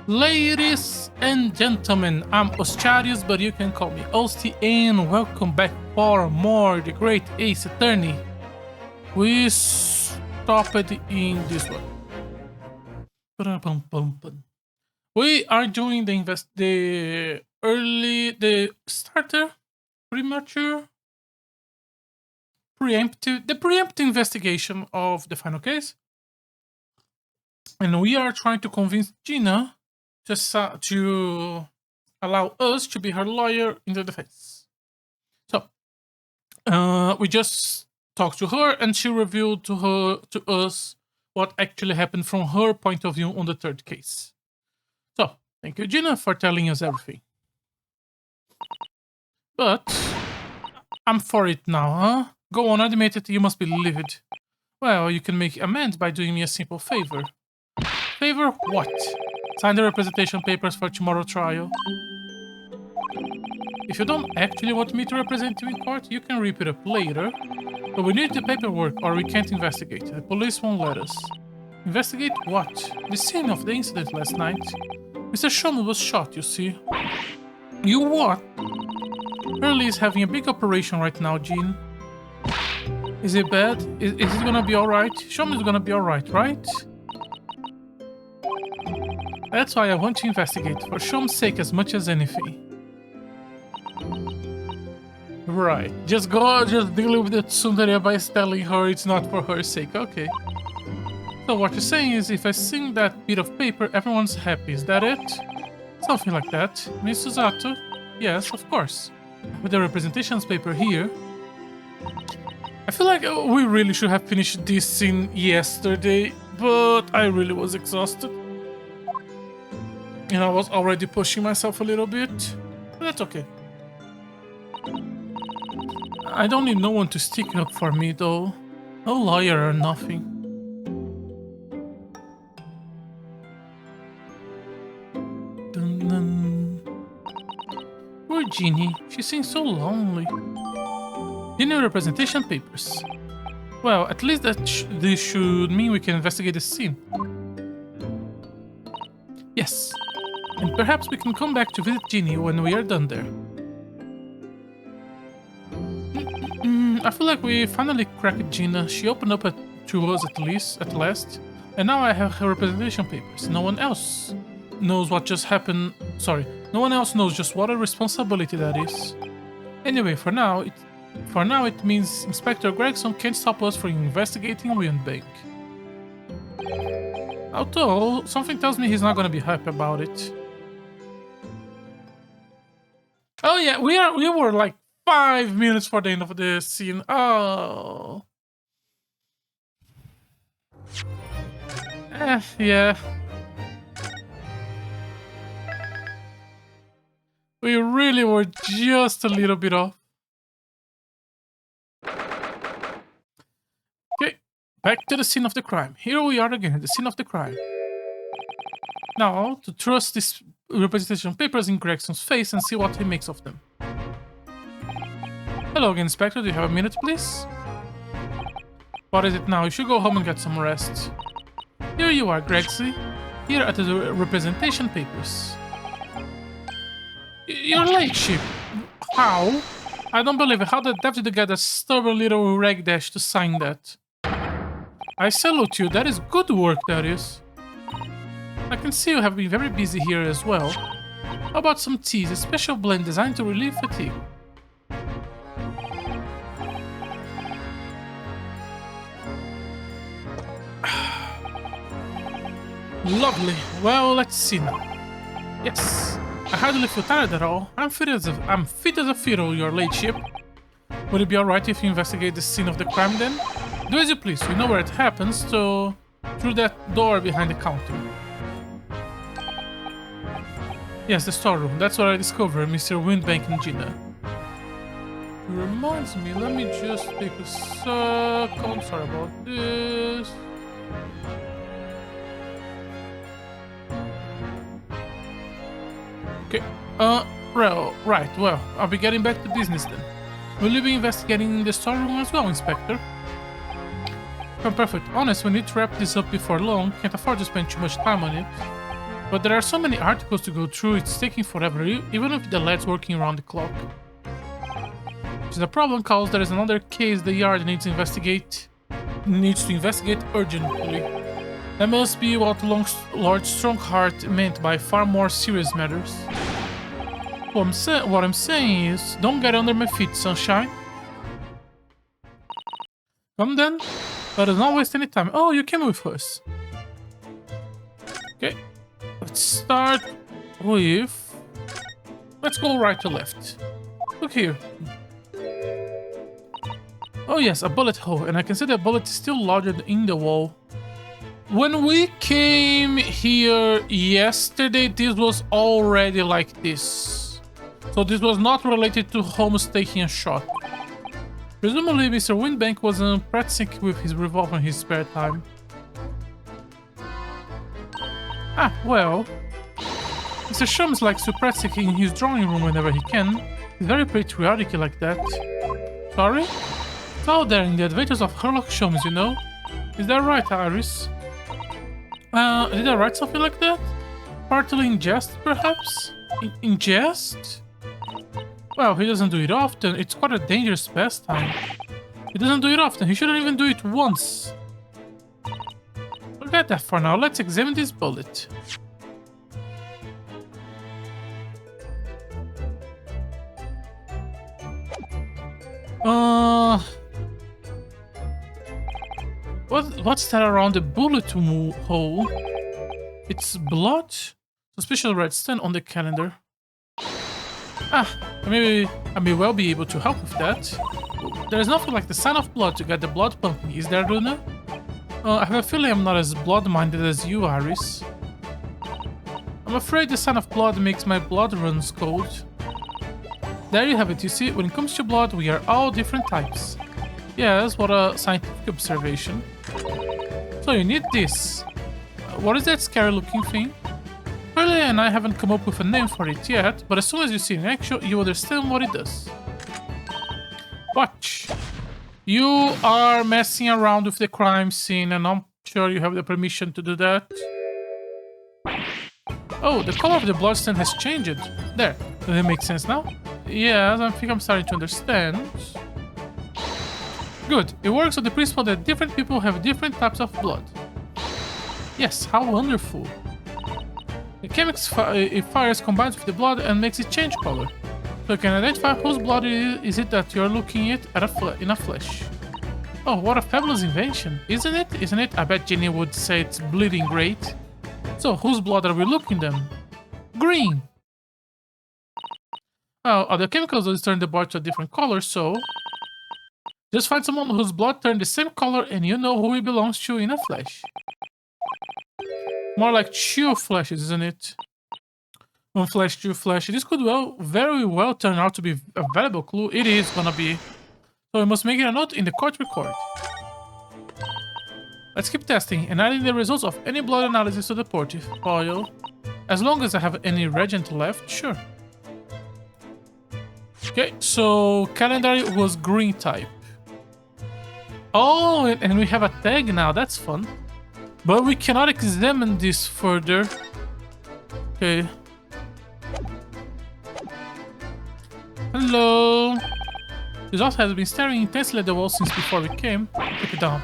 Ladies and gentlemen, I'm Ostiarius, but you can call me Osti, and welcome back for more The Great Ace Attorney. We stopped in this one. We are doing the starter, premature, preemptive investigation of the final case, and we are trying to convince Gina to allow us to be her lawyer in the defense. So we just talked to her, and she revealed to us what actually happened from her point of view on the third case. So thank you, Gina, for telling us everything. But I'm for it now, huh? Go on, admit it. You must be livid. Well, you can make amends by doing me a simple favor. Favor what? Sign the representation papers for tomorrow's trial. If you don't actually want me to represent you in court, you can rip it up later. But we need the paperwork or we can't investigate. The police won't let us. Investigate what? The scene of the incident last night. Mr. Shulman was shot, you see. You what? Hurley is having a big operation right now, Jean. Is it bad? Is it gonna be alright? Shulman is gonna be alright, right? That's why I want to investigate, for Shulman's sake as much as anything. Right. Just deal with the tsundere by telling her it's not for her sake. Okay. So what you're saying is if I sing that bit of paper, everyone's happy. Is that it? Something like that. Miss Susato? Yes, of course. With the representations paper here. I feel like we really should have finished this scene yesterday, but I really was exhausted. And I was already pushing myself a little bit. But that's okay. I don't need no one to stick up for me, though. No lawyer or nothing. Dun-dun. Poor Jeannie. She seems so lonely. Dinner representation papers. Well, at least this should mean we can investigate the scene. Yes. And perhaps we can come back to visit Jeannie when we are done there. I feel like we finally cracked Gina. She opened up to us at last. And now I have her representation papers. No one else knows what just happened. Sorry, no one else knows just what a responsibility that is. Anyway, for now it means Inspector Gregson can't stop us from investigating Windbank. Although something tells me he's not gonna be happy about it. Oh yeah, we were like 5 minutes for the end of the scene. Oh. Yeah. We really were just a little bit off. Okay, back to the scene of the crime. Here we are again, the scene of the crime. Now, to thrust these representation papers in Gregson's face and see what he makes of them. Hello again, Inspector. Do you have a minute, please? What is it now? You should go home and get some rest. Here you are, Gregsy. Here are the representation papers. You're late, Chip. How? I don't believe it. How the devil did you get a stubborn little ragdash to sign that? I salute you. That is good work, that is. I can see you have been very busy here as well. How about some teas, a special blend designed to relieve fatigue? Lovely. Well, let's see now. Yes. I hardly feel tired at all. I'm fit as a fiddle, your ladyship. Would it be alright if you investigate the scene of the crime then? Do as you please. We know where it happens, so through that door behind the counter. Yes, the storeroom. That's what I discovered, Mr. Windbank and Gina. It reminds me, let me just take a second. Sorry about this. Okay, right, well, I'll be getting back to business then. Will you be investigating the storeroom as well, Inspector? If I'm perfectly honest, we need to wrap this up before long. Can't afford to spend too much time on it. But there are so many articles to go through, it's taking forever, even if the lad's working around the clock. Which is a problem, cause there is another case the yard needs to investigate urgently. That must be what Lord Strongheart meant by far more serious matters. What I'm saying is, don't get under my feet, sunshine. Come then. Let us not waste any time. Oh, you came with us. Okay. Let's start with... Let's go right to left. Look here. Oh yes, a bullet hole. And I can see the bullet is still lodged in the wall. When we came here yesterday, this was already like this. So this was not related to Holmes taking a shot. Presumably, Mr. Windbank was practicing with his revolver in his spare time. Ah, well. Mr. Sholmes likes to practice in his drawing room whenever he can. He's very patriotic like that. Sorry? It's out there in the adventures of Sherlock Sholmes, you know? Is that right, Iris? Did I write something like that? Partly in jest, perhaps? In jest? Well, he doesn't do it often. It's quite a dangerous pastime. He doesn't do it often. He shouldn't even do it once. Forget that for now. Let's examine this bullet. What's that around the bullet hole? It's blood? Suspicious red stand on the calendar. Ah, maybe I may well be able to help with that. There is nothing like the sign of blood to get the blood pumping, is there, Luna? I have a feeling I'm not as blood-minded as you, Iris. I'm afraid the sign of blood makes my blood run cold. There you have it, you see, when it comes to blood, we are all different types. Yes, what a scientific observation. So you need this. What is that scary-looking thing? Curly and I haven't come up with a name for it yet, but as soon as you see it in action, you understand what it does. Watch. You are messing around with the crime scene, and I'm sure you have the permission to do that. Oh, the color of the bloodstain has changed. There. Does it make sense now? Yes, I think I'm starting to understand. Good. It works on the principle that different people have different types of blood. Yes, how wonderful. The chemicals it fires combines with the blood and makes it change color. So you can identify whose blood is it that you're looking at in a flash. Oh, what a fabulous invention, isn't it? Isn't it? I bet Jenny would say it's bleeding great. So, whose blood are we looking then? Green! Oh, other chemicals will turn the blood to a different color, so... Just find someone whose blood turned the same color and you know who it belongs to in a flash. More like two flashes, isn't it? One flash, two flash. This could very well turn out to be a valuable clue. It is gonna be. So we must make it a note in the court record. Let's keep testing and adding the results of any blood analysis to the portfolio. As long as I have any reagent left, sure. Okay, so calendar was green type. Oh, and we have a tag now, that's fun. But we cannot examine this further. Okay. Hello. This also has been staring intensely at the wall since before we came. Keep it down.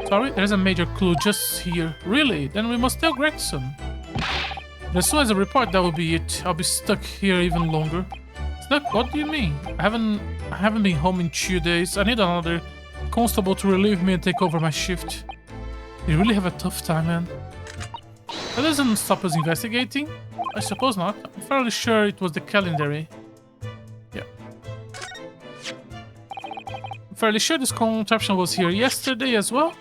Sorry, there's a major clue just here. Really? Then we must tell Gregson. As soon as I report, that will be it. I'll be stuck here even longer. Stuck? What do you mean? I haven't been home in 2 days. I need another constable to relieve me and take over my shift. You really have a tough time, man. That doesn't stop us investigating. I suppose not. I'm fairly sure it was the calendar. Yeah. I'm fairly sure this contraption was here yesterday as well.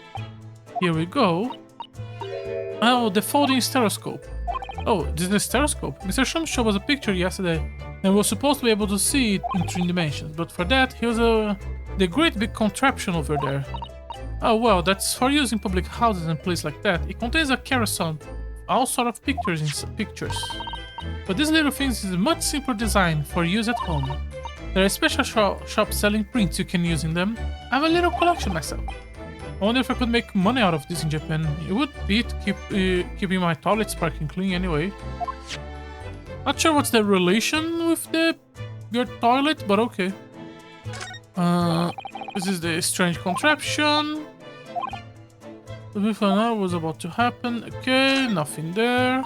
Here we go. Oh, the folding stereoscope. Oh, this is a stereoscope. Mr. Sholmes showed us a picture yesterday, and we were supposed to be able to see it in 3 dimensions. But for that, here's the great big contraption over there. Oh well, that's for use in public houses and places like that. It contains a carousel, all sort of pictures. But this little thing is a much simpler design for use at home. There are special shops selling prints you can use in them. I have a little collection myself. I wonder if I could make money out of this in Japan. It would be to keeping my toilet sparkling clean anyway. Not sure what's the relation with your toilet, but okay. This is the strange contraption. The before was about to happen. Okay, nothing there.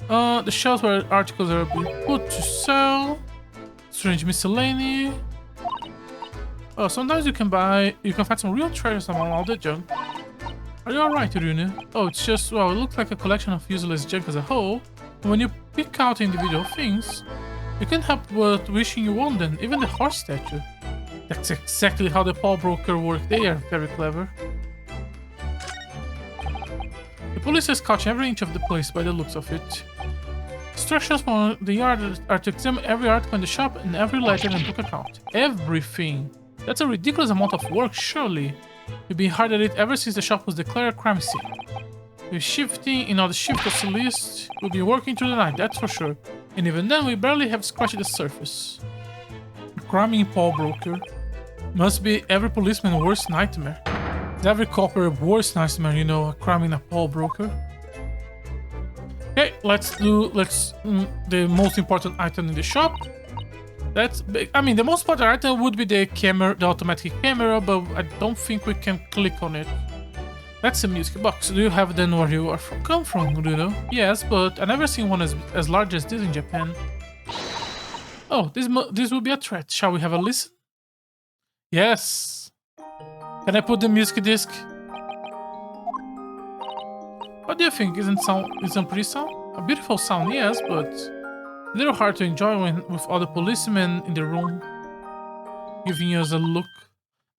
The shelves where articles are being put to sell. Strange miscellany. Oh, sometimes you can find some real treasures among all the junk. Are you alright, Rune? Oh, it's just, well, it looks like a collection of useless junk as a whole. And when you pick out individual things, you can't help but wishing you won them, even the horse statue. That's exactly how the pawnbroker worked. They are very clever. The police has caught every inch of the place by the looks of it. Instructions from the yard are to examine every article in the shop and every ledger and book account. Everything! That's a ridiculous amount of work, surely. We've been hard at it ever since the shop was declared a crime scene. We're shifting in all the shifters list. We'll be working through the night, that's for sure. And even then, we barely have scratched the surface. A crime pawnbroker. Must be every policeman's worst nightmare. Every copper worst nightmare, you know, a crime in a pawnbroker. Okay, let's the most important item in the shop. That's big. I mean, the most important item would be the camera, the automatic camera, but I don't think we can click on it. That's a music box. Do you have then where you come from, do you know? Yes, but I've never seen one as large as this in Japan. Oh, this will be a threat. Shall we have a listen? Yes. Can I put the music disc? What do you think? Isn't pretty sound? A beautiful sound, yes, but a little hard to enjoy with all the policemen in the room giving us a look.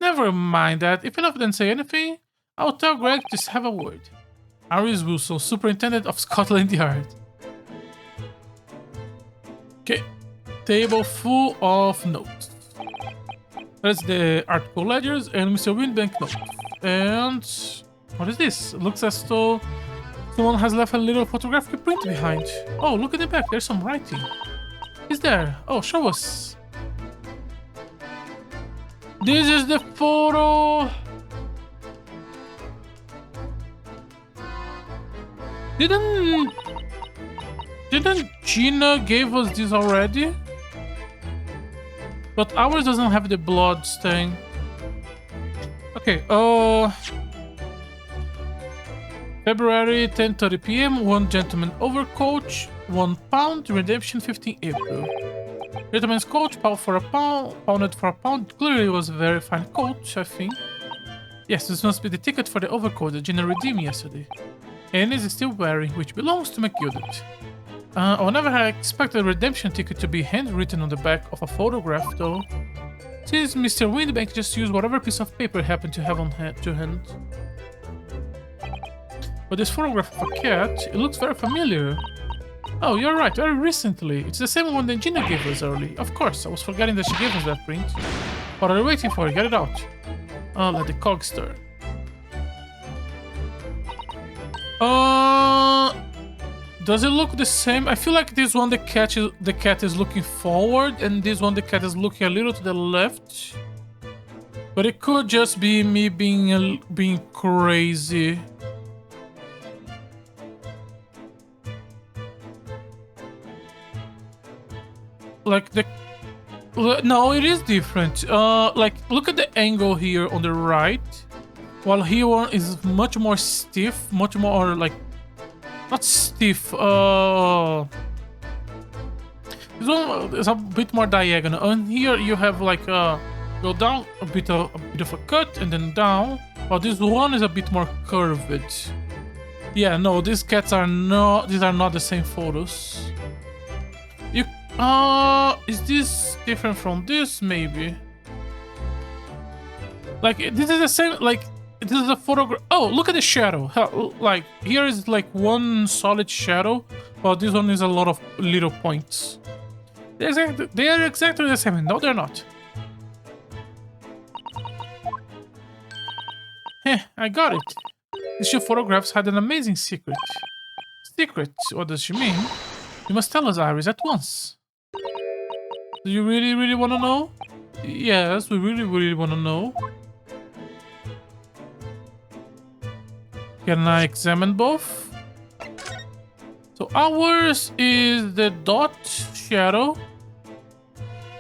Never mind that. If enough didn't say anything, I'll tell Greg to have a word. Aris Wilson, Superintendent of Scotland Yard. Okay, table full of notes. That's the article ledgers and Mr. Windbank notes. And what is this? It looks as though someone has left a little photographic print behind. Oh, look at the back. There's some writing. Is there? Oh, show us. This is the photo. Didn't Gina gave us this already? But ours doesn't have the blood stain. Okay, February 10:30 p.m. One gentleman overcoat, £1. Redemption 15 April. Gentleman's coat, pounded for a pound. Clearly, it was a very fine coat, I think. Yes, this must be the ticket for the overcoat that Gina redeemed yesterday. And is still wearing, which belongs to McGilded. I would never have expected a redemption ticket to be handwritten on the back of a photograph, though. Since Mr. Windbank just used whatever piece of paper he happened to have on hand. But this photograph of a cat, it looks very familiar. Oh, you're right, very recently. It's the same one that Gina gave us early. Of course, I was forgetting that she gave us that print. What are you waiting for? Get it out. Let the cogs stir. Does it look the same? I feel like this one the cat is looking forward, and this one the cat is looking a little to the left. But it could just be me being crazy. Like no, it is different. Like look at the angle here on the right, while here one is much more stiff, much more like. Not stiff, this one is a bit more diagonal, and here you have like go down a bit of a cut and then down, while this one is a bit more curved. Yeah, no, these are not the same photos. Is this different from this? Maybe. Like this is the same, like. This is a photograph. Oh, look at the shadow. Like here is like one solid shadow, while this one is a lot of little points. They are exactly the same. No, they're not. Heh, I got it. These two photographs had an amazing secret. Secret? What does she mean? You must tell us, Iris, at once. Do you really want to know? Yes, we really want to know. Can I examine both? So ours is the dot shadow,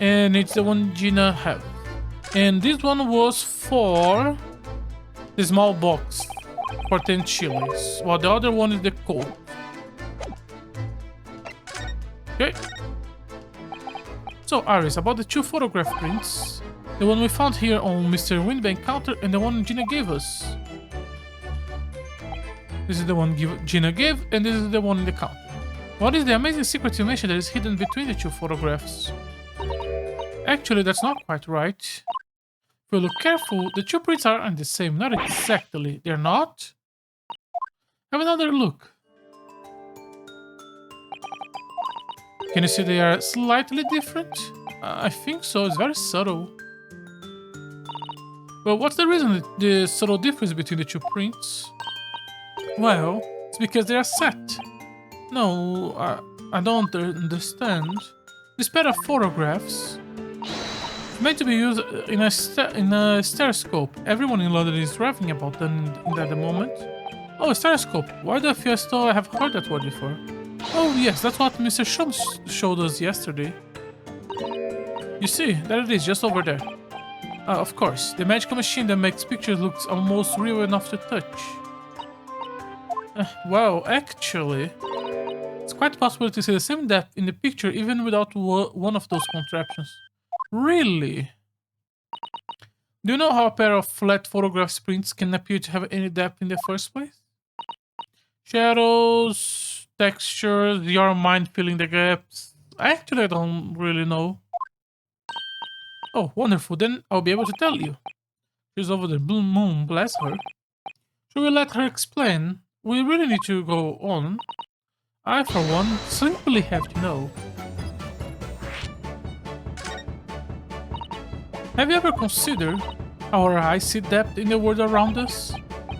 and it's the one Gina have. And this one was for the small box for 10 chilies, while the other one is the cold. Okay. So Aris, about the two photograph prints, the one we found here on Mr. Windbank counter and the one Gina gave us. This is the one Gina gave, and this is the one in the counter. What is the amazing secret you mentioned that is hidden between the two photographs? Actually, that's not quite right. If you look careful, the two prints aren't the same. Not exactly. They're not? Have another look. Can you see they are slightly different? I think so. It's very subtle. Well, what's the reason the subtle difference between the two prints? Well, it's because they are set. No, I don't understand. This pair of photographs is meant to be used in a stereoscope. Everyone in London is raving about them at the moment. Oh, a stereoscope. Why do I feel as though I have heard that word before? Oh yes, that's what Mr. Shums showed us yesterday. You see, there it is, just over there. Of course, the magical machine that makes pictures looks almost real enough to touch. Well, actually, it's quite possible to see the same depth in the picture even without one of those contraptions. Really? Do you know how a pair of flat photograph prints can appear to have any depth in the first place? Shadows, textures, your mind filling the gaps. Actually, I don't really know. Oh, wonderful. Then I'll be able to tell you. She's over there. Blue Moon, bless her. Should we let her explain? We really need to go on. I, for one, simply have to know. Have you ever considered how our eyes see depth in the world around us?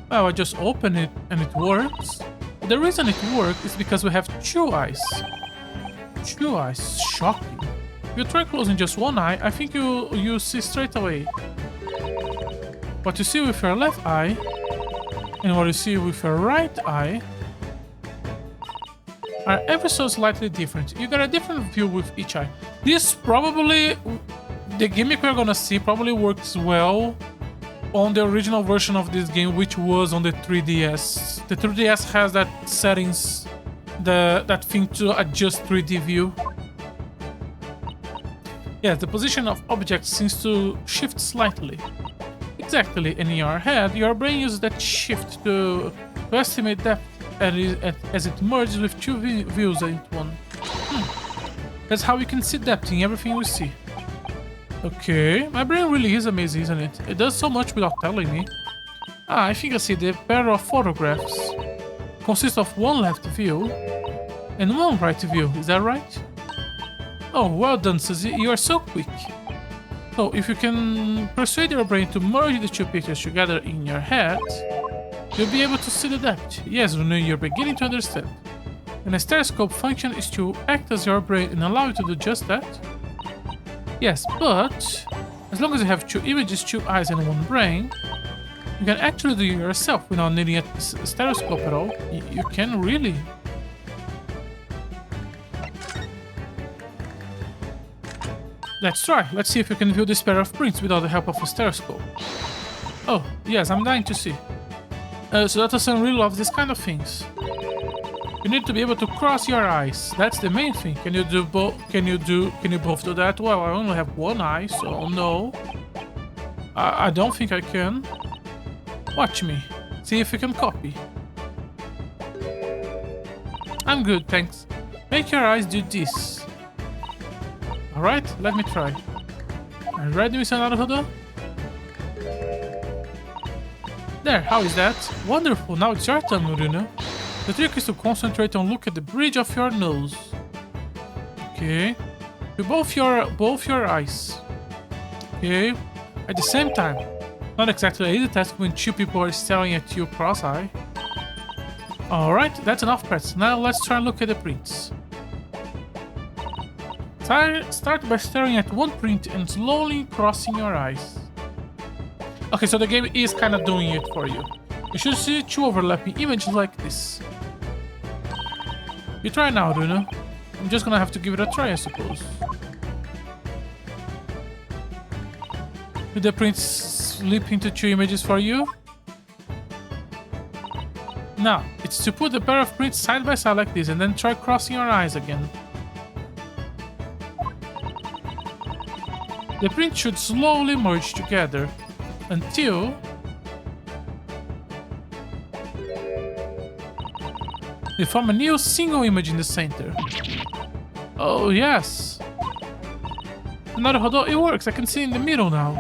Well, I just open it and it works. The reason it works is because we have two eyes. Two eyes? Shocking. If you try closing just one eye, I think you see straight away. What you see with your left eye and what you see with your right eye are ever so slightly different. You get a different view with each eye. This probably, the gimmick we're gonna see probably works well on the original version of this game, which was on the 3DS. The 3DS has that settings, that thing to adjust 3D view. Yes, the position of objects seems to shift slightly. Exactly, and in your head, your brain uses that shift to estimate depth as it merges with two views into one. That's how we can see depth in everything we see. Okay, my brain really is amazing, isn't it? It does so much without telling me. I think I see the pair of photographs consists of one left view and one right view, is that right? Oh, well done, Suzy, you are so quick. So, if you can persuade your brain to merge the two pictures together in your head, you'll be able to see the depth. Yes, Rune, you're beginning to understand. And a stereoscope function is to act as your brain and allow you to do just that. Yes, but as long as you have two images, two eyes, and one brain, you can actually do it yourself without needing a stereoscope at all. You can really. Let's try. Let's see if you can view this pair of prints without the help of a stereoscope. Oh, yes, I'm dying to see. So Datasan really loves these kind of things. You need to be able to cross your eyes. That's the main thing. Can you do both? Can you both do that? Well, I only have one eye, so no. I don't think I can. Watch me. See if you can copy. I'm good, thanks. Make your eyes do this. Alright, let me try. Are you ready, Mr. Naruhodo? There, how is that? Wonderful, now it's your turn, Murino. The trick is to concentrate on look at the bridge of your nose. Okay. With both your eyes. Okay. At the same time. Not exactly an easy task when two people are staring at you cross-eye. Alright, that's enough practice. Now let's try and look at the prints. Start by staring at one print and slowly crossing your eyes. Okay, so the game is kind of doing it for you. You should see two overlapping images like this. You try now, Runa. I'm just gonna have to give it a try, I suppose. Did the print slip into two images for you? Now, it's to put a pair of prints side by side like this and then try crossing your eyes again. The print should slowly merge together until they form a new single image in the center. Oh yes! Naruhodo, it works. I can see in the middle now.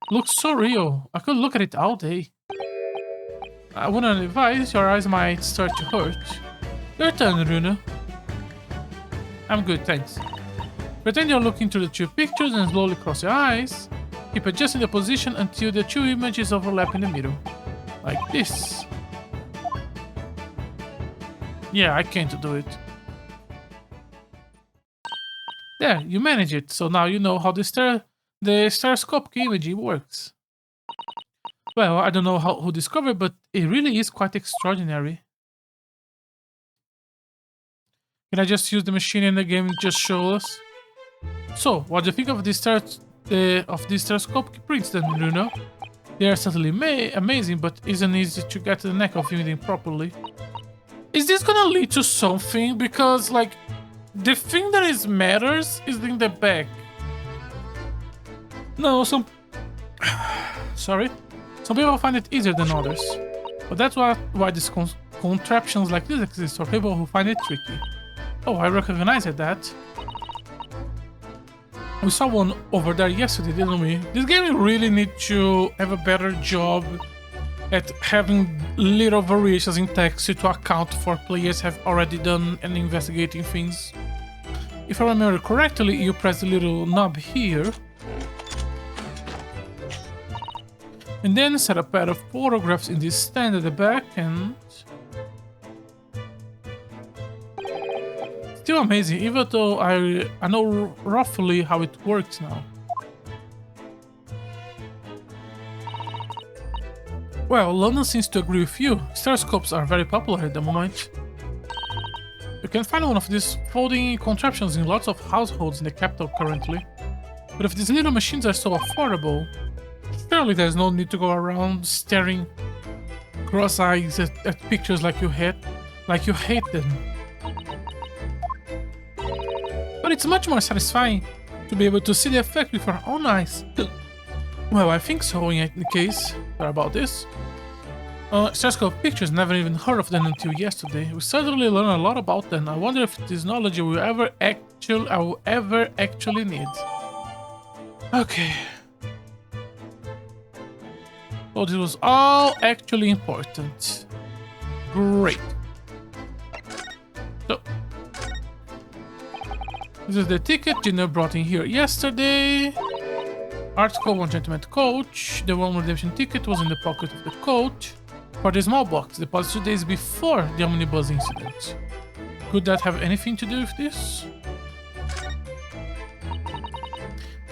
Looks so real. I could look at it all day. I wouldn't advise, your eyes might start to hurt. Your turn, Runa. I'm good, thanks. Pretend you're looking through the two pictures and slowly cross your eyes. Keep adjusting the position until the two images overlap in the middle. Like this. Yeah, I can't do it. There, you manage it, so now you know how the stereoscopic imaging works. Well, I don't know who discovered, but it really is quite extraordinary. Can I just use the machine in the game and just show us? So, what do you think of these stereoscopic prints then, Runa? They are certainly amazing, but isn't easy to get the knack of viewing properly. Is this gonna lead to something? Because, like, the thing that matters is in the back. No, sorry. Some people find it easier than others. But that's why these contraptions like this exist for people who find it tricky. Oh, I recognize that. We saw one over there yesterday, didn't we? This game really needs to have a better job at having little variations in text to account for players have already done and investigating things. If I remember correctly, you press the little knob here and then set a pair of photographs in this stand at the back and... Still amazing, even though I know roughly how it works now. Well, London seems to agree with you. Stereoscopes are very popular at the moment. You can find one of these folding contraptions in lots of households in the capital currently. But if these little machines are so affordable, surely there's no need to go around staring cross-eyes at pictures like you hate them. But it's much more satisfying to be able to see the effect with our own eyes. Well, I think so in any case. Sorry about this. Stereoscope pictures, never even heard of them until yesterday. We certainly learned a lot about them. I wonder if this knowledge I will ever actually need. Okay. So this was all actually important. Great. So this is the ticket Gina brought in here yesterday. Article, one gentleman coach. The one redemption ticket was in the pocket of the coach. For the small box, deposited 2 days before the omnibus incident. Could that have anything to do with this?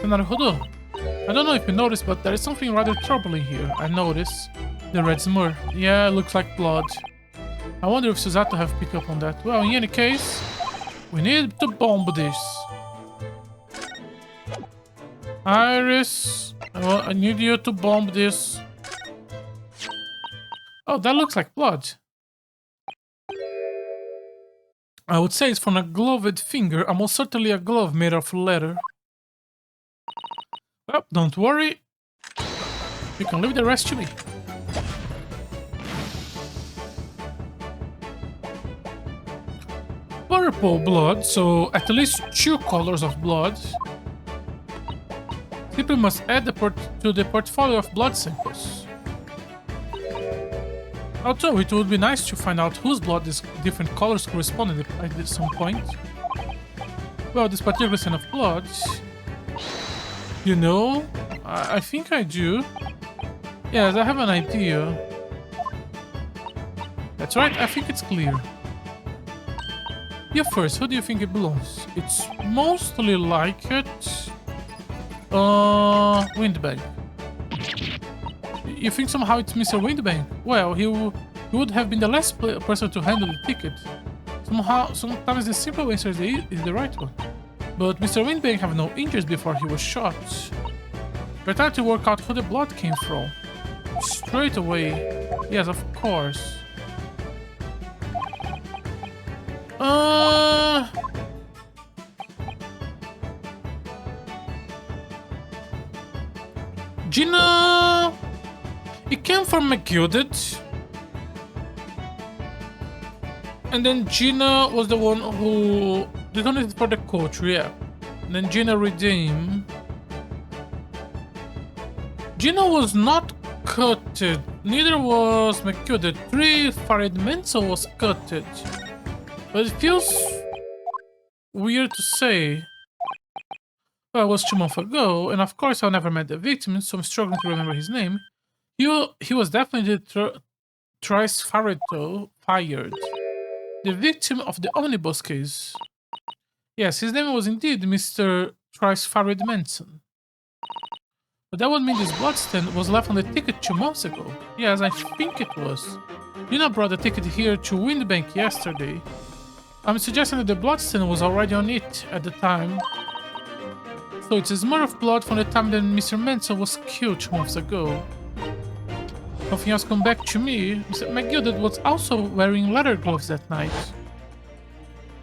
Naruhodo, I don't know if you noticed, but there is something rather troubling here. I noticed. The red smear. Yeah, it looks like blood. I wonder if Susato have picked up on that. Well, in any case, we need to bomb this. Iris, I need you to bomb this. Oh, that looks like blood. I would say it's from a gloved finger, almost certainly a glove made of leather. Well, don't worry. You can leave the rest to me. Purple blood, so at least 2 colors of blood. People must add to the portfolio of blood samples. Although it would be nice to find out whose blood these different colors corresponded at some point. Well, this particular kind of blood... You know, I think I do. Yes, I have an idea. That's right, I think it's clear. You first, who do you think it belongs? It's mostly like it... Windbag. you think somehow it's Mr. Windbank? Well, he would have been the last person to handle the ticket. Sometimes the simple answer is the right one. But Mr. Windbank have no injuries before he was shot. We're trying to work out who the blood came from. Straight away. Yes, of course. Gina... It came from McGilded. And then Gina was the one who detonated for the coach, yeah. And then Gina redeemed. Gina was not cutted. Neither was McGilded. 3 Farid Menzel was cutted. But it feels weird to say. Well, it was 2 months ago, and of course I never met the victim, so I'm struggling to remember his name. He was definitely Trice Farito fired. The victim of the omnibus case. Yes, his name was indeed Mr. Trice Farid Manson. But that would mean this bloodstain was left on the ticket 2 months ago. Yes, I think it was. Lina brought the ticket here to Windbank yesterday. I'm suggesting that the bloodstain was already on it at the time. So it's a smear of blood from the time that Mr. Menzel was killed 2 months ago. Nothing else come back to me. Mr. McGilded was also wearing leather gloves that night.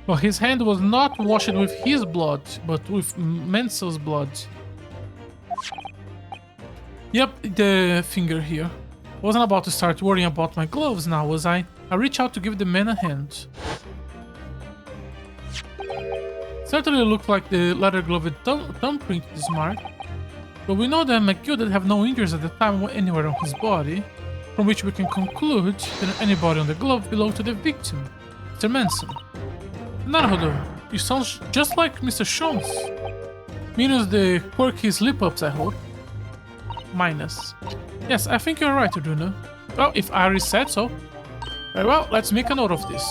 Well, his hand was not washed with his blood, but with Menzel's blood. Yep, the finger here. Wasn't about to start worrying about my gloves now, was I? I reached out to give the man a hand. Certainly looked like the leather glove thumbprint is marked, but we know that McGilded have no injuries at the time anywhere on his body, from which we can conclude that anybody on the glove belonged to the victim, Mr. Manson. Naruhodo, you sound just like Mr. Shones. Minus the quirky slip-ups, I hope. Minus. Yes, I think you're right, Arduino. Well, if Ari said so. Very well, let's make a note of this.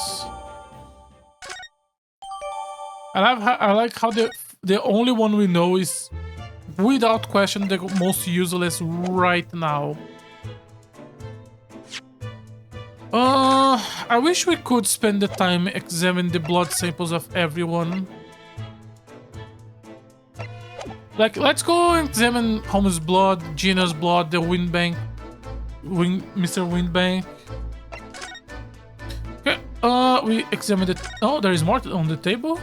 I like how the only one we know is, without question, the most useless right now. I wish we could spend the time examining the blood samples of everyone. Like, let's go examine Holmes' blood, Gina's blood, the Mr. Windbank. Okay, we examined it. Oh, there is more on the table.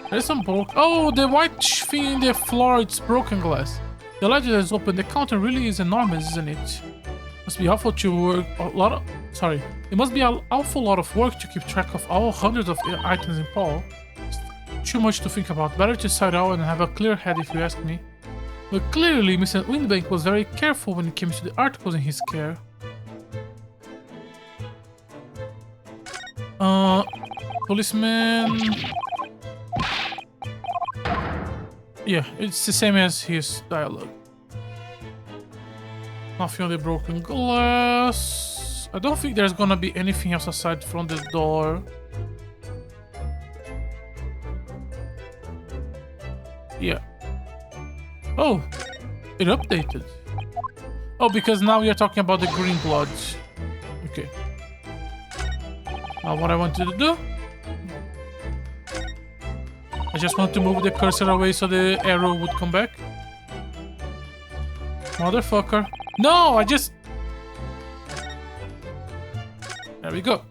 There's some broken. Oh, the white thing in the floor, it's broken glass. The ledger is open. The counter really is enormous, isn't it? Must be awful to work a lot of. Sorry, it must be an awful lot of work to keep track of all hundreds of items in Paul. Too much to think about. Better to start out and have a clear head, if you ask me. But clearly, Mr. Windbank was very careful when it came to the articles in his care. Policeman. Yeah, it's the same as his dialogue. Nothing on the broken glass. I don't think there's gonna be anything else aside from the door. Yeah. Oh, it updated. Oh, because now we are talking about the green blood. Okay. Now what I wanted to do, I just want to move the cursor away so the arrow would come back. Motherfucker. No, I just... There we go.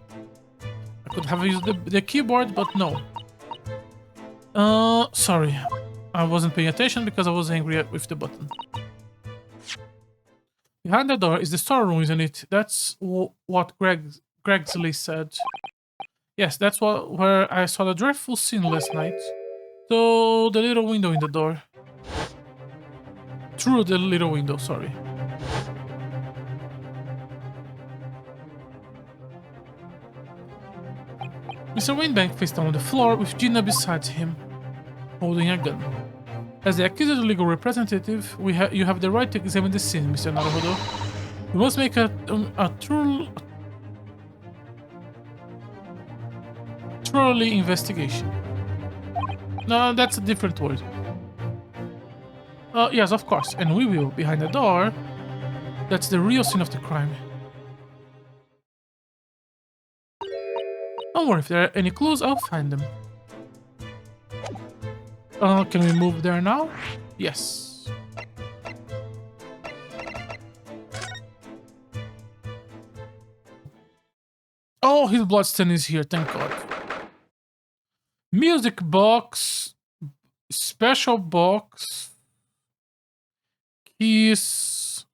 I could have used the keyboard, but no. Sorry. I wasn't paying attention because I was angry with the button. Behind the door is the storeroom, isn't it? That's what Gregsley said. Yes, that's where I saw the dreadful scene last night. So, the little window in the door. Through the little window, sorry. Mr. Windbank faced down on the floor with Gina beside him, holding a gun. As the accuser's legal representative, you have the right to examine the scene, Mr. Naruhodo. We must make a thoroughly investigation. No, that's a different word. Yes, of course, and we will. Behind the door, That's the real scene of the crime. Don't worry, if there are any clues, I'll find them. Can we move there now? Yes. Oh, his bloodstain is here, thank God. Music box. Special box. Keys.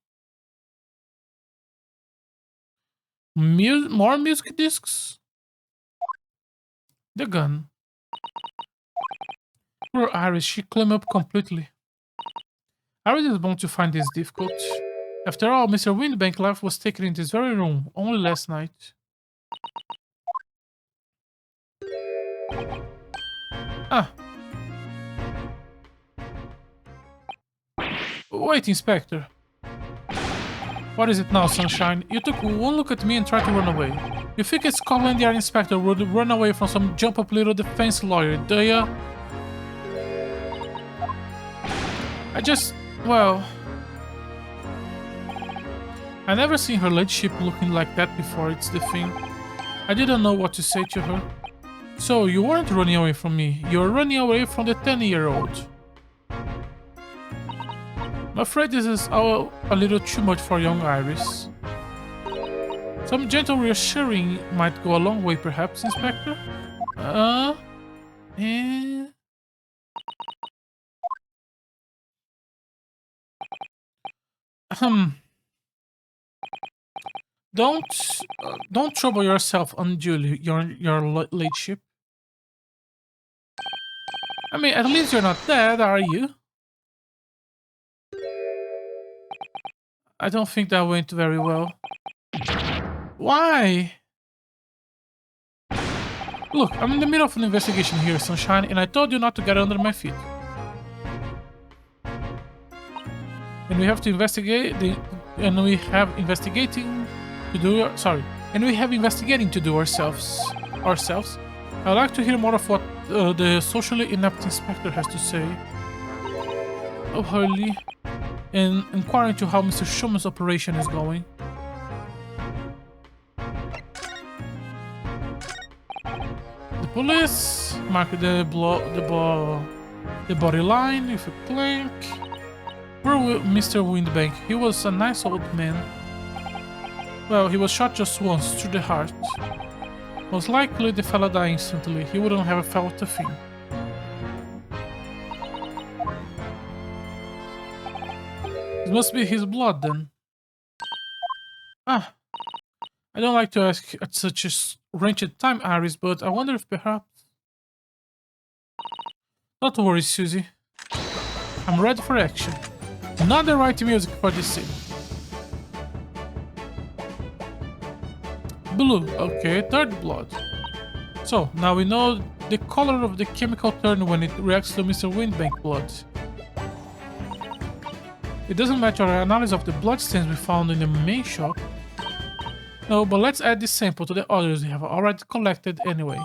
More music discs. The gun. Poor Iris, she climbed up completely. Iris is bound to find this difficult. After all, Mr. Windbank life was taken in this very room, only last night. Ah. Wait, Inspector. What is it now, Sunshine? You took one look at me and tried to run away. You think a Scotland Yard inspector would run away from some jump-up little defense lawyer, do ya? Well... I never seen her ladyship looking like that before, it's the thing. I didn't know what to say to her. So, you weren't running away from me, you were running away from the 10-year-old. I'm afraid this is a little too much for young Iris. Some gentle reassuring might go a long way, perhaps, Inspector? Don't trouble yourself unduly, your ladyship. I mean, at least you're not dead, are you? I don't think that went very well. Why? Look, I'm in the middle of an investigation here, Sunshine, and I told you not to get under my feet. And we have to investigate and we have investigating to do ourselves. I'd like to hear more of what the socially inept inspector has to say. Oh, Hurley. And inquiring into how Mr. Schumann's operation is going. The police mark the body line with a plank. Poor Mr. Windbank. He was a nice old man. Well, he was shot just once through the heart. Most likely the fella died instantly. He wouldn't have felt a thing. It must be his blood, then. Ah. I don't like to ask at such a wretched time, Iris, but I wonder if perhaps... Not worry, Susie. I'm ready for action. Not the right music for this scene. Blue. Okay, third blood. So, now we know the color of the chemical turn when it reacts to Mr. Windbank blood. It doesn't match our analysis of the bloodstains we found in the main shop. No, but let's add this sample to the others we have already collected anyway.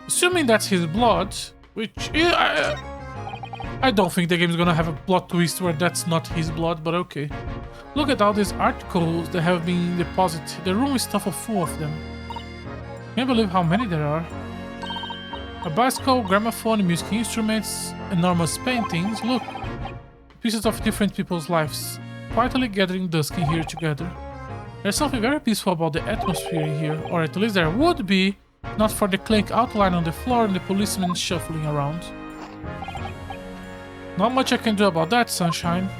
Assuming that's his blood, which I don't think the game is gonna have a plot twist where that's not his blood, but okay. Look at all these articles that have been deposited. The room is stuffed full of them. Can't believe how many there are. A bicycle, gramophone, music instruments, enormous paintings. Look, pieces of different people's lives, quietly gathering dust in here together. There's something very peaceful about the atmosphere here, or at least there would be, not for the clank outline on the floor and the policemen shuffling around. Not much I can do about that, Sunshine.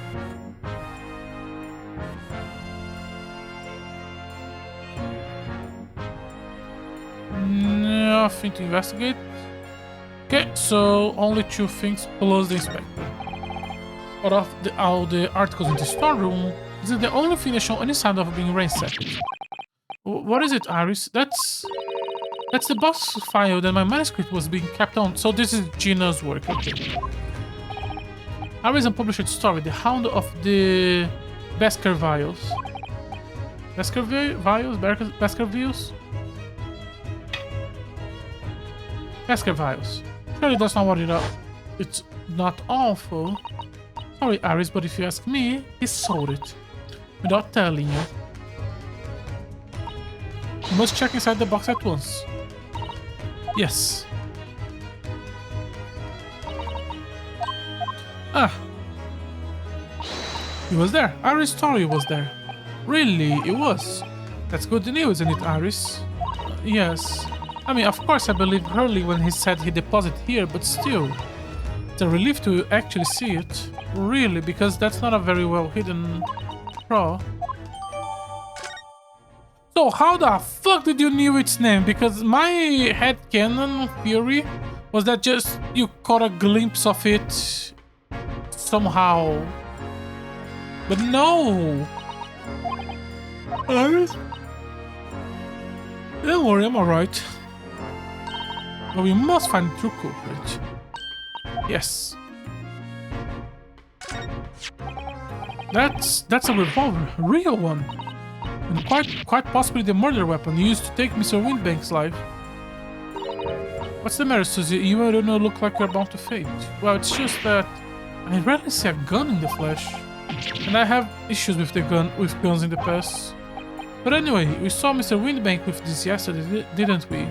Nothing to investigate. Okay, so only 2 things plus the inspector. Out of all the articles in the storeroom, this is the only thing that show any sign of being ransacked. What is it, Iris? That's the box file that my manuscript was being kept on. So this is Gina's work. Okay. Iris unpublished story, The Hound of the Baskervilles. Baskervilles? Baskervilles. Surely that's not what it is. It's not awful. Sorry, Iris, but if you ask me, he sold it. Without telling you. You must check inside the box at once. Yes. Ah. He was there. Iris Story was there. Really, it was. That's good news, isn't it, Iris? Yes. I mean, of course I believed Hurley when he said he deposited here, but still. It's a relief to actually see it. Really, because that's not a very well hidden pro. So how the fuck did you knew its name? Because my headcanon theory was that just you caught a glimpse of it somehow. But no! Iris? Don't worry, I'm alright. But we must find the true culprit. Yes. That's a revolver, a real one. And quite possibly the murder weapon used to take Mr. Windbank's life. What's the matter, Susie? You don't look like you're about to faint. Well, it's just that I rarely see a gun in the flesh. And I have issues with guns in the past. But anyway, we saw Mr. Windbank with this yesterday, didn't we?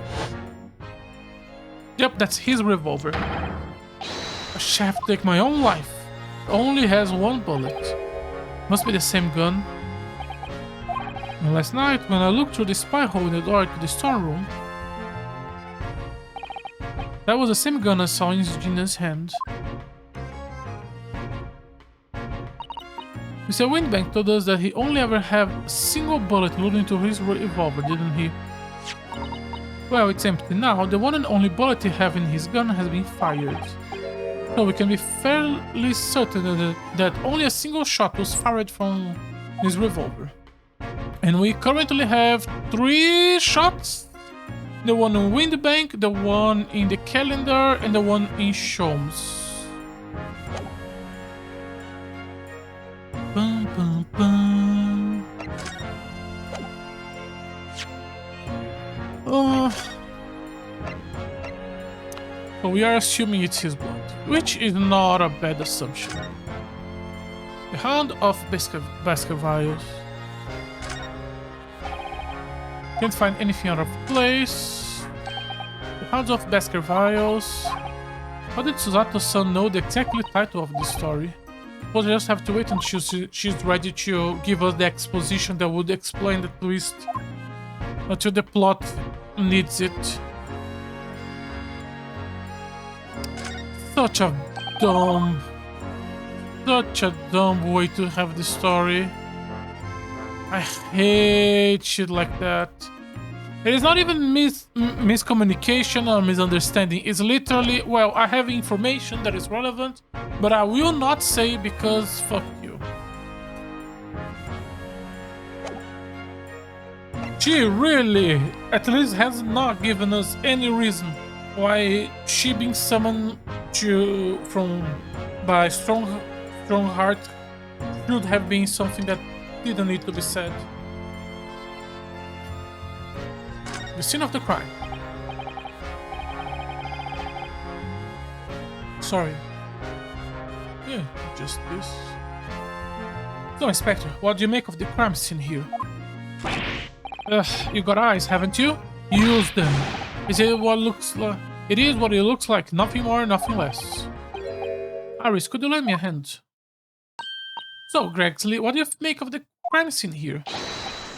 Yep, that's his revolver. I should have to take my own life. It only has one bullet. Must be the same gun. And last night, when I looked through the spy hole in the door to the storeroom, that was the same gun I saw in Gina's hand. Mr. Windbank told us that he only ever had a single bullet loaded into his revolver, didn't he? Well, it's empty now. The one and only bullet he has in his gun has been fired. So we can be fairly certain that only a single shot was fired from his revolver. And we currently have 3 shots. The one in Windbank, the one in the calendar, and the one in Sholmes. Bum, bum, bum. So we are assuming it's his blood, which is not a bad assumption. The Hound of Baskervilles. Can't find anything out of place. The Hounds of Baskervilles. How did Susato-san know the exact title of this story? We'll just have to wait until she's ready to give us the exposition that would explain the twist. Until the plot needs it. Such a dumb way to have the story. I hate shit like that. It is not even miscommunication or misunderstanding. It's literally, well, I have information that is relevant, but I will not say because fuck you. She really, at least, has not given us any reason why she being summoned by Strongheart should have been something that didn't need to be said. The scene of the crime. Sorry. Yeah, just this. So, Inspector, what do you make of the crime scene here? You got eyes, haven't you? Use them. Is it what looks like? It is what it looks like. Nothing more, nothing less. Iris, could you lend me a hand? So, Gregsley, what do you make of the crime scene here?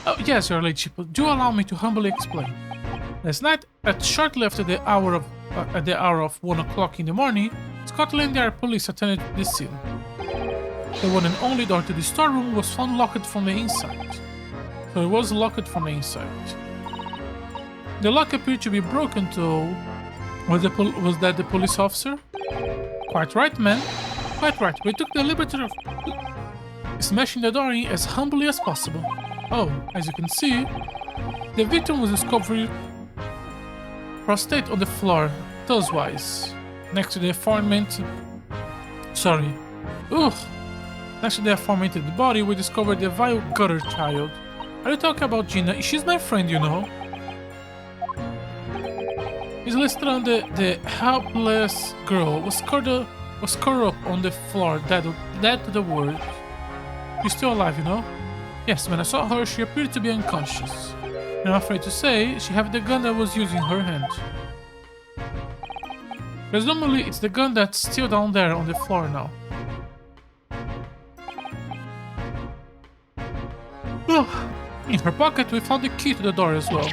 Oh, yes, Your Ladyship. Do allow me to humbly explain. Last night, shortly after the hour of 1 o'clock in the morning, Scotland Yard police attended the scene. The one and only door to the storeroom was found locked from the inside. So it was locked from the inside. The lock appeared to be broken though. Was that the police officer? Quite right, man. Quite right. We took the liberty of smashing the door in as humbly as possible. Oh, as you can see, the victim was discovered prostrate on the floor, thus-wise, next to the aforementioned... Sorry. Ugh! Next to the aforementioned body, we discovered the vile gutter child. Are you talking about Gina? She's my friend, you know. Miss Lestrade, the helpless girl, was was curled up on the floor, dead to the world. She's still alive, you know? Yes, when I saw her, she appeared to be unconscious. And I'm afraid to say, she had the gun that was used in her hand. Presumably, it's the gun that's still down there on the floor now. In her pocket, we found the key to the door as well.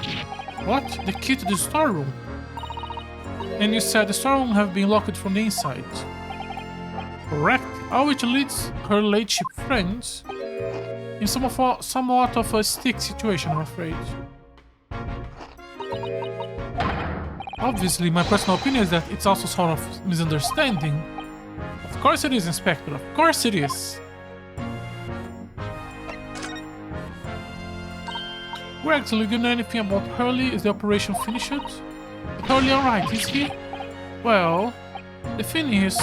What? The key to the storeroom? And you said the storeroom have been locked from the inside. Correct. All which leads her late ship friends in somewhat of a stick situation, I'm afraid. Obviously, my personal opinion is that it's also sort of misunderstanding. Of course it is, Inspector. Of course it is. Gregsley, do you know anything about Hurley? Is the operation finished? Is Hurley alright, is he? Well, the thing is...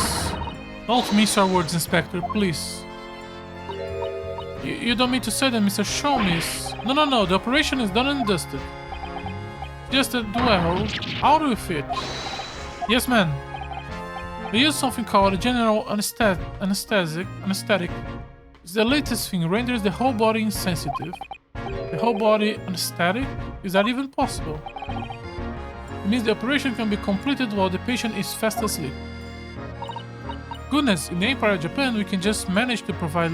Don't miss our words, Inspector, please. You don't mean to say that Mr. Sholm is... No, the operation is done and dusted. Just a duel, out with it. Yes, man. We use something called a general anesthetic. It's the latest thing, renders the whole body insensitive. The whole body anesthetic? Is that even possible? It means the operation can be completed while the patient is fast asleep. Goodness, in the Empire of Japan, we can just manage to provide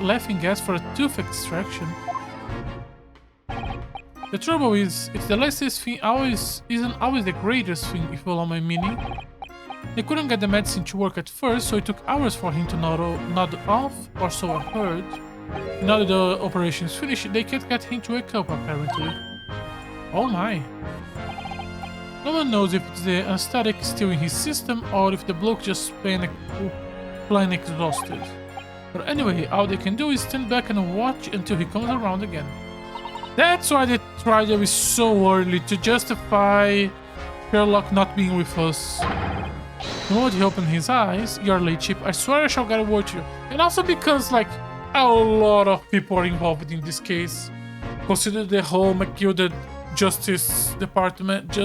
laughing gas for a tooth extraction. The trouble is, it's the latest thing isn't always the greatest thing, if you allow my meaning. They couldn't get the medicine to work at first, so it took hours for him to nod off, or so I heard. Now that the operation is finished, they can't get him to wake up, apparently. Oh my. No one knows if it's the anesthetic still in his system, or if the bloke just plain exhausted. But anyway, all they can do is stand back and watch until he comes around again. That's why the trial is so early, to justify Sherlock not being with us. The moment he opened his eyes, your late ship, I swear I shall get a word to you. And also because, like, a lot of people are involved in this case. Consider the whole McGilded Justice Department,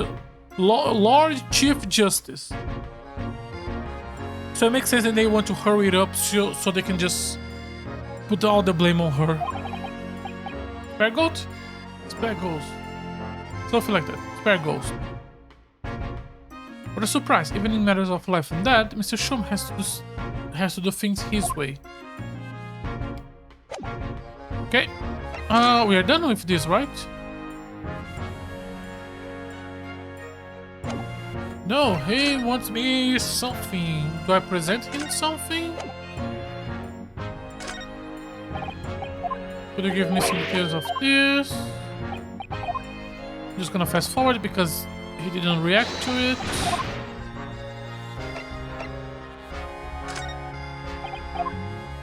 Lord Chief Justice. So it makes sense that they want to hurry it up so they can just put all the blame on her. Spare Ghost? Spare Ghost. Something like that. Spare Ghost. What a surprise, even in matters of life and death, Mr. Sholm has to do things his way. Okay. We are done with this, right? No, he wants me something. Do I present him something? Could you give me some details of this? I'm just gonna fast forward because he didn't react to it.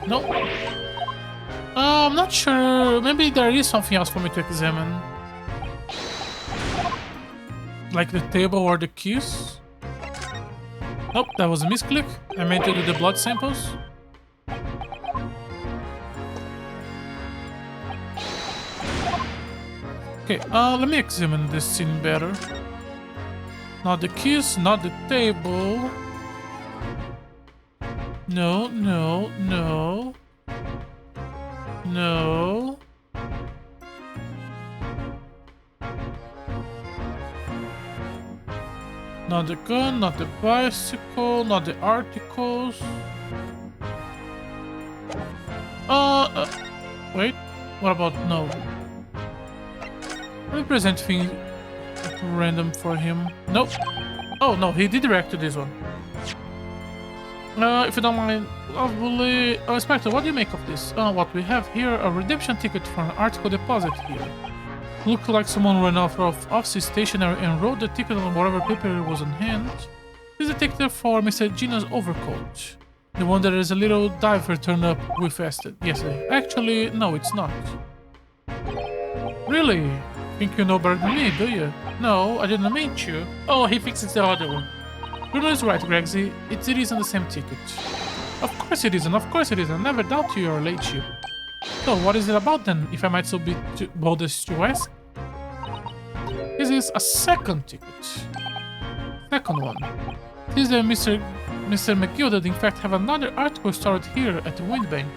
No. I'm not sure. Maybe there is something else for me to examine. Like the table or the keys? Nope, that was a misclick. I meant to do the blood samples. Okay, let me examine this scene better. Not the keys, not the table. No. Not the gun, not the bicycle, not the articles. Wait, what about no? Let me present things at random for him. Nope. Oh no, he did react to this one. If you don't mind, lovely. Inspector, what do you make of this? What we have here, a redemption ticket for an article deposit here. Looked like someone ran off office stationery and wrote the ticket on whatever paper was on hand. This is a ticket for Mr. Gina's overcoat. The one that is a little diver turned up with yesterday. Actually, no, it's not. Really? Think you know better than me, do you? No, I didn't mean to. Oh, he thinks it's the other one. Bruno is right, Gregsy. It isn't the same ticket. Of course it isn't, of course it isn't. I never doubt you are late ship. So, what is it about then, if I might so be bold as to ask? This is a second ticket. Second one. This is Mr. McGill in fact have another article stored here at the Windbank.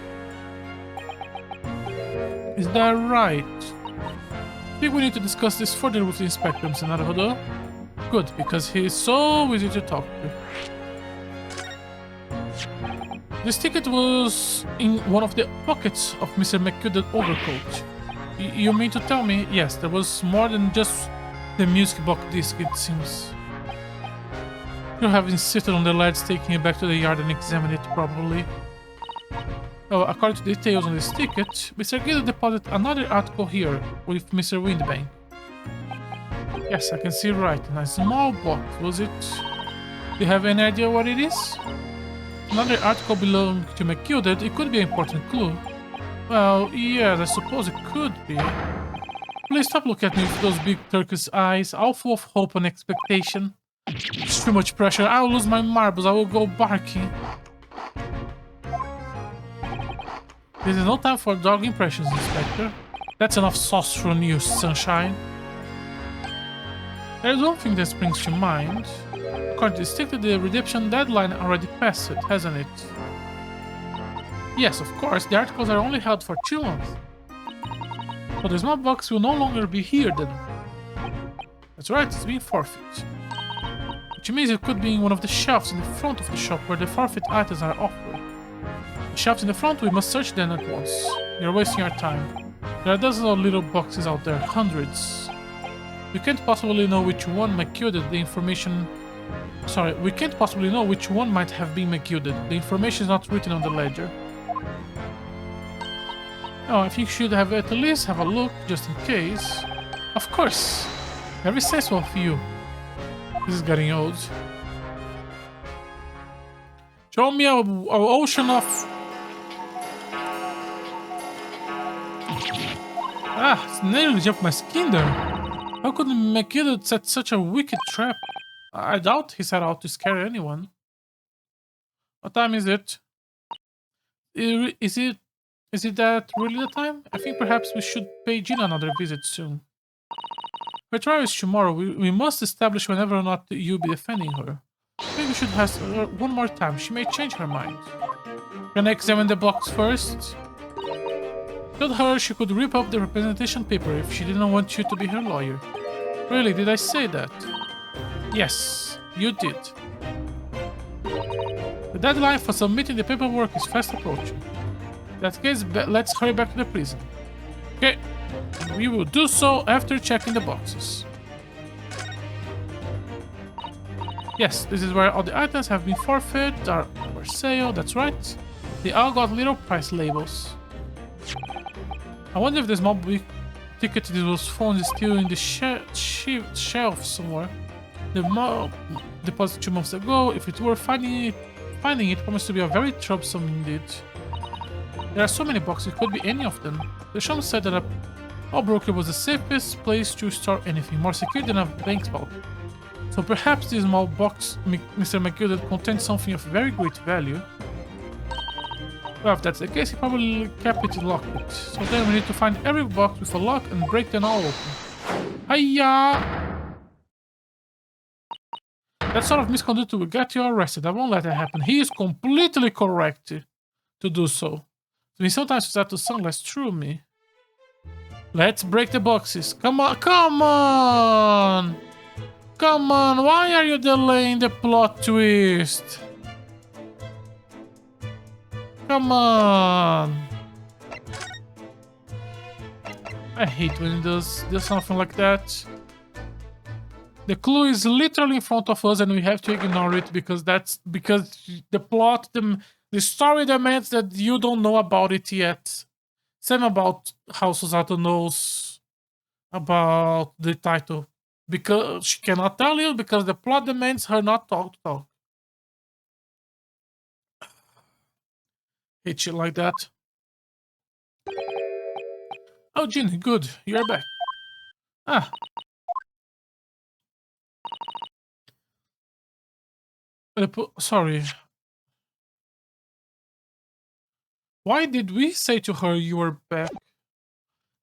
Is that right? I think we need to discuss this further with the Inspector, Mr. Naruhodo. Good, because he is so easy to talk to. This ticket was in one of the pockets of Mr. McGill's overcoat. You mean to tell me? Yes, there was more than just the music box disc, it seems. You have insisted on the lads taking it back to the yard and examine it properly. Oh, according to details on this ticket, Mr. Gill deposited another article here with Mr. Windbank. Yes, I can see right. In a small box, was it? Do you have any idea what it is? Another article belonging to McGilded, it could be an important clue. Well, yes, I suppose it could be. Please stop looking at me with those big turquoise eyes, all full of hope and expectation. It's too much pressure. I will lose my marbles. I will go barking. This is no time for dog impressions, Inspector. That's enough sauce from you, sunshine. There is one thing that springs to mind. According to this ticket, the redemption deadline already passed, hasn't it? Yes, of course. The articles are only held for 2 months. So the small box will no longer be here then. That's right, it's been forfeit. Which means it could be in one of the shelves in the front of the shop where the forfeit items are offered. The shelves in the front, we must search them at once. You're wasting our time. There are dozens of little boxes out there, hundreds. We can't possibly know which one McGilded the information... Sorry, we can't possibly know which one might have been McGilded. The information is not written on the ledger. Oh, I think you should have at least have a look, just in case. Of course! Very sensible of you. This is getting old. Show me our ocean of... Ah, it's nearly jumped my skin there. How could McGill set such a wicked trap? I doubt he set out to scare anyone. What time is it? Is it that really the time? I think perhaps we should pay Gina another visit soon. Her trial is tomorrow. We must establish whether or not you'll be defending her. Maybe we should ask her one more time. She may change her mind. Can I examine the box first? Told her she could rip up the representation paper if she didn't want you to be her lawyer. Really, did I say that? Yes, you did. The deadline for submitting the paperwork is fast approaching. In that case, let's hurry back to the prison. Okay, and we will do so after checking the boxes. Yes, this is where all the items have been forfeited, are for sale, that's right. They all got little price labels. I wonder if the small big ticket that was found is still in the shelf somewhere. The mob deposited 2 months ago. If it were finding it promised to be a very troublesome indeed. There are so many boxes, it could be any of them. The shop said that a pawnbroker was the safest place to store anything, more secure than a bank's vault. So perhaps this small box Mr. McGill contains something of very great value. Well, if that's the case, he probably kept it locked. So then we need to find every box with a lock and break them all open. Hiya! That sort of misconduct will get you arrested. I won't let that happen. He is completely correct to do so. He sometimes tries to sound less true me. Let's break the boxes. Come on, come on! Come on, why are you delaying the plot twist? Come on! I hate when it does something like that. The clue is literally in front of us and we have to ignore it because the plot, the story demands that you don't know about it yet. Same about how Susato knows about the title. Because she cannot tell you because the plot demands her not to talk. Hate shit like that. Oh, Jin, good. You're back. Ah. Sorry. Why did we say to her you were back?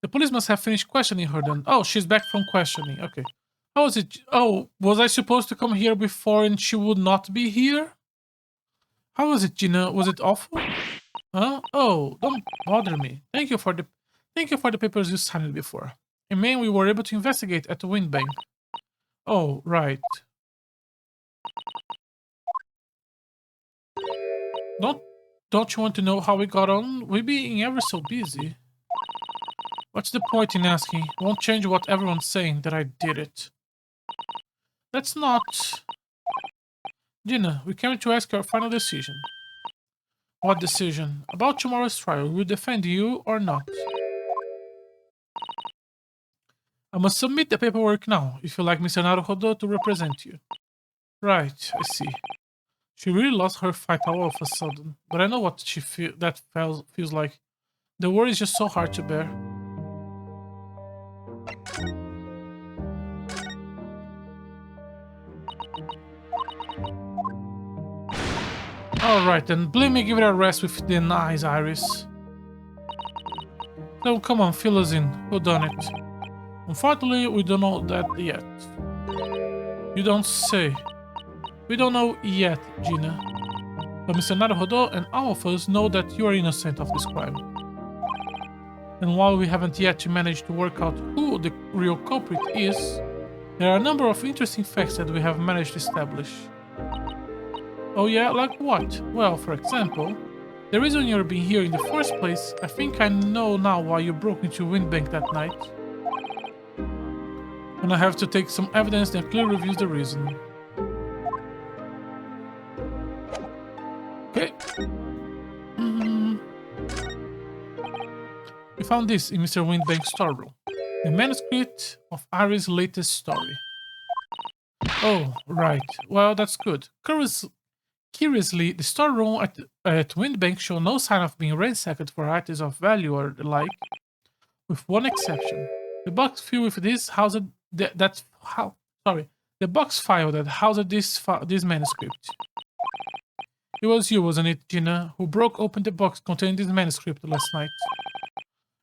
The police must have finished questioning her then. Oh, she's back from questioning. Okay. How was it? Oh, was I supposed to come here before and she would not be here? How was it, Gina? Was it awful? Huh? Oh, don't bother me. Thank you for the papers you signed before. And man, we were able to investigate at the wind bank. Oh, right. Don't don't you want to know how we got on? We're being ever so busy. What's the point in asking? It won't change what everyone's saying that I did it. That's not... Gina, we came to ask your final decision. What decision? About tomorrow's trial. Will we defend you or not? I must submit the paperwork now, if you like Mr. Naruhodo to represent you. Right, I see. She really lost her fight all of a sudden, but I know what feels like. The worry is just so hard to bear. Alright then, blame me, give it a rest with the eyes, Iris. So come on, fill us in. Who done it? Unfortunately, we don't know that yet. You don't say. We don't know yet, Gina. But Mr. Naruhodo and all of us know that you are innocent of this crime. And while we haven't yet managed to work out who the real culprit is, there are a number of interesting facts that we have managed to establish. Oh yeah, like what? Well, for example, the reason you're being here in the first place, I think I know now why you broke into Windbank that night. And I have to take some evidence that clearly reveals the reason. Okay. We found this in Mr. Windbank's storeroom. The manuscript of Ari's latest story. Oh, right. Well, that's good. Curiously, the storeroom at Windbank show no sign of being ransacked for items of value or the like, with one exception. The box filled with this housed the box file that housed this manuscript. It was you, wasn't it, Gina, who broke open the box containing this manuscript last night?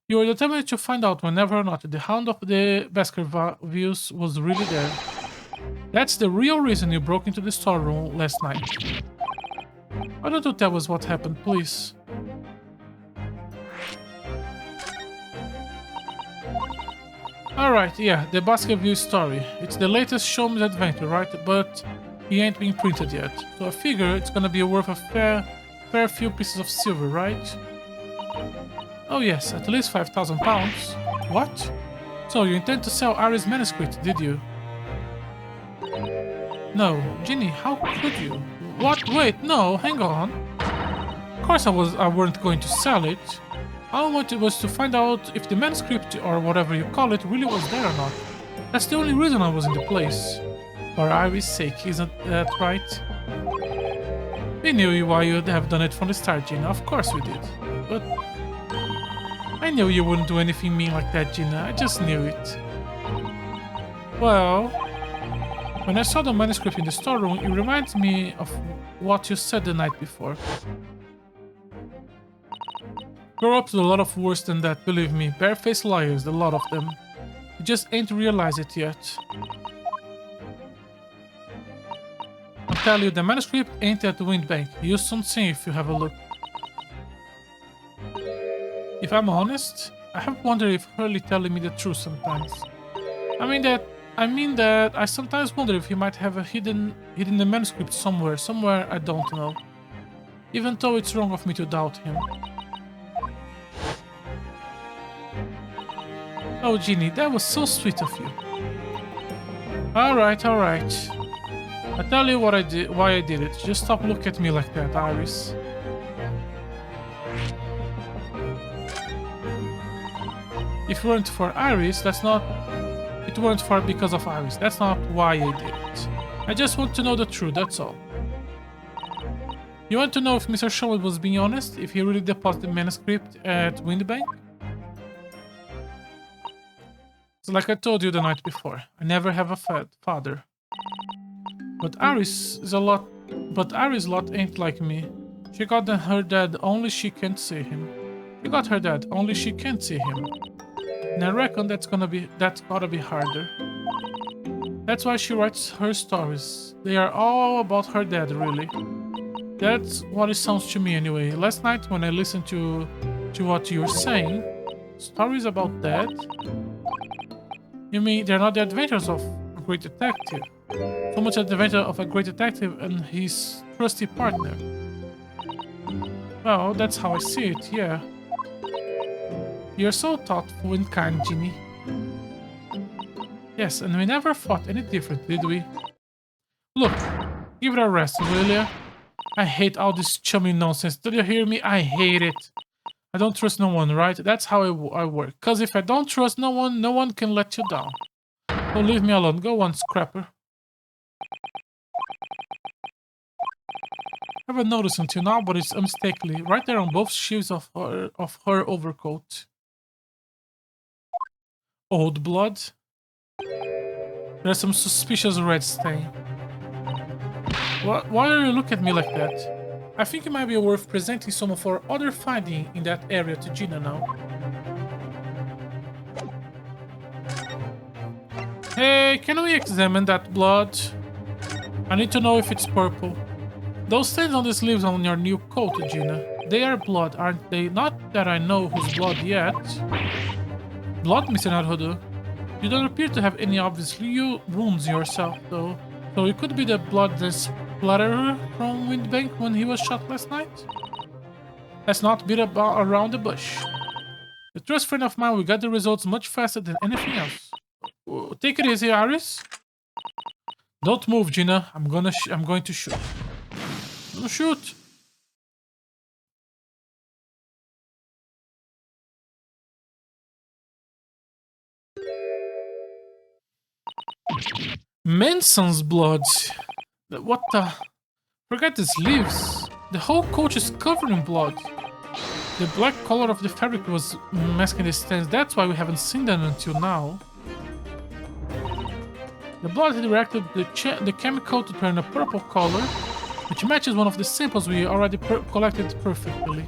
You were determined to find out whenever or not the Hound of the Baskervilles was really there. That's the real reason you broke into the storeroom last night. Why don't you tell us what happened, please? Alright, yeah, the Baskerville story. It's the latest Sholmes adventure, right? But he ain't been printed yet. So I figure it's gonna be worth a fair few pieces of silver, right? Oh yes, at least 5,000 pounds. What? So you intend to sell Ari's manuscript, did you? No, Ginny, how could you? What? Wait, no, hang on. Of course I weren't going to sell it. All I wanted was to find out if the manuscript, or whatever you call it, really was there or not. That's the only reason I was in the place. For Ari's sake, isn't that right? We knew why you'd have done it from the start, Gina. Of course we did. But I knew you wouldn't do anything mean like that, Gina. I just knew it. Well, when I saw the manuscript in the storeroom, it reminds me of what you said the night before. You're up to a lot of worse than that, believe me. Barefaced liars, a lot of them. You just ain't realized it yet. I'll tell you, the manuscript ain't at the Windbank. You'll soon see if you have a look. If I'm honest, I have wondered if Hurley telling me the truth sometimes. I mean that I sometimes wonder if he might have hidden the manuscript somewhere I don't know. Even though it's wrong of me to doubt him. Oh, Ginny, that was so sweet of you. Alright. I'll tell you why I did it. Just stop looking at me like that, Iris. If it weren't for Iris, it weren't for because of Iris. That's not why I did it. I just want to know the truth, that's all. You want to know if Mr. Sherwood was being honest? If he really deposited the manuscript at Windbank? So like I told you the night before, I never have a father. But Iris lot ain't like me. She got her dad, only she can't see him. She got her dad, only she can't see him. And I reckon that's gotta be harder. That's why she writes her stories. They are all about her dad, really. That's what it sounds to me anyway. Last night when I listened to what you were saying, stories about dad? You mean they're not the adventures of a great detective? So much the adventure of a great detective and his trusty partner. Well, that's how I see it, yeah. You're so thoughtful and kind, Ginny. Yes, and we never thought any different, did we? Look, give it a rest, will ya? I hate all this chummy nonsense. Do you hear me? I hate it. I don't trust no one, right? That's how I work. Cause if I don't trust no one can let you down. So leave me alone. Go on, Scrapper. I haven't noticed until now, but it's unmistakably right there on both sleeves of her overcoat. Old blood. There's some suspicious red stain. Why are you looking at me like that? I think it might be worth presenting some of our other finding in that area to Gina now. Hey, can we examine that blood? I need to know if it's purple. Those stains on the sleeves on your new coat, Gina. They are blood, aren't they? Not that I know whose blood yet. Blood, Mr. Naruhodo? You don't appear to have any obvious wounds yourself, though. So it could be the blood that splattered from Windbank when he was shot last night? Let's not beat around the bush. The trust friend of mine will get the results much faster than anything else. Take it easy, Iris. Don't move, Gina. I'm going to shoot. I'm gonna shoot. Manson's blood. What the? Forget the sleeves. The whole coat is covered in blood. The black color of the fabric was masking the stains. That's why we haven't seen them until now. The blood had reacted the chemical to turn a purple color, which matches one of the samples we already collected perfectly.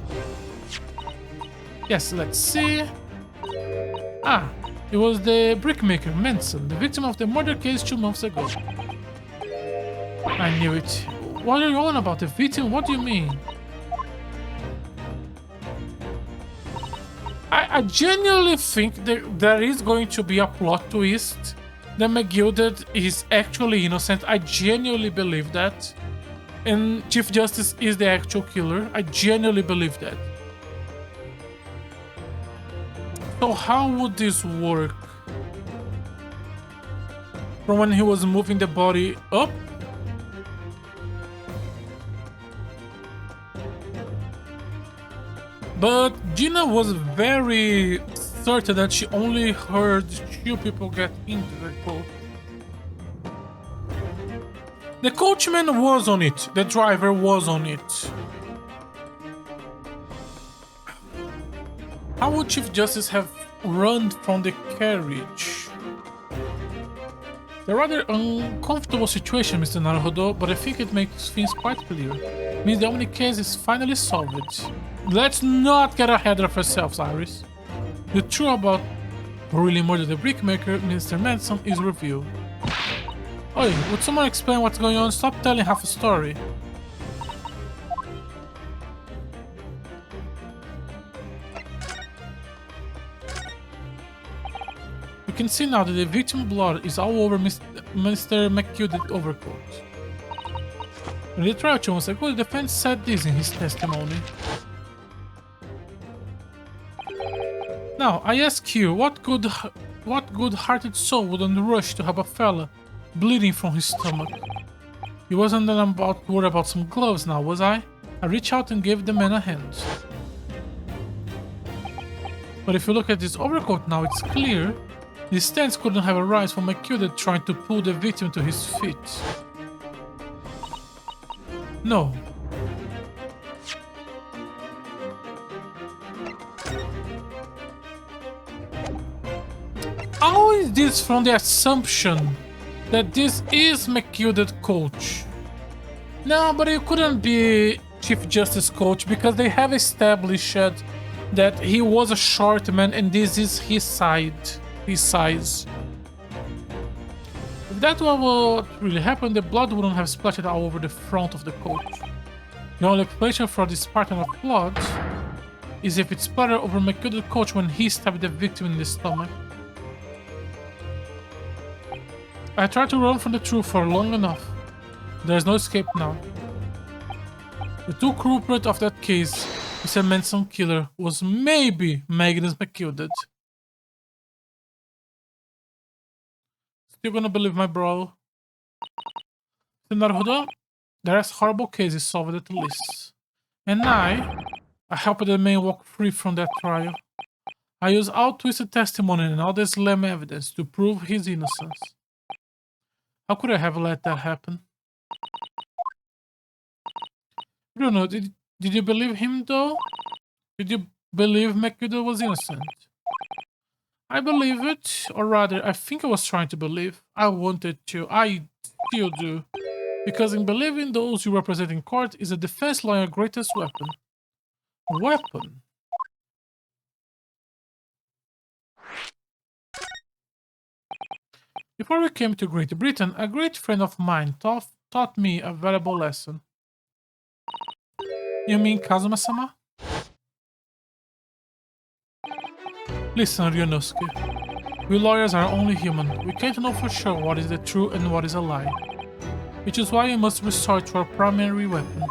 Yes, let's see. Ah, it was the brickmaker, Manson, the victim of the murder case 2 months ago. I knew it. What are you on about? The victim? What do you mean? I genuinely think there is going to be a plot twist that McGilded is actually innocent. I genuinely believe that. And Chief Justice is the actual killer. I genuinely believe that. So how would this work? From when he was moving the body up? But Gina was very certain that she only heard 2 people get into the coach. The coachman was on it. The driver was on it. How would Chief Justice have run from the carriage? A rather uncomfortable situation, Mr. Naruhodo, but I think it makes things quite clear. It means the Omni case is finally solved. Let's not get ahead of ourselves, Iris. The truth about who really murdered the brickmaker, Mr. Manson, is revealed. Oi, would someone explain what's going on? Stop telling half a story. You can see now that the victim's blood is all over Mr. McGilded's overcoat. In the trial 2 months ago, the defense said this in his testimony. Now, I ask you, what good-hearted soul wouldn't rush to help a fella bleeding from his stomach? He wasn't worried about some gloves now, was I? I reached out and gave the man a hand. But if you look at this overcoat now, it's clear the stains couldn't have arisen from McGilded trying to pull the victim to his feet. No. How is this from the assumption that this is McGilded's coach? No, but it couldn't be Chief Justice coach because they have established that he was a short man and this is his size. If that was what really happened, the blood wouldn't have splattered all over the front of the coach. The only explanation for this pattern of blood is if it splattered over McGilder's coach when he stabbed the victim in the stomach. I tried to run from the truth for long enough. There's no escape now. The true culprit of that case, Mr. Manson killer, was maybe Magnus McGilder. Still gonna believe my bro? Naruto, there's horrible cases solved at least. And I helped the man walk free from that trial. I used all twisted testimony and all the slim evidence to prove his innocence. How could I have let that happen? Bruno, did you believe him though? Did you believe McGilder was innocent? I believe it, or rather, I think I was trying to believe. I wanted to. I still do. Because in believing those you represent in court is a defense lawyer's greatest weapon. Weapon? Before we came to Great Britain, a great friend of mine taught me a valuable lesson. You mean Kazuma-sama? Listen, Ryunosuke. We lawyers are only human. We can't know for sure what is the truth and what is a lie. Which is why we must resort to our primary weapon.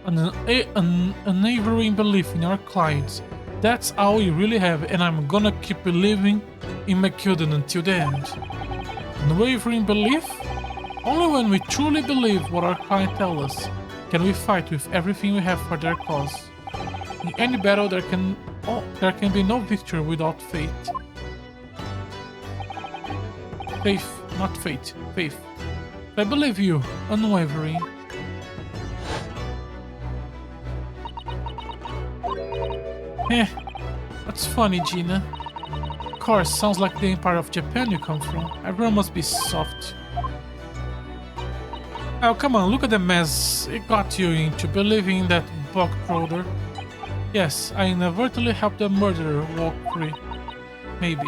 An unwavering belief in our clients. That's all we really have, and I'm gonna keep believing in McGilder until the end. Unwavering belief? Only when we truly believe what our clients tell us can we fight with everything we have for their cause. In any battle, there can be no victory without faith. Faith, not fate. Faith. I believe you, unwavering. That's funny, Gina. Of course, sounds like the Empire of Japan you come from. Everyone must be soft. Oh, come on, look at the mess it got you into believing that bog troller. Yes, I inadvertently helped the murderer walk free. Maybe.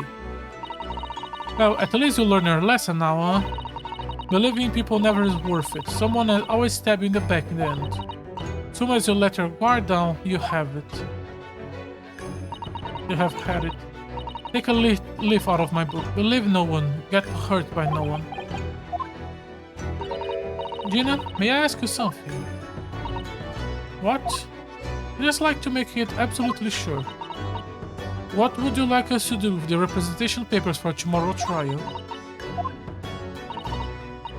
Well, at least you learned your lesson now, huh? Believing people never is worth it. Someone will always stab you in the back in the end. As soon as you let your guard down, you have it. You have had it. Take a leaf out of my book. Believe no one. Get hurt by no one. Gina, may I ask you something? What? I'd just like to make it absolutely sure. What would you like us to do with the representation papers for tomorrow's trial?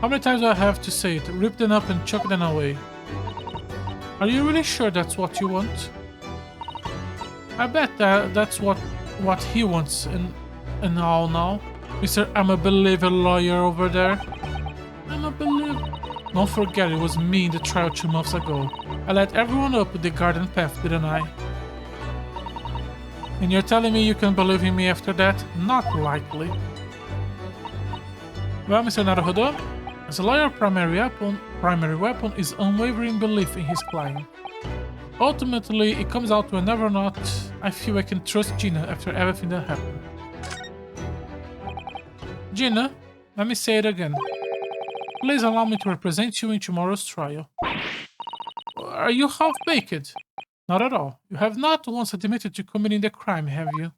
How many times do I have to say it? Rip them up and chuck them away. Are you really sure that's what you want? I bet that's what he wants and all now. Mr. I'm a believer lawyer over there. I'm a believer. Don't forget it was me in the trial 2 months ago. I let everyone up the garden path, didn't I? And you're telling me you can believe in me after that? Not likely. Well, Mr. Naruhodo, as a lawyer, primary weapon is unwavering belief in his client. Ultimately, it comes out to whether or not I feel I can trust Gina after everything that happened. Gina, let me say it again. Please allow me to represent you in tomorrow's trial. Are you half-baked? Not at all. You have not once admitted to committing the crime, have you?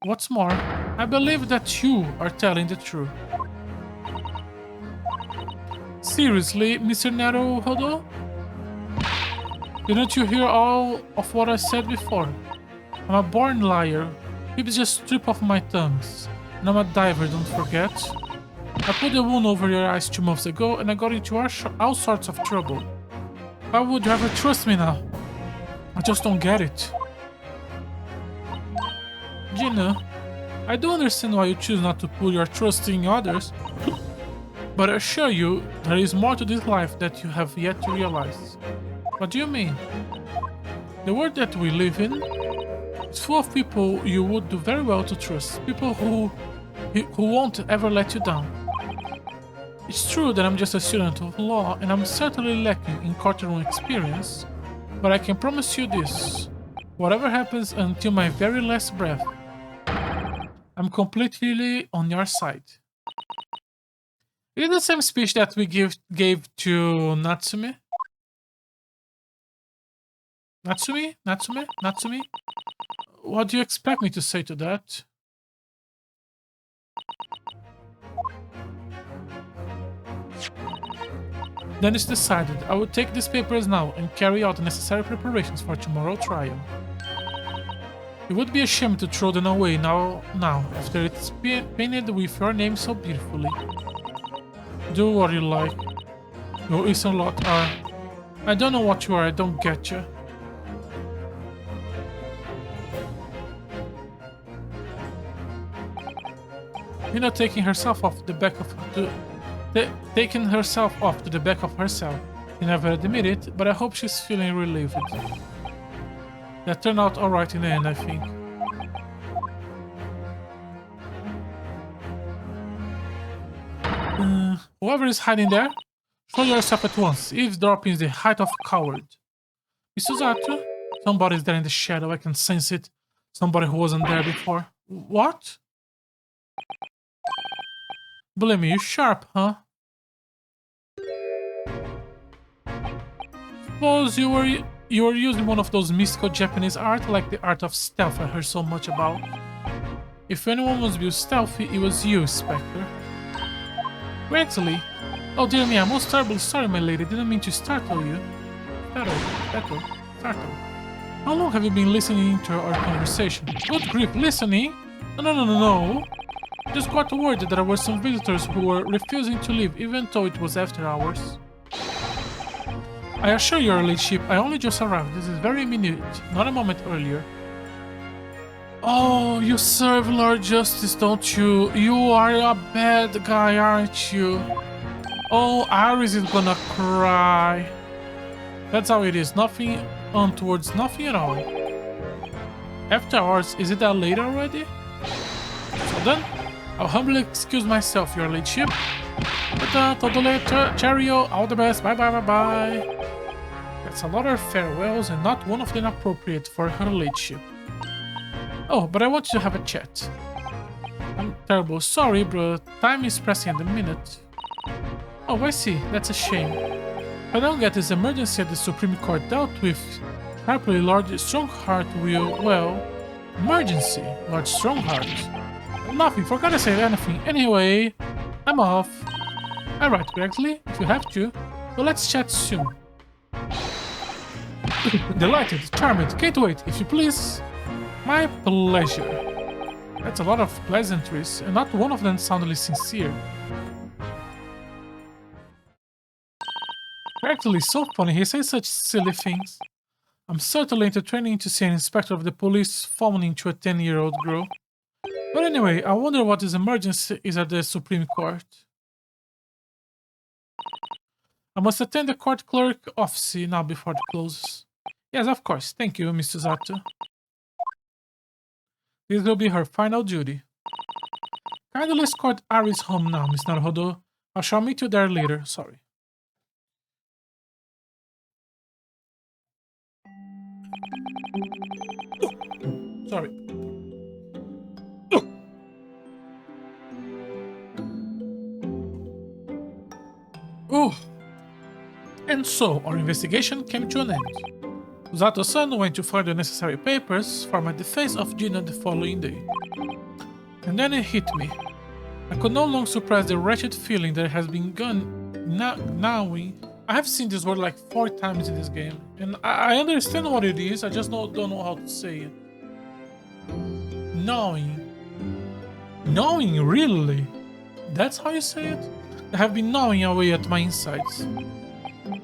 What's more, I believe that you are telling the truth. Seriously, Mr. Naruhodo? Didn't you hear all of what I said before? I'm a born liar. People just strip off my tongues. And I'm a diver, don't forget. I put the wound over your eyes 2 months ago and I got into all sorts of trouble. Why would you ever trust me now? I just don't get it. Gina, I do understand why you choose not to put your trust in others, but I assure you there is more to this life that you have yet to realize. What do you mean? The world that we live in is full of people you would do very well to trust, people who won't ever let you down. It's true that I'm just a student of law and I'm certainly lacking in courtroom experience, but I can promise you this. Whatever happens until my very last breath, I'm completely on your side. Is it the same speech that we gave to Natsume? Natsumi? Natsume? Natsumi? What do you expect me to say to that? Then it's decided. I will take these papers now and carry out the necessary preparations for tomorrow's trial. It would be a shame to throw them away now after it's painted with your name so beautifully. Do what you like. You Eastern lot are... I don't know what you are, I don't get you. Taking herself off the back of taking herself off to the back of herself. She never admit it, but I hope she's feeling relieved. That turned out alright in the end, I think. Whoever is hiding there, show yourself at once. Eavesdropping is the height of coward. Mr. Zato? Somebody's there in the shadow, I can sense it. Somebody who wasn't there before. What? Believe me, you're sharp, huh? Suppose you were using one of those mystical Japanese art, like the art of stealth I heard so much about. If anyone was being stealthy, it was you, Spectre. Actually, oh dear me, I'm most terribly sorry, my lady. Didn't mean to startle you. Startle. How long have you been listening to our conversation? Good grief, listening? No. Just got word that there were some visitors who were refusing to leave, even though it was after hours. I assure your ladyship, I only just arrived. This is very minute, not a moment earlier. Oh, you serve Lord Justice, don't you? You are a bad guy, aren't you? Oh, Iris is gonna cry. That's how it is. Nothing untowards, nothing at all. After hours, is it that late already? So then, I'll humbly excuse myself, your ladyship. But todo later, cheerio, all the best, bye. That's a lot of farewells and not one of them appropriate for her ladyship. Oh, but I want you to have a chat. I'm terrible sorry, but time is pressing at the minute. Oh, I see. That's a shame. If I don't get this emergency at the Supreme Court dealt with, happily Lord Strongheart will, well... Emergency, Lord Strongheart. Nothing, forgot to say anything. Anyway, I'm off. Alright, Gregsley, if you have to. So let's chat soon. Delighted, charmed, can't wait, if you please. My pleasure. That's a lot of pleasantries, and not one of them sounded sincere. Actually, so funny, he says such silly things. I'm certainly entertaining to see an inspector of the police falling into a 10-year-old girl. But anyway, I wonder what this emergency is at the Supreme Court. I must attend the court clerk office now before it closes. Yes, of course. Thank you, Mr. Zato. This will be her final duty. Kindly escort Iris home now, Miss Naruhodo. I shall meet you there later. Sorry. Sorry. Oh. And so, our investigation came to an end. Zato-san went to find the necessary papers for my defense of Gina the following day. And then it hit me. I could no longer suppress the wretched feeling that has been gnawing. I have seen this word like 4 times in this game, and I understand what it is, I just don't know how to say it. Gnawing. Gnawing, really? That's how you say it? I have been gnawing away at my insides.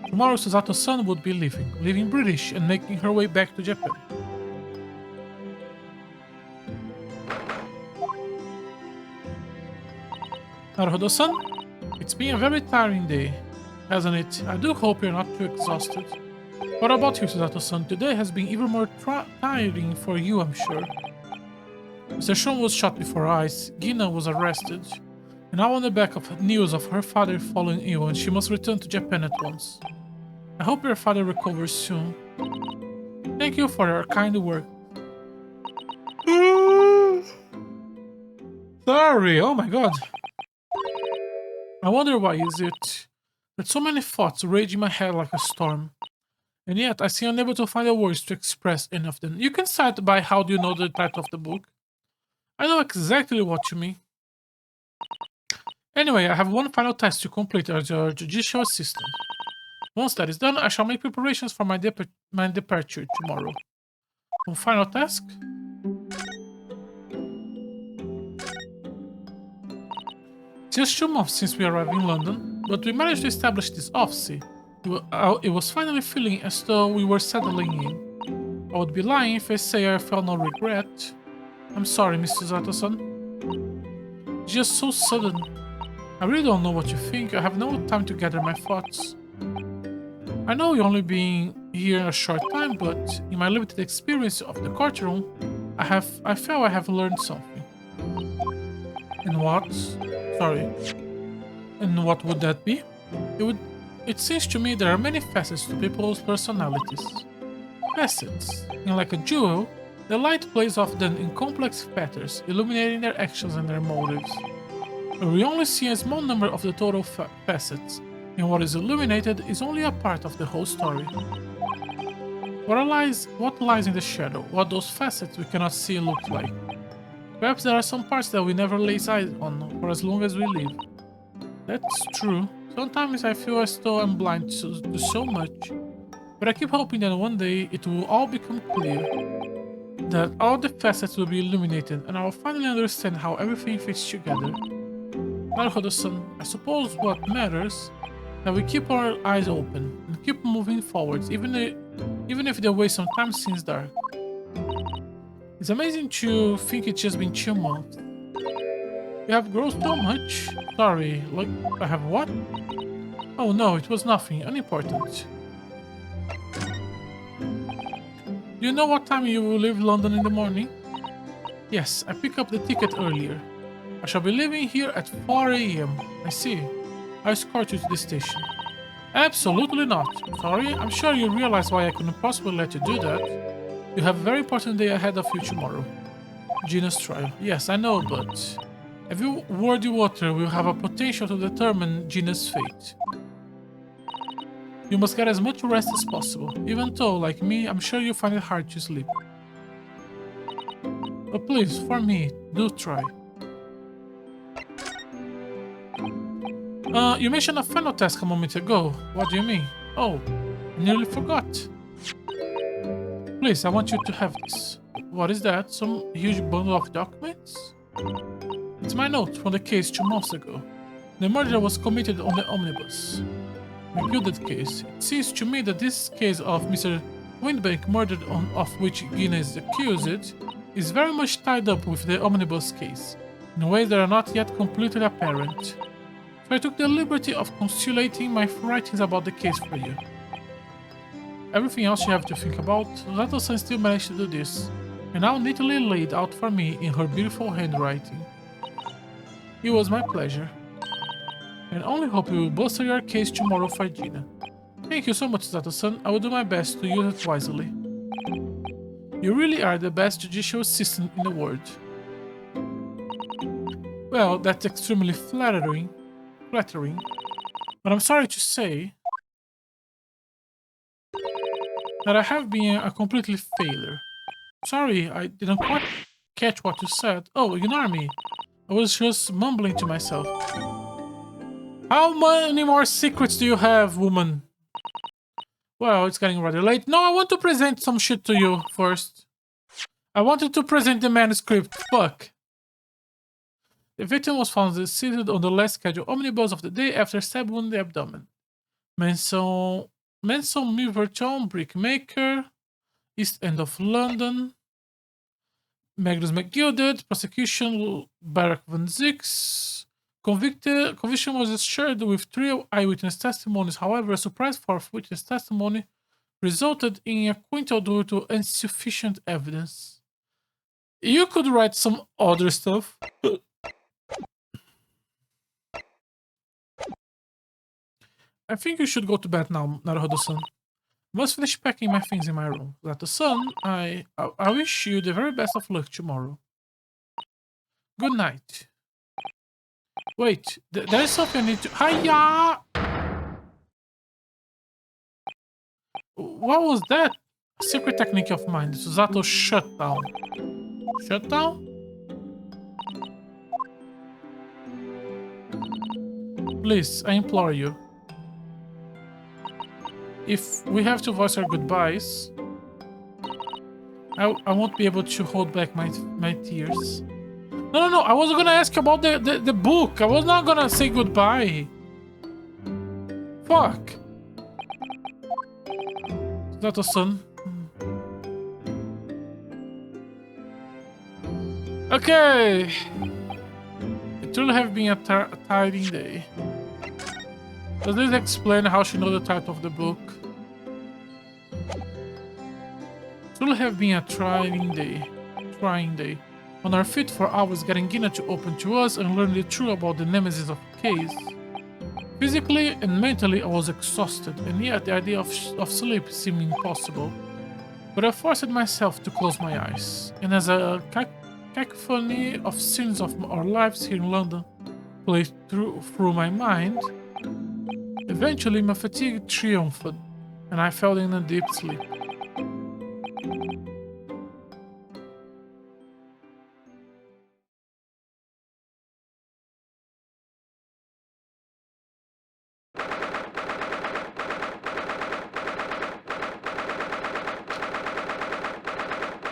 Tomorrow Susato-san would be leaving British and making her way back to Japan. Naruhodo-san, it's been a very tiring day, hasn't it? I do hope you're not too exhausted. What about you, Susato-san? Today has been even more tiring for you, I'm sure. Mr. Shun was shot before our eyes, Gina was arrested, and now on the back of news of her father falling ill and she must return to Japan at once. I hope your father recovers soon. Thank you for your kind work. Sorry, oh my god. I wonder why is it that so many thoughts rage in my head like a storm, and yet I seem unable to find the words to express any of them. You can start by how do you know the title of the book? I know exactly what you mean. Anyway, I have one final task to complete as your judicial assistant. Once that is done, I shall make preparations for my departure tomorrow. One final task? Just 2 months since we arrived in London, but we managed to establish this office. It was finally feeling as though we were settling in. I would be lying if I say I felt no regret. I'm sorry, Mr. Zatason. Just so sudden. I really don't know what you think. I have no time to gather my thoughts. I know you've only been here a short time, but in my limited experience of the courtroom, I feel I have learned something. And what? Sorry. And what would that be? It seems to me there are many facets to people's personalities. Facets. And like a jewel, the light plays off them in complex patterns, illuminating their actions and their motives. But we only see a small number of the total facets, and what is illuminated is only a part of the whole story. What lies in the shadow? What those facets we cannot see look like? Perhaps there are some parts that we never lay eyes on for as long as we live. That's true. Sometimes I feel as though I'm blind to so much, but I keep hoping that one day it will all become clear. That all the facets will be illuminated and I will finally understand how everything fits together. Naruhodo-san, I suppose what matters that we keep our eyes open and keep moving forwards, even if the way sometimes seems dark. It's amazing to think it's just been 2 months. You have grown so much. Sorry, like, I have what? Oh no, it was nothing, unimportant. Do you know what time you will leave London in the morning? Yes, I picked up the ticket earlier. I shall be leaving here at 4 a.m. I see. I'll escort you to the station. Absolutely not. Sorry, I'm sure you realize why I couldn't possibly let you do that. You have a very important day ahead of you tomorrow. Gina's trial. Yes, I know, but every word you utter will have a potential to determine Gina's fate. You must get as much rest as possible, even though, like me, I'm sure you find it hard to sleep. But please, for me, do try. You mentioned a final task a moment ago. What do you mean? Oh, I nearly forgot. Please, I want you to have this. What is that? Some huge bundle of documents? It's my note from the case 2 months ago. The murder was committed on the omnibus. The gilded case. It seems to me that this case of Mr. Windbank murdered of which Gina is accused is very much tied up with the omnibus case, in ways that are not yet completely apparent. So I took the liberty of consolidating my writings about the case for you. Everything else you have to think about, Zatasan still managed to do this, and now neatly laid out for me in her beautiful handwriting. It was my pleasure. And only hope you will bolster your case tomorrow for Gina. Thank you so much, Zatasan. I will do my best to use it wisely. You really are the best judicial assistant in the world. Well, that's extremely flattering, but I'm sorry to say that I have been a completely failure. Sorry, I didn't quite catch what you said. Oh, ignore me. I was just mumbling to myself. How many more secrets do you have, woman? Well, it's getting rather late. No, I want to present some shit to you first. I wanted to present the manuscript. Fuck. The victim was found seated on the last scheduled omnibus of the day after stab wound in the abdomen. Manson Milverton, brickmaker, East End of London. Magnus McGilded, prosecution Barack Van Zix. Conviction was assured with 3 eyewitness testimonies. However, a surprise 4th witness testimony resulted in acquittal due to insufficient evidence. You could write some other stuff. I think you should go to bed now, Naruhodo-san. I must finish packing my things in my room. Zato-san, I wish you the very best of luck tomorrow. Good night. Wait, there is something I need to... Hiya! What was that? Secret technique of mine. The Susato shutdown. Shutdown? Please, I implore you. If we have to voice our goodbyes, I won't be able to hold back my tears. No, I wasn't gonna ask about the book. I was not gonna say goodbye. Fuck. Susato-san. Okay. It will have been a tiring day. Does this explain how she knows the title of the book? It will have been a trying day. On our feet for hours getting Gina to open to us and learn the truth about the nemesis of the case. Physically and mentally I was exhausted, and yet the idea of sleep seemed impossible. But I forced myself to close my eyes, and as a cacophony of scenes of our lives here in London played through my mind, eventually my fatigue triumphed, and I fell in a deep sleep.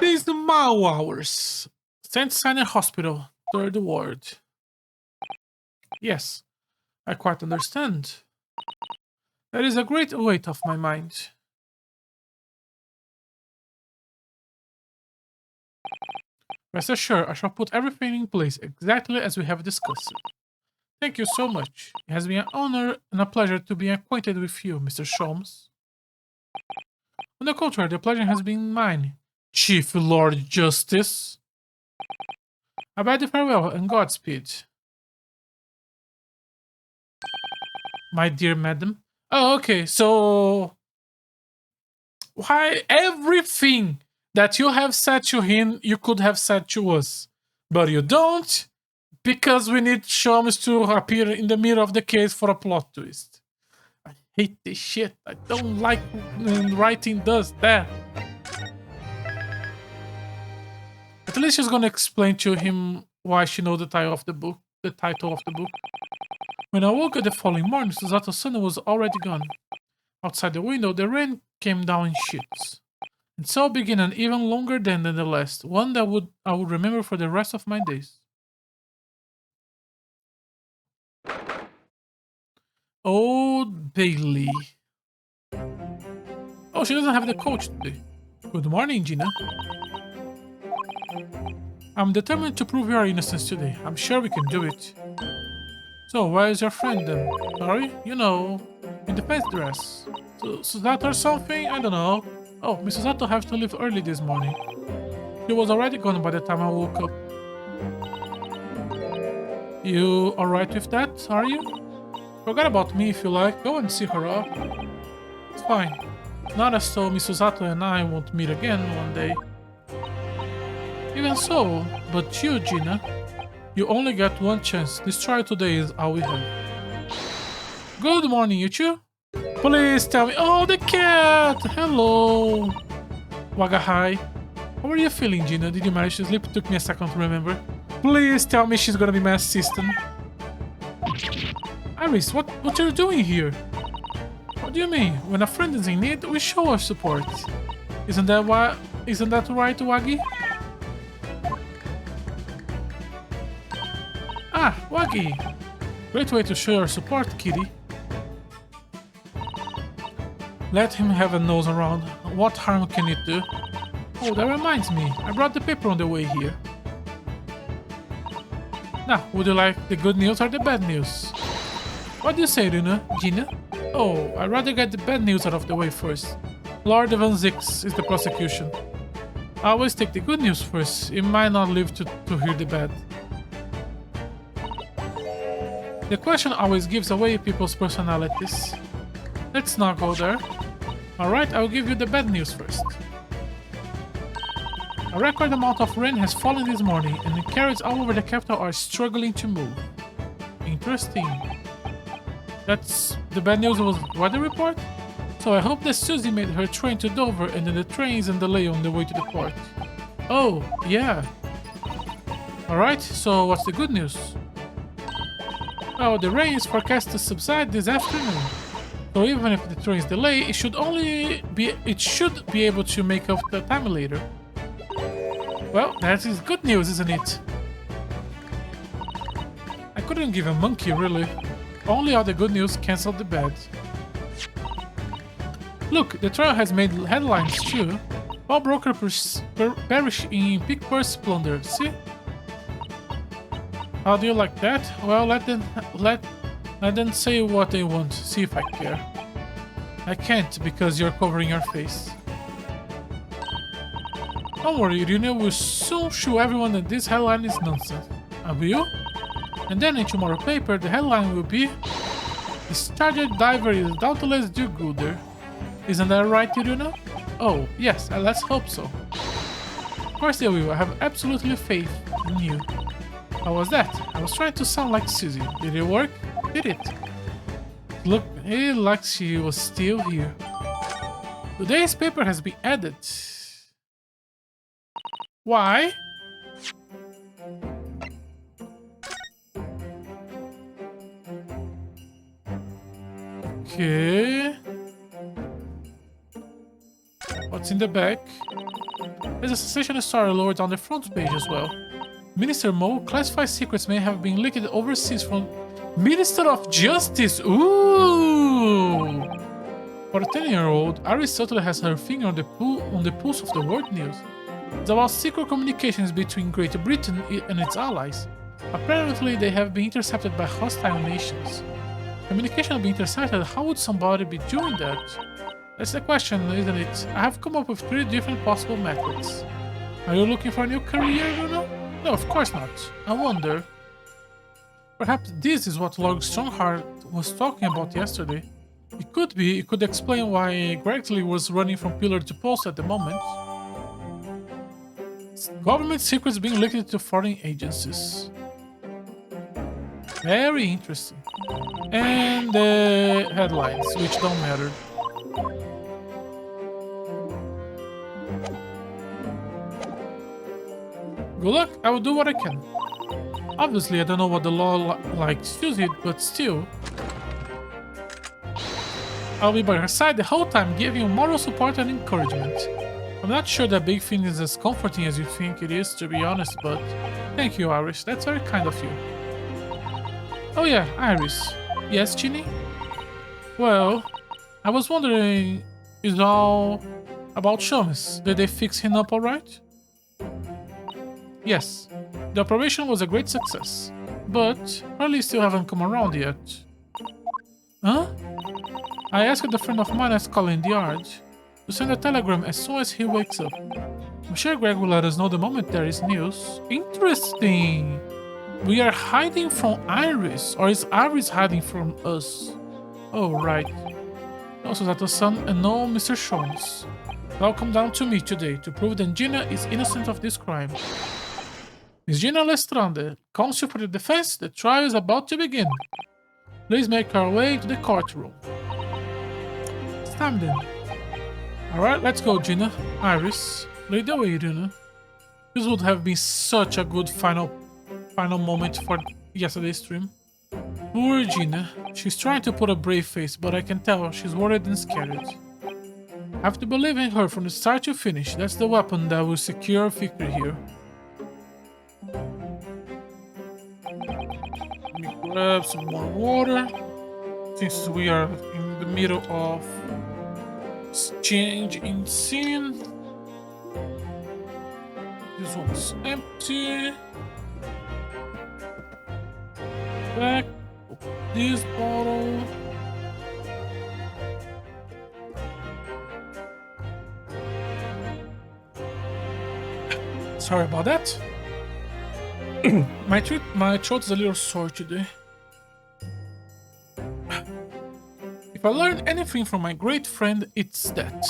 These Mao hours. St. Sinai Hospital, third ward. Yes, I quite understand. That is a great weight off my mind. Rest assured, I shall put everything in place exactly as we have discussed. Thank you so much. It has been an honor and a pleasure to be acquainted with you, Mr. Sholmes. On the contrary, the pleasure has been mine, Chief Lord Justice. I bid you farewell and Godspeed. My dear madam. Oh, okay, so... Why everything that you have said to him, you could have said to us. But you don't, because we need Sholmes to appear in the middle of the case for a plot twist. I hate this shit. I don't like when writing does that. At least she's gonna explain to him why she knows the title of the book. When I woke up the following morning, Susato's sun was already gone. Outside the window, the rain came down in sheets. And so began an even longer day than the last, one that I would remember for the rest of my days. Old Bailey. Oh, she doesn't have the coach today. Good morning, Gina. I'm determined to prove your innocence today. I'm sure we can do it. So, where is your friend then? Sorry? You know, in the best dress. Susato or something? I don't know. Oh, Miss Susato has to leave early this morning. She was already gone by the time I woke up. You alright with that, are you? Forget about me if you like. Go and see her off. It's fine. It's not as though Miss Susato and I won't meet again one day. Even so, but you, Gina, you only get one chance. This trial today is all we have. Good morning, you two. Please tell me. Oh, the cat! Hello! Wagahai. How are you feeling, Gina? Did you manage to sleep? It took me a second to remember. Please tell me she's gonna be my assistant. Iris, what are you doing here? What do you mean? When a friend is in need, we show our support. Isn't that right, Waggy? Ah, Waggy! Great way to show your support, kitty. Let him have a nose around. What harm can it do? Oh, that reminds me. I brought the paper on the way here. Now, would you like the good news or the bad news? What do you say, Gina? Oh, I'd rather get the bad news out of the way first. Lord Van Zix is the prosecution. I always take the good news first. You might not live to hear the bad. The question always gives away people's personalities. Let's not go there. Alright, I'll give you the bad news first. A record amount of rain has fallen this morning, and the carriages all over the capital are struggling to move. In Interesting. That's the bad news was weather report? So I hope that Susie made her train to Dover and then the train is in delay on the way to the port. Oh, yeah. Alright, so what's the good news? Oh, the rain is forecast to subside this afternoon. So even if the train is delayed, it should be able to make up the time later. Well, that is good news, isn't it? I couldn't give a monkey, really. Only all the good news canceled the bad. Look, the trial has made headlines too. All brokers perish in Big Purse plunder, see? How do you like that? Well, let them say what they want, see if I care. I can't because you're covering your face. Don't worry, Irina will soon show everyone that this headline is nonsense. I will? And then in tomorrow's paper, the headline will be "The Stargate Diver is doubtless do-gooder." Isn't that right, Irina? Oh, yes, let's hope so. Of course they will, I have absolutely faith in you. How was that? I was trying to sound like Susie. Did it work? Did it? Look, it like she was still here. Today's paper has been added. Why? Okay. What's in the back? There's a sensational story lower down the front page as well. Minister Mo, classified secrets may have been leaked overseas from Minister of Justice. Ooh! For a 10-year-old, Aristotle has her finger on the pulse of the world news. It's about secret communications between Great Britain and its allies. Apparently, they have been intercepted by hostile nations. Communication being intercepted, how would somebody be doing that? That's the question, isn't it? I have come up with 3 different possible methods. Are you looking for a new career, Bruno? No, of course not. I wonder. Perhaps this is what Lord Strongheart was talking about yesterday. It could be. It could explain why Gregsley was running from pillar to post at the moment. Government secrets being leaked to foreign agencies. Very interesting. And the headlines, which don't matter. Good luck, I will do what I can. Obviously, I don't know what the law likes to it, but still. I'll be by her side the whole time, giving you moral support and encouragement. I'm not sure that Big Fin is as comforting as you think it is, to be honest, but thank you, Iris. That's very kind of you. Oh yeah, Iris. Yes, Ginny? Well, I was wondering, is all about Shomes? Did they fix him up alright? Yes, the operation was a great success, but Harley still haven't come around yet. Huh? I asked a friend of mine at Scotland Yard to send a telegram as soon as he wakes up. I'm sure Greg will let us know the moment there is news. Interesting! We are hiding from Iris, or is Iris hiding from us? Oh, right. No Susato-san and no Mr. Shomes. They'll come down to me today to prove that Gina is innocent of this crime. Miss Gina Lestrande, counsel for the defense, the trial is about to begin. Please make our way to the courtroom. It's time then. Alright, let's go, Gina. Iris, lead the way, Irina. This would have been such a good final moment for yesterday's stream. Poor Gina. She's trying to put a brave face, but I can tell she's worried and scared. I have to believe in her from the start to finish. That's the weapon that will secure victory here. Let me grab some more water, since we are in the middle of change in scene. This one's empty. Back. This bottle. Sorry about that. My throat is a little sore today. If I learned anything from my great friend, it's that.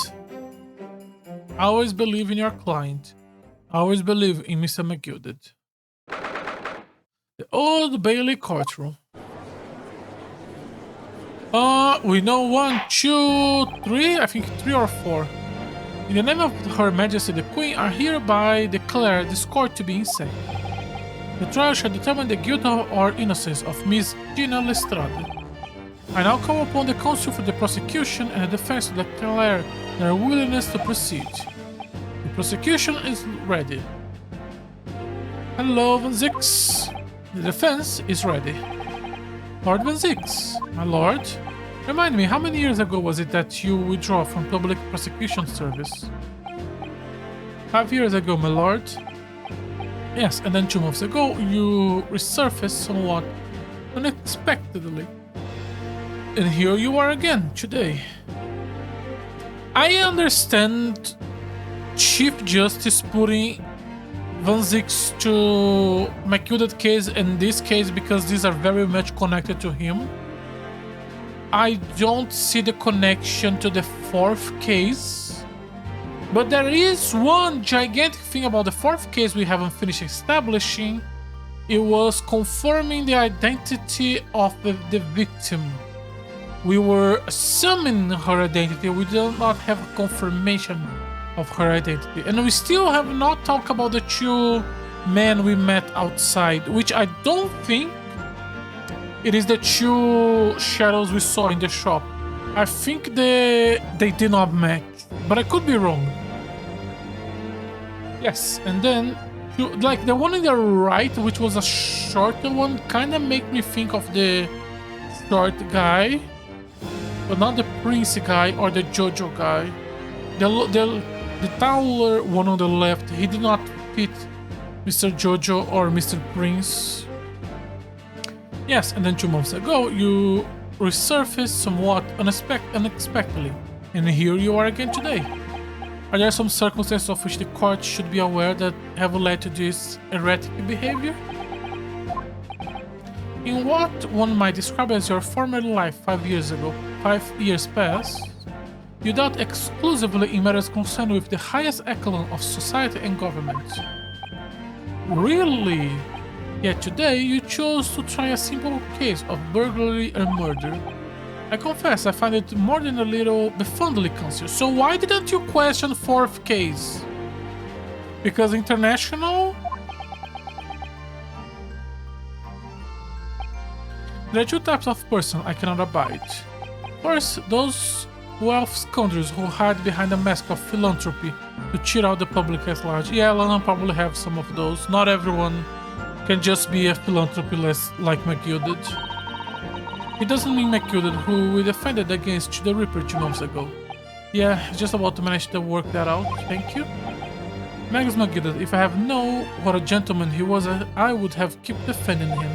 Always believe in your client. Always believe in Mr. McGilded. The Old Bailey courtroom. We know 1, 2, 3. I think 3 or 4. In the name of Her Majesty the Queen, I hereby declare this court to be in session. The trial shall determine the guilt or innocence of Miss Gina Lestrade. I now call upon the counsel for the prosecution and the defense to declare their willingness to proceed. The prosecution is ready. Hello, Van Zix. The defense is ready. Lord Van Zix, my lord, remind me, how many years ago was it that you withdrew from public prosecution service? 5 years ago, my lord. Yes, and then 2 months ago, you resurfaced somewhat unexpectedly. And here you are again, today. I understand Chief Justice putting Van Zix to McGilded case and this case because these are very much connected to him. I don't see the connection to the 4th case. But there is one gigantic thing about the 4th case we haven't finished establishing. It was confirming the identity of the victim. We were assuming her identity, we did not have a confirmation of her identity. And we still have not talked about the 2 men we met outside, which I don't think it is the 2 shadows we saw in the shop. I think they did not match, but I could be wrong. Yes, and then like the one on the right, which was a shorter one, kind of make me think of the short guy, but not the Prince guy or the Jojo guy. The taller one on the left, he did not fit Mr. Jojo or Mr. Prince. Yes, and then 2 months ago, you resurfaced somewhat unexpectedly, and here you are again today. Are there some circumstances of which the court should be aware that have led to this erratic behavior? In what one might describe as your former life 5 years ago, 5 years past, you dealt exclusively in matters concerned with the highest echelon of society and government. Really? Yet today you chose to try a simple case of burglary and murder. I confess I find it more than a little befuddling, Counsel. So why didn't you question 4th case? Because international? There are 2 types of person I cannot abide. First, those wealth scoundrels who hide behind a mask of philanthropy to cheat out the public at large. Yeah, London probably have some of those. Not everyone can just be a philanthropist like McGilded. It doesn't mean McGilded, who we defended against the Reaper 2 months ago. Yeah, just about to manage to work that out. Thank you. Magnus McGilded, if I have known what a gentleman he was, I would have kept defending him.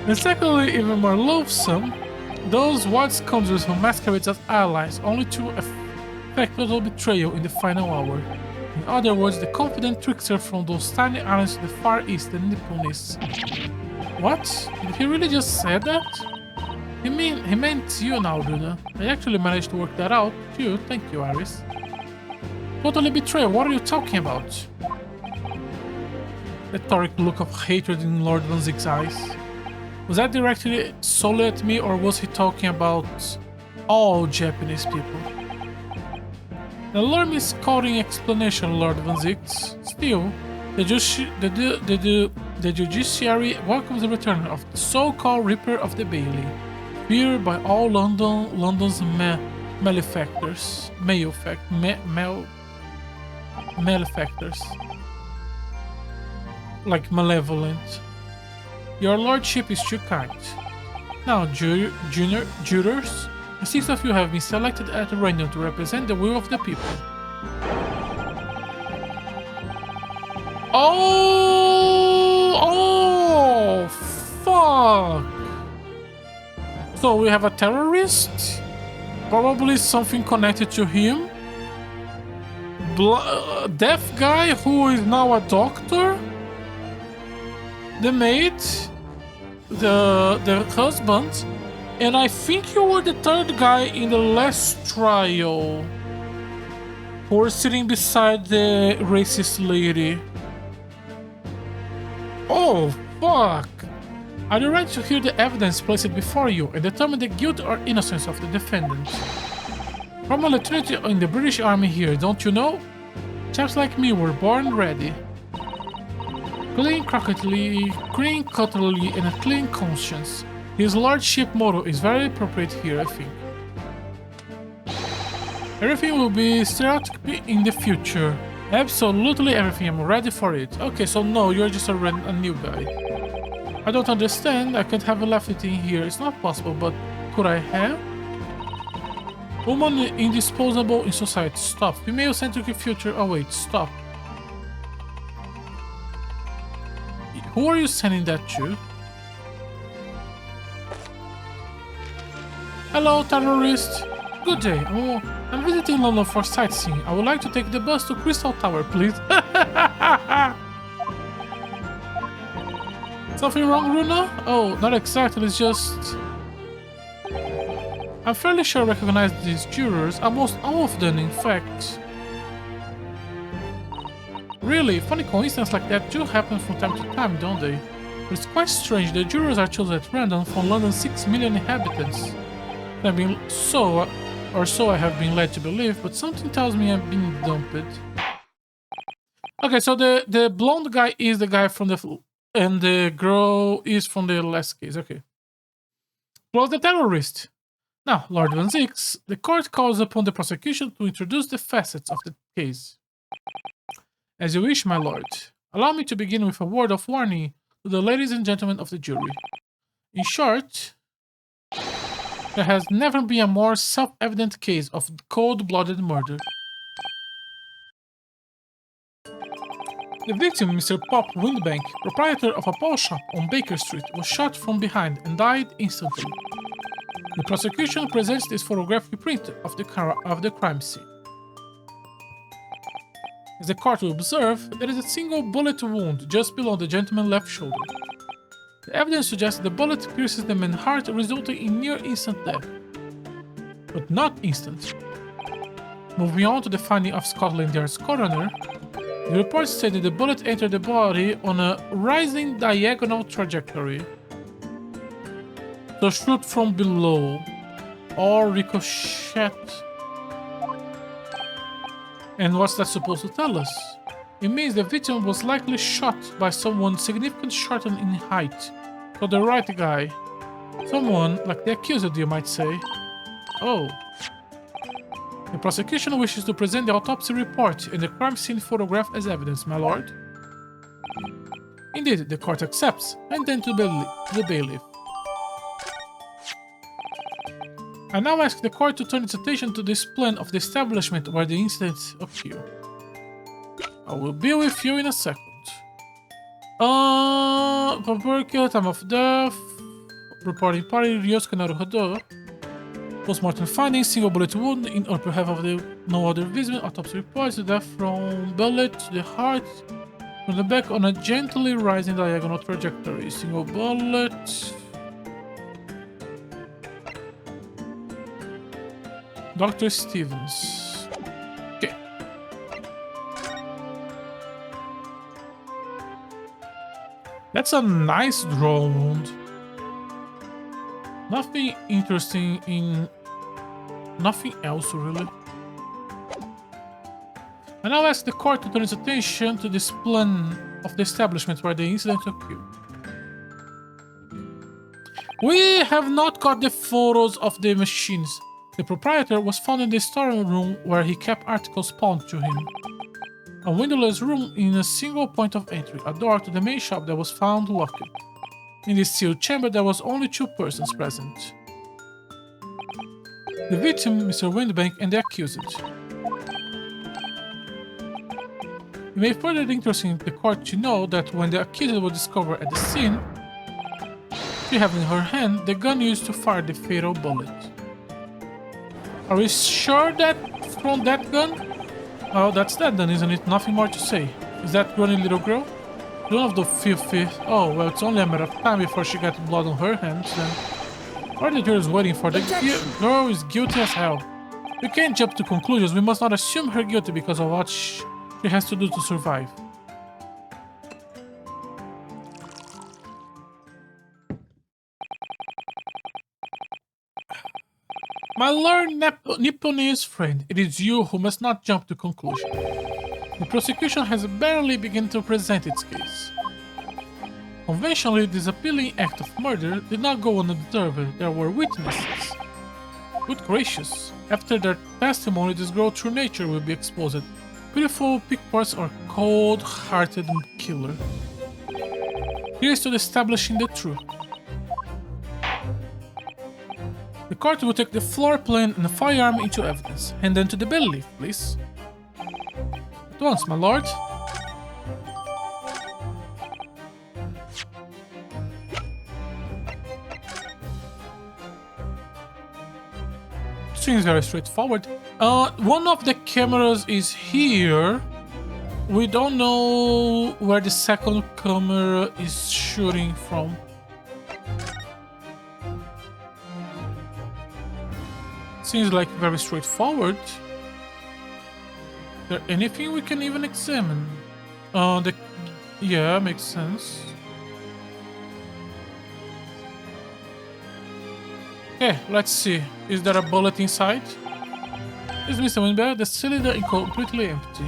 And secondly, even more loathsome, those white scoundrels who masquerade as allies only to effect total betrayal in the final hour. In other words, the confident trickster from those tiny islands to the far east, the Nipponists. What? Did he really just say that? He meant you now, Luna. I actually managed to work that out, too. Thank you, Iris. Totally betrayal, what are you talking about? The toric look of hatred in Lord Van Zig's eyes. Was that directly solely at me, or was he talking about all Japanese people? Allow me scouting explanation, Lord Van Zix. Still, the judiciary welcomes the return of the so-called Reaper of the Bailey, feared by all London's malefactors. Malefactors. Like malevolent. Your lordship is too kind. Now, jurors, the 6 of you have been selected at random to represent the will of the people. Oh, fuck! So we have a terrorist, probably something connected to him. Deaf guy who is now a doctor. The maid, the husband, and I think you were the 3rd guy in the last trial who were sitting beside the racist lady. Oh, Oh, fuck! Are you ready to hear the evidence placed before you and determine the guilt or innocence of the defendant? From a lieutenant in the British Army here, don't you know? Chaps like me were born ready. Clean cutlery, and a clean conscience. His lordship motto is very appropriate here, I think. Everything will be stereotypic in the future. Absolutely everything. I'm ready for it. Okay, so no, you're just a new guy. I don't understand. I can't have a left it in here. It's not possible, but could I have? Woman indisposable in society. Stop. Female-centric future. Oh wait, stop. Who are you sending that to? Hello, terrorist. Good day. I'm visiting London for sightseeing. I would like to take the bus to Crystal Tower, please. Something wrong, Runa? Oh, not exactly. It's just... I'm fairly sure I recognize these jurors. Almost all of them, in fact. Really, funny coincidences like that do happen from time to time, don't they? But it's quite strange. The jurors are chosen at random from London's 6 million inhabitants. So I have been led to believe, but something tells me I'm being dumped. Okay, so the blonde guy is the guy from the... and the girl is from the last case, okay. Plus the terrorist. Now, Lord Van Zix, the court calls upon the prosecution to introduce the facets of the case. As you wish, my lord. Allow me to begin with a word of warning to the ladies and gentlemen of the jury. In short, there has never been a more self-evident case of cold-blooded murder. The victim, Mr. Pop Windbank, proprietor of a pawn shop on Baker Street, was shot from behind and died instantly. The prosecution presents this photographic print of the crime scene. As the court will observe, there is a single bullet wound just below the gentleman's left shoulder. The evidence suggests the bullet pierces the man's heart, resulting in near-instant death. But not instant. Moving on to the finding of Scotland Yard's coroner, the report said that the bullet entered the body on a rising diagonal trajectory. So shoot from below, or ricochet. And what's that supposed to tell us? It means the victim was likely shot by someone significantly shorter in height. So the right guy. Someone like the accused, you might say. Oh. The prosecution wishes to present the autopsy report and the crime scene photograph as evidence, my lord. Indeed, the court accepts, and then to the bailiff. I now ask the court to turn its attention to this plan of the establishment where the incident occurred. I will be with you in a second. Time of death. Reporting party, Ryosuke Naruhodo. Postmortem findings, single bullet wound in or behalf of no other visible. Autopsy reports the death from bullet to the heart from the back on a gently rising diagonal trajectory. Single bullet. Dr. Stevens. Okay. That's a nice draw wound. Nothing interesting in... nothing else, really. I now ask the court to turn its attention to this plan of the establishment where the incident occurred. We have not got the photos of the machines. The proprietor was found in the storeroom where he kept articles pawned to him. A windowless room in a single point of entry, a door to the main shop that was found locked. In this sealed chamber there was only 2 persons present. The victim, Mr. Windbank, and the accused. It may further interest the court to know that when the accused was discovered at the scene, she had in her hand the gun used to fire the fatal bullet. Are we sure that from that gun? Oh, that's that then, isn't it? Nothing more to say. Is that groany little girl? One of the filthy... Oh, well, it's only a matter of time before she gets blood on her hands, then. What are the jurors waiting for? The girl is guilty as hell. We can't jump to conclusions. We must not assume her guilty because of what she has to do to survive. My learned Nipponese friend, it is you who must not jump to conclusion. The prosecution has barely begun to present its case. Conventionally, this appealing act of murder did not go unobserved. There were witnesses. Good gracious. After their testimony, this girl's true nature will be exposed. Beautiful pickpockets or cold-hearted killer. Here's to establishing the truth. The court will take the floor plan and the firearm into evidence. Hand them to the bailiff, please. At once, my lord. Seems very straightforward. One of the cameras is here. We don't know where the second camera is shooting from. Seems like very straightforward. Is there anything we can even examine? Yeah, makes sense. Okay, let's see. Is there a bullet inside? Is Mr. Winberg? The cylinder is completely empty.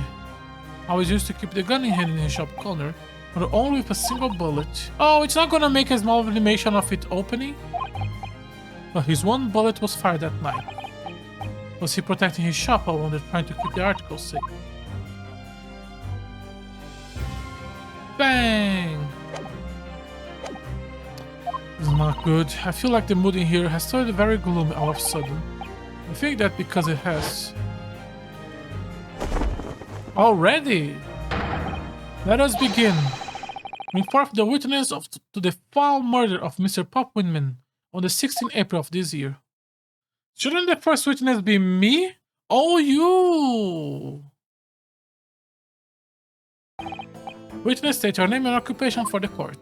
I was used to keep the gun in hand in the shop corner, but only with a single bullet. Oh, it's not gonna make a small animation of it opening? But his one bullet was fired that night. Was he protecting his shop, I wonder, trying to keep the article safe? Bang! This is not good. I feel like the mood in here has started very gloomy all of a sudden. I think that because it has. Already? Let us begin. Bring forth the witness to the foul murder of Mr. Pop Winman on the 16th April of this year. Shouldn't the first witness be me? Oh, you! Witness, state your name and occupation for the court.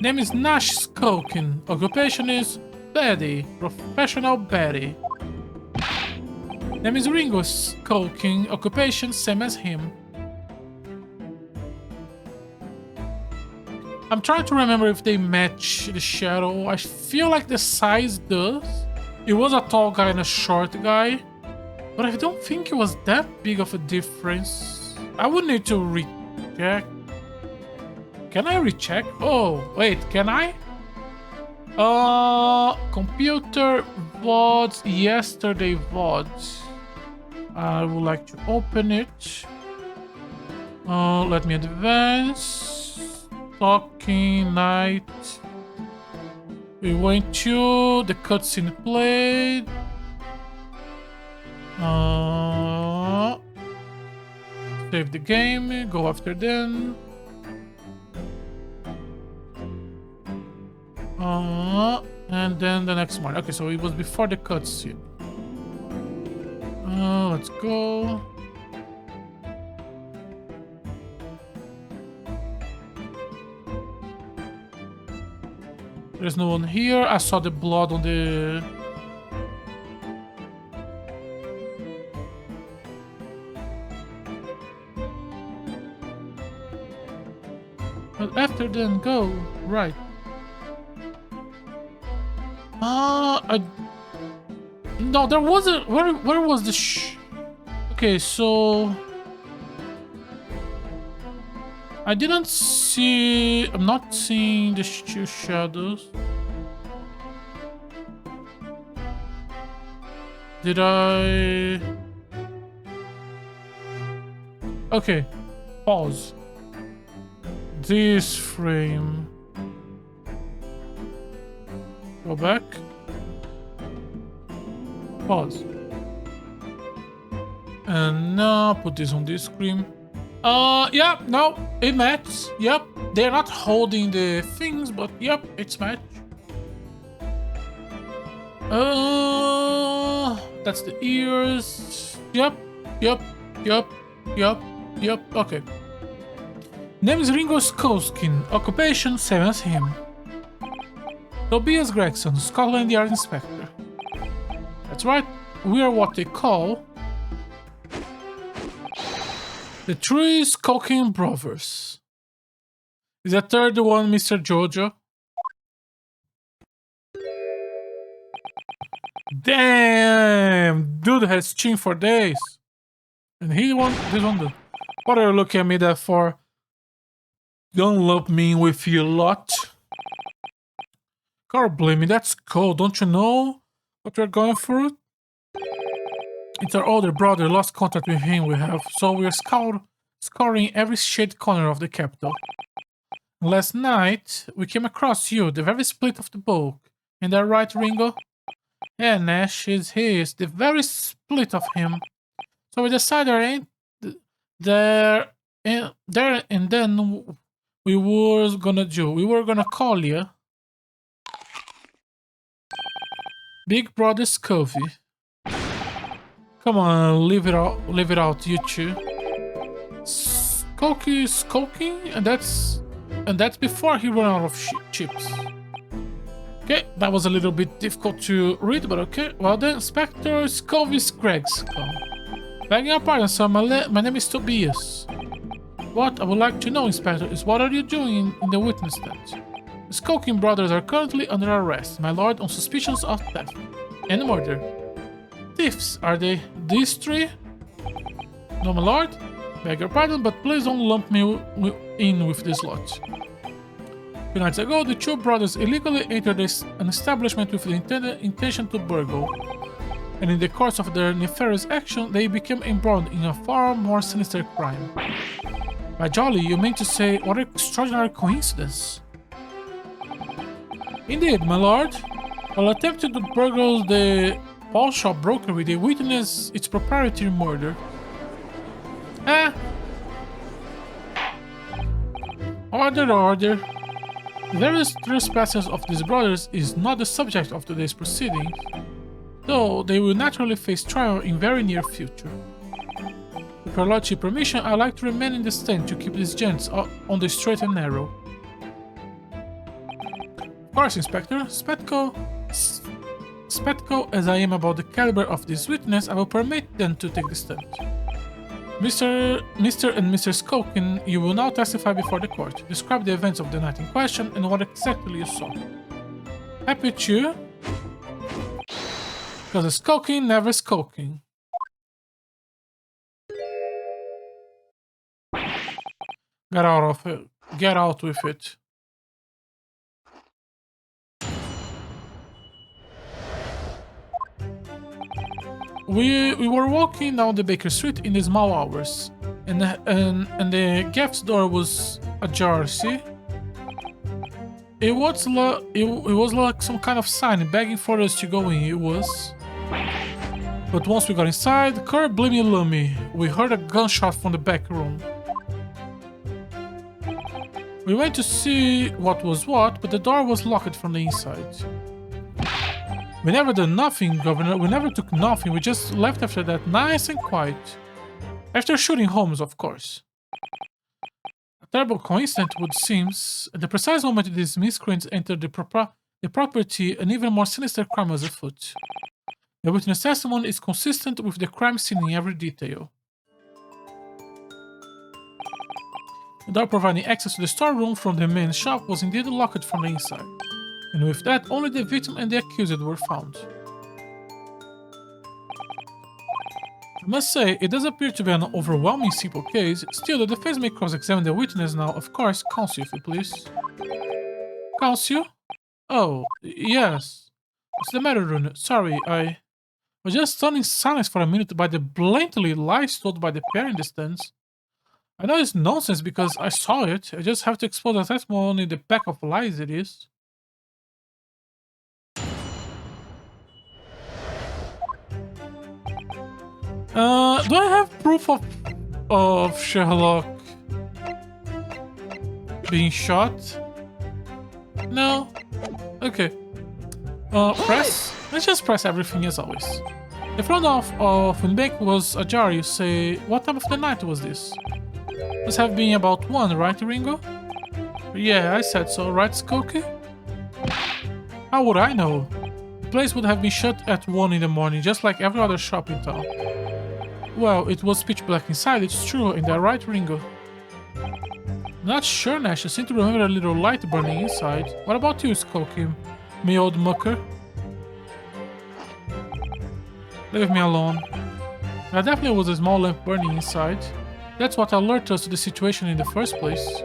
Name is Nash Skulkin. Occupation is Betty. Professional Betty. Name is Ringo Skulking. Occupation same as him. I'm trying to remember if they match the shadow. I feel like the size does. It was a tall guy and a short guy, but I don't think it was that big of a difference. I would need to recheck. Can I recheck? Oh, wait, can I? Computer VODs, yesterday VODs. I would like to open it. Let me advance. Talking night. We went to the cutscene played. Save the game. Go after them. And then the next one. Okay, so it was before the cutscene. Let's go. There's no one here. I saw the blood on the... But after then, go. Right. No, there wasn't. Where was the Okay, so I didn't see. I'm not seeing the two shadows. Did I? Okay, pause. This frame. Go back. Pause. And now put this on this screen. Yeah, no, it matches. Yep, they're not holding the things, but yep, it's matched. That's the ears. Yep. Okay. Name is Ringo Skolskin. Occupation, same as him. Tobias Gregson, Scotland Yard Inspector. That's right, we are what they call the Three Skulking Brothers. Is that third one Mr. Jojo? Damn! Dude has chin for days. And he won this one. What are you looking at me there for? Don't lump me in with you lot. Can't blame me, that's cold. Don't you know what we're going through? It's our older brother, lost contact with him we have, so we're scouring every shade corner of the capital. Last night, we came across you, the very split of the book. Ain't that right, Ringo? Yeah, Nash is his, the very split of him. So we decided there and then we were gonna call you Big Brother Scovy. Come on, leave it out, you two. Skulking, and that's before he ran out of chips. Okay, that was a little bit difficult to read, but okay. Well then, Inspector Scovey's Greg's come. Begging your pardon, sir, my name is Tobias. What I would like to know, Inspector, is what are you doing in the witness stand? The Skulking brothers are currently under arrest, my lord, on suspicions of theft and murder. Thieves, are they these three? No, my lord. Beg your pardon, but please don't lump me in with this lot. 2 nights ago, the two brothers illegally entered an establishment with the intention to burgle, and in the course of their nefarious action, they became embroiled in a far more sinister crime. By jolly, you mean to say, what an extraordinary coincidence! Indeed, my lord. While attempting to burgle the pawn shop brokery, they witnessed its proprietary murder. Order. The various trespasses of these brothers is not the subject of today's proceedings, though they will naturally face trial in very near future. With your lordship permission, I'd like to remain in the stand to keep these gents on the straight and narrow. Of course, Inspector. Spectacle as I am about the caliber of this witness, I will permit them to take the stand. Mr. and Mrs. Skulking, you will now testify before the court. Describe the events of the night in question and what exactly you saw. Happy to? Because a skulking, never skulking. Get out of it. Get out with it. We were walking down the Baker Street in the small hours, and the Gaff's door was ajar. See, it was like some kind of sign begging for us to go in. It was, but once we got inside, Kurt blimey lummy, we heard a gunshot from the back room. We went to see what was what, but the door was locked from the inside. We never did nothing, Governor. We never took nothing. We just left after that, nice and quiet. After shooting Holmes, of course. A terrible coincidence, would seem. At the precise moment these miscreants entered the property, an even more sinister crime was afoot. The witness testimony is consistent with the crime scene in every detail. The door providing access to the storeroom from the main shop was indeed locked from the inside. And with that, only the victim and the accused were found. I must say, it does appear to be an overwhelming simple case. Still, the defense may cross-examine the witness now. Of course, counsel, if you please. Counsel? Oh, yes. What's the matter, Rune? Sorry, I was just stunned in silence for a minute by the blatantly lies told by the pair in the stands. I know it's nonsense because I saw it. I just have to expose the testimony in the pack of lies it is. Do I have proof of Sherlock being shot? No? Okay. Press? Let's just press everything as always. The front of Winbank was ajar, you say. What time of the night was this? Must have been about 1, right, Ringo? Yeah, I said so, right, Skokie? How would I know? The place would have been shut at 1 in the morning, just like every other shop in town. Well, it was pitch black inside, it's true, and they're right, Ringo. Not sure, Nash. I seem to remember a little light burning inside. What about you, Skokie, me old mucker? Leave me alone. There definitely was a small lamp burning inside. That's what alerted us to the situation in the first place.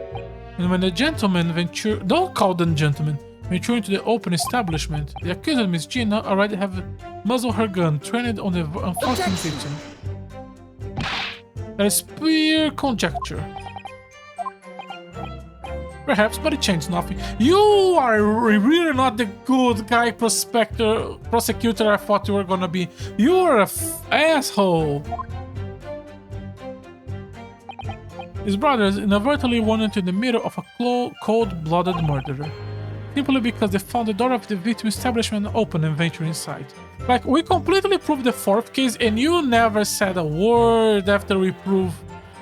And when the gentleman ventured... Don't call them gentlemen. Ventured into the open establishment, the accused Miss Gina already have muzzled her gun, trained on the unfortunate victim. That is pure conjecture. Perhaps, but it changed nothing. You are really not the good guy prosecutor I thought you were gonna be. You are a asshole. His brothers inadvertently went into the middle of a cold-blooded murder. Simply because they found the door of the victim's establishment open and ventured inside. Like, we completely proved the fourth case and you never said a word after we proved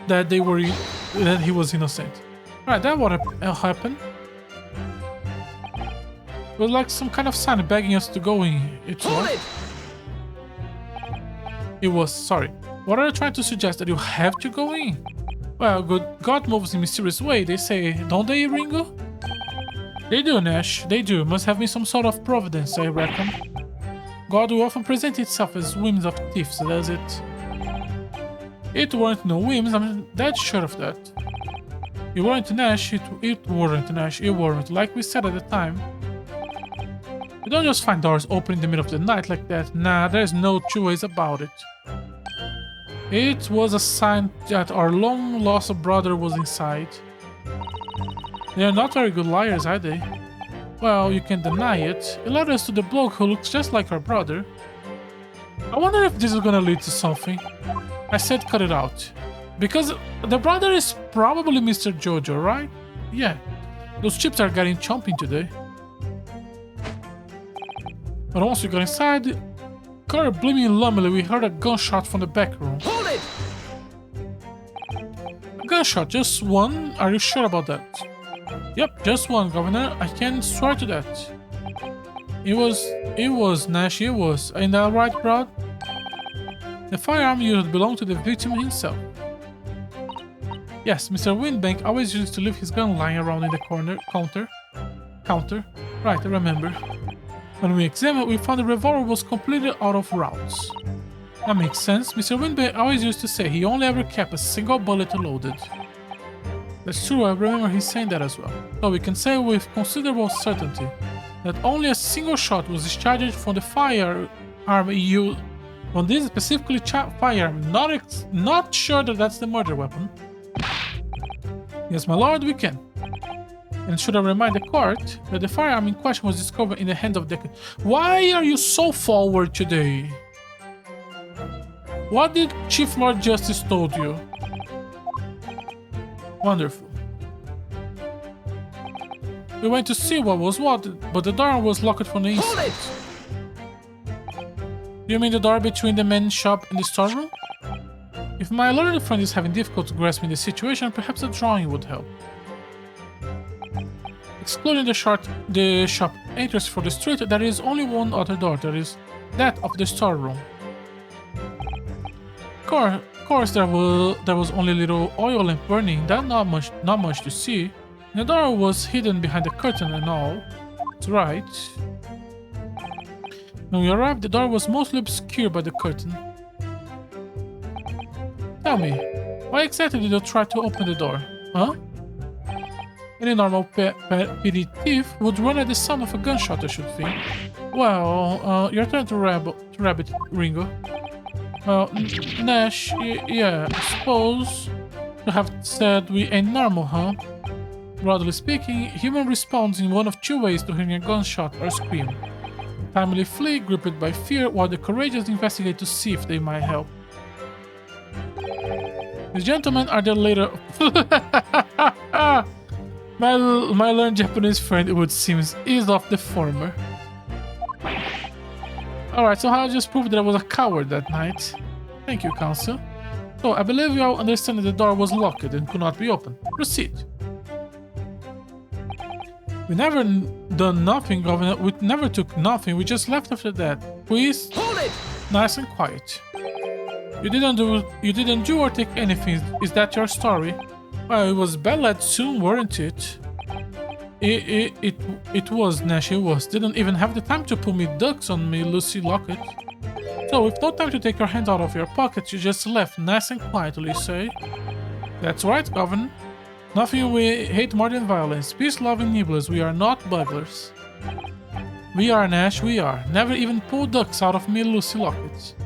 that that he was innocent. Right, that what happened. It was like some kind of sign begging us to go in. It was, sorry. What are you trying to suggest? That you have to go in? Well, God moves in mysterious way, they say, don't they, Ringo? They do, Nash, they do. Must have been some sort of providence, I reckon. God will often present itself as whims of thieves, does it? It weren't no whims, I'm dead sure of that. It weren't Nash, it weren't Nash, it weren't. Like we said at the time. You don't just find doors open in the middle of the night like that. Nah, there's no two ways about it. It was a sign that our long-lost brother was inside. They are not very good liars, are they? Well, you can't deny it. It led us to the bloke who looks just like our brother. I wonder if this is gonna lead to something. I said cut it out. Because the brother is probably Mr. Jojo, right? Yeah. Those chips are getting chomping today. But once we got inside, God blimmin' lummily, we heard a gunshot from the back room. Hold it! A gunshot, just one? Are you sure about that? Yep, just one, Governor. I can swear to that. It was, Nash, it was. Ain't that right, Brad? The firearm used belonged to the victim himself. Yes, Mr. Windbank always used to leave his gun lying around in the counter. Right, I remember. When we examined, we found the revolver was completely out of rounds. That makes sense. Mr. Windbank always used to say he only ever kept a single bullet loaded. That's true, I remember he saying that as well. So we can say with considerable certainty that only a single shot was discharged from the firearm used on this specifically firearm. Not sure that that's the murder weapon. Yes, my lord, we can. And should I remind the court that the firearm in question was discovered in the hand of the... Why are you so forward today? What did Chief Lord Justice told you? Wonderful. We went to see what was what, but the door was locked from the inside. Do you mean the door between the men's shop and the storeroom? If my learned friend is having difficulty grasping the situation, perhaps a drawing would help. Excluding the shop entrance for the street, there is only one other door, that is that of the storeroom. Of course, there was only a little oil lamp burning, that not much to see. The door was hidden behind the curtain and all. That's right. When we arrived, the door was mostly obscured by the curtain. Tell me, why exactly did you try to open the door? Huh? Any normal petty thief would run at the sound of a gunshot, I should think. Well, your turn to rabbit, Ringo. Well, Nash, yeah, I suppose you have said we ain't normal, huh? Broadly speaking, human responds in one of two ways to hearing a gunshot or scream. Timely flee, gripped by fear, while the courageous investigate to see if they might help. These gentlemen are the later... my learned Japanese friend, it would seem, is of the former. Alright, so I just proved that I was a coward that night. Thank you, Counsel. So, I believe you all understand that the door was locked and could not be opened. Proceed. We never done nothing, Governor. We never took nothing. We just left after that. Please, Hold it! nice and quiet. You didn't do or take anything. Is that your story? Well, it was bad soon, weren't it? It was, Nash, it was. Didn't even have the time to pull me ducks on me, Lucy Lockett. So, with no time to take your hands out of your pockets, you just left nice and quietly, say? That's right, Governor. Nothing we hate more than violence. Peace-loving nibblers, we are not burglars. We are, Nash, we are. Never even pull ducks out of me Lucy lockets.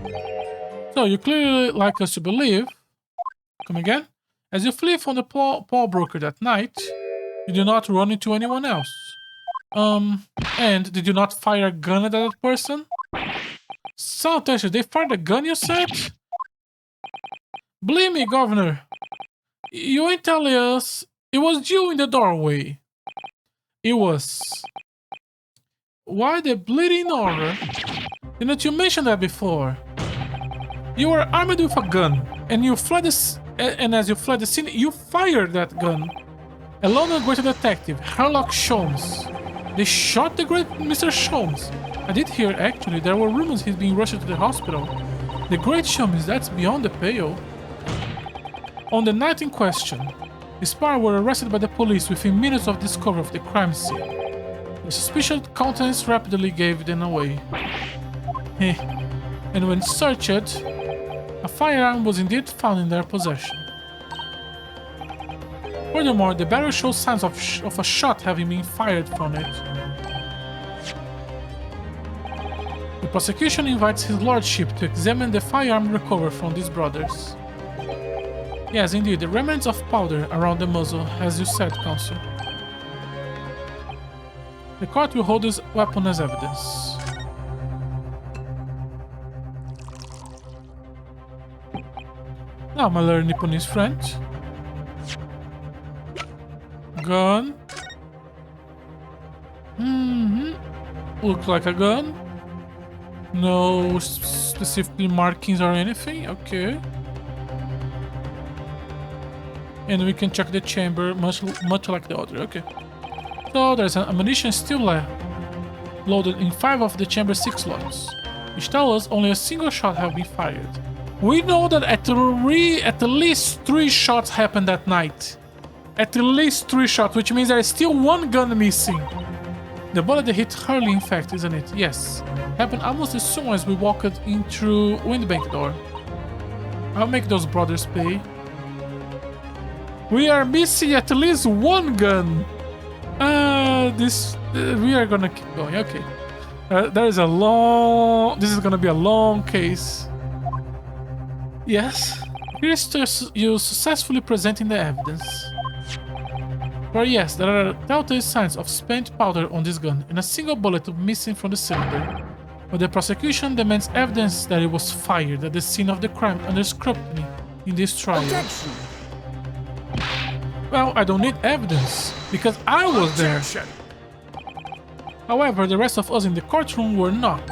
So, you clearly like us to believe... Come again? As you flee from the pawnbroker that night, you do not run into anyone else. And did you not fire a gun at that person? Saltation, they fired a gun, you said? Believe me, Governor. You ain't telling us it was you in the doorway. It was. Why the bleeding order? Didn't you mention that before? You were armed with a gun, and you fled and as you fled the scene, you fired that gun. Along with the great detective, Sherlock Holmes. They shot the great Mr. Holmes. I did hear, actually, there were rumors he's being rushed to the hospital. The great Holmes, that's beyond the pale. On the night in question, the Spire were arrested by the police within minutes of discovery of the crime scene. The suspicious countenance rapidly gave them away. And when searched, a firearm was indeed found in their possession. Furthermore, the barrel shows signs of a shot having been fired from it. The prosecution invites his lordship to examine the firearm recovered from these brothers. Yes, indeed, the remnants of powder around the muzzle, as you said, Counsel. The court will hold this weapon as evidence. Now, my learned Nipponese friend. Gun. Looks like a gun. No specific markings or anything. Okay. And we can check the chamber much like the other. Okay. So there's an ammunition still loaded in 5 of the chamber's 6 slots, which tell us only a single shot have been fired. We know that at least 3 shots happened that night. At least 3 shots, which means there is still 1 gun missing. The bullet that hit Hurley, in fact, isn't it? Yes. Happened almost as soon as we walked in through Windbank door. I'll make those brothers pay. We are missing at least 1 gun. We are gonna keep going. Okay. This is gonna be a long case. Yes. Here's you successfully presenting the evidence. For yes, there are telltale signs of spent powder on this gun and a single bullet missing from the cylinder. But the prosecution demands evidence that it was fired at the scene of the crime under scrutiny in this trial. Objection. Well, I don't need evidence, because I was there. However, the rest of us in the courtroom were not.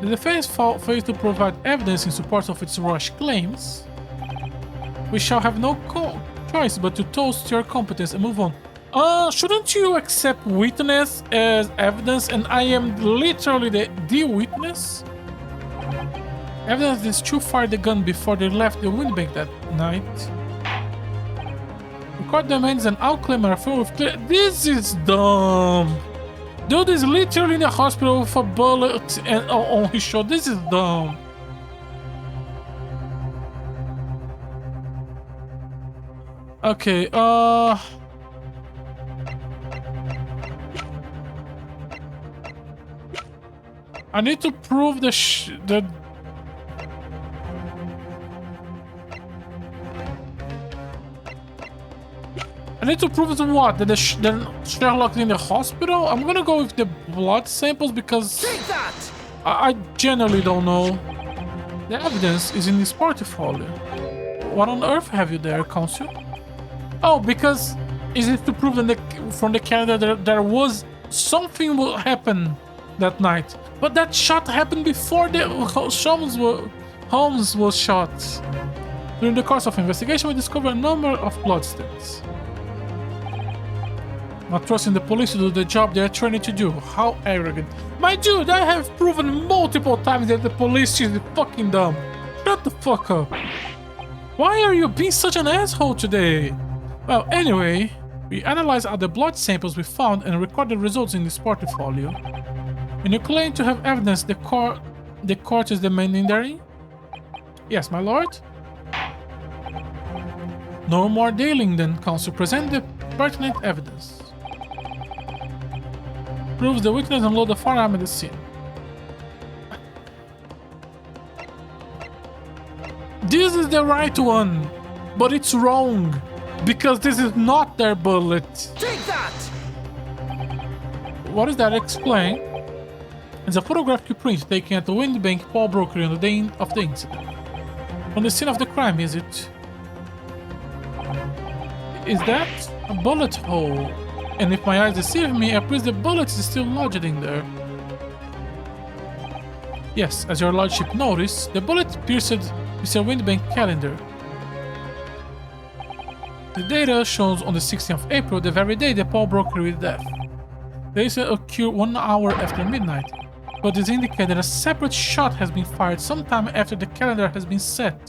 The defense failed to provide evidence in support of its rash claims. We shall have no choice but to toast your competence and move on. Shouldn't you accept witness as evidence, and I am literally the witness? Evidence is Chu fired the gun before they left the Windbank that night. The court demands an outclaimer with clear. This is dumb. Dude is literally in the hospital with a bullet and on his shoulder. This is dumb. Okay, I need to prove the I need to prove what? That the Sherlock in the hospital? I'm gonna go with the blood samples because I generally don't know. The evidence is in this portfolio. What on earth have you there, Counsel? Oh, because is it to prove that from the calendar that there was something will happen that night? But that shot happened before the Holmes was shot. During the course of investigation, we discovered a number of bloodstains. Not trusting the police to do the job they are trying to do. How arrogant. My dude, I have proven multiple times that the police is fucking dumb. Shut the fuck up. Why are you being such an asshole today? Well, anyway, we analyzed all the blood samples we found and recorded results in this portfolio. When you claim to have evidence, the court The court is demanding therein? Yes, my lord. No more dealing then, counsel. Present the pertinent evidence. Proves the witness and load the firearm at the scene. This is the right one, but it's wrong, because this is not their bullet. Take that! What is that? Explain. It's a photograph you print taken at the Windbank pawnbroker on the day of the incident. On the scene of the crime, is it? Is that a bullet hole? And if my eyes deceive me, I presume the bullet is still lodged in there. Yes, as your lordship noticed, the bullet pierced Mr. Windbank calendar. The data shows on the 16th of April, the very day the pawnbroker with death. The incident occurred 1 hour after midnight, but this indicates that a separate shot has been fired sometime after the calendar has been set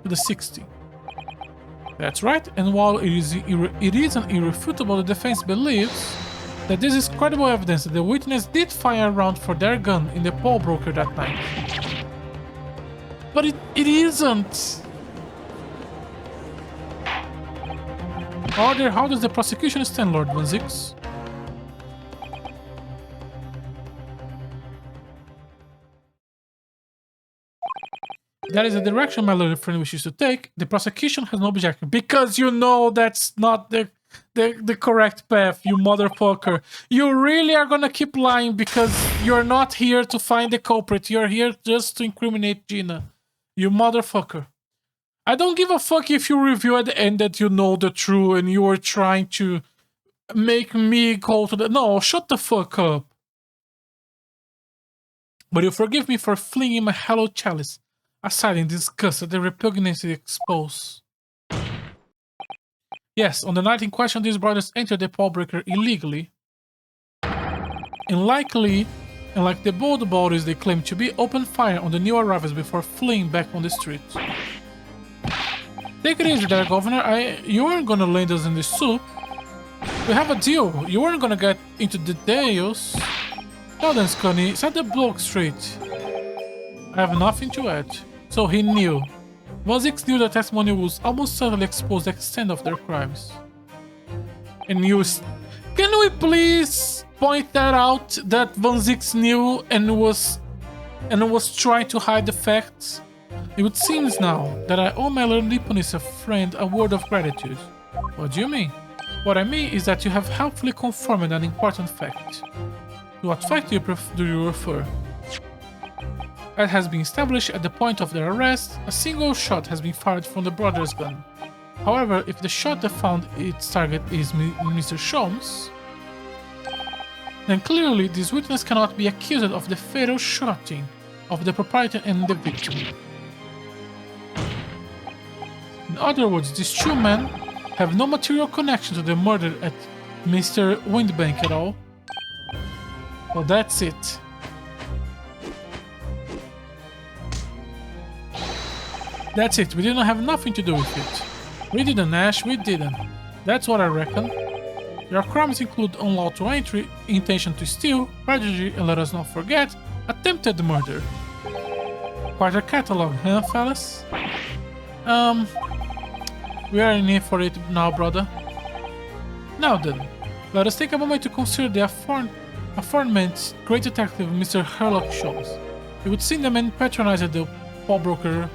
to the 16th. That's right, and while it is irrefutable, the defense believes that this is credible evidence that the witness did fire a round for their gun in the pawnbroker that night. But it isn't! Order, how does the prosecution stand, Lord Van Zix? That is the direction my little friend wishes to take. The prosecution has no objection. Because you know that's not the correct path, you motherfucker. You really are gonna keep lying because you're not here to find the culprit. You're here just to incriminate Gina. You motherfucker. I don't give a fuck if you reveal at the end that you know the truth and you are trying to make me go to the... No, shut the fuck up. But you forgive me for flinging my hollow chalice aside in disgust at the repugnancy exposed. Yes, on the night in question, these brothers entered the pawnbroker illegally. And like the bold bodies they claim to be, opened fire on the new arrivals before fleeing back on the street. Take it easy there, Governor. You weren't gonna land us in the soup. We have a deal. You weren't gonna get into the details. Now then, Scunny, set the bloke straight. I have nothing to add. So he knew. Van Zix knew the testimony was almost certainly expose the extent of their crimes. And can we please point that out, that Van Zix knew and was trying to hide the facts? It would seem now that I owe my little Nipponese friend a word of gratitude. What do you mean? What I mean is that you have helpfully confirmed an important fact. To what fact do you refer? As has been established at the point of their arrest, a single shot has been fired from the brother's gun. However, if the shot that found its target is Mr. Sholmes, then clearly this witness cannot be accused of the fatal shooting of the proprietor and the victim. In other words, these two men have no material connection to the murder at Mr. Windbank at all. Well, that's it. That's it, we didn't have nothing to do with it. We didn't, Ash, we didn't. That's what I reckon. Your crimes include unlawful entry, intention to steal, perjury, and let us not forget, attempted murder. Quite a catalog, huh, fellas? We are in here for it now, brother. Now then, let us take a moment to consider the aforementioned great detective, Mr. Sherlock Sholmes. It would seem the man patronized the pawnbroker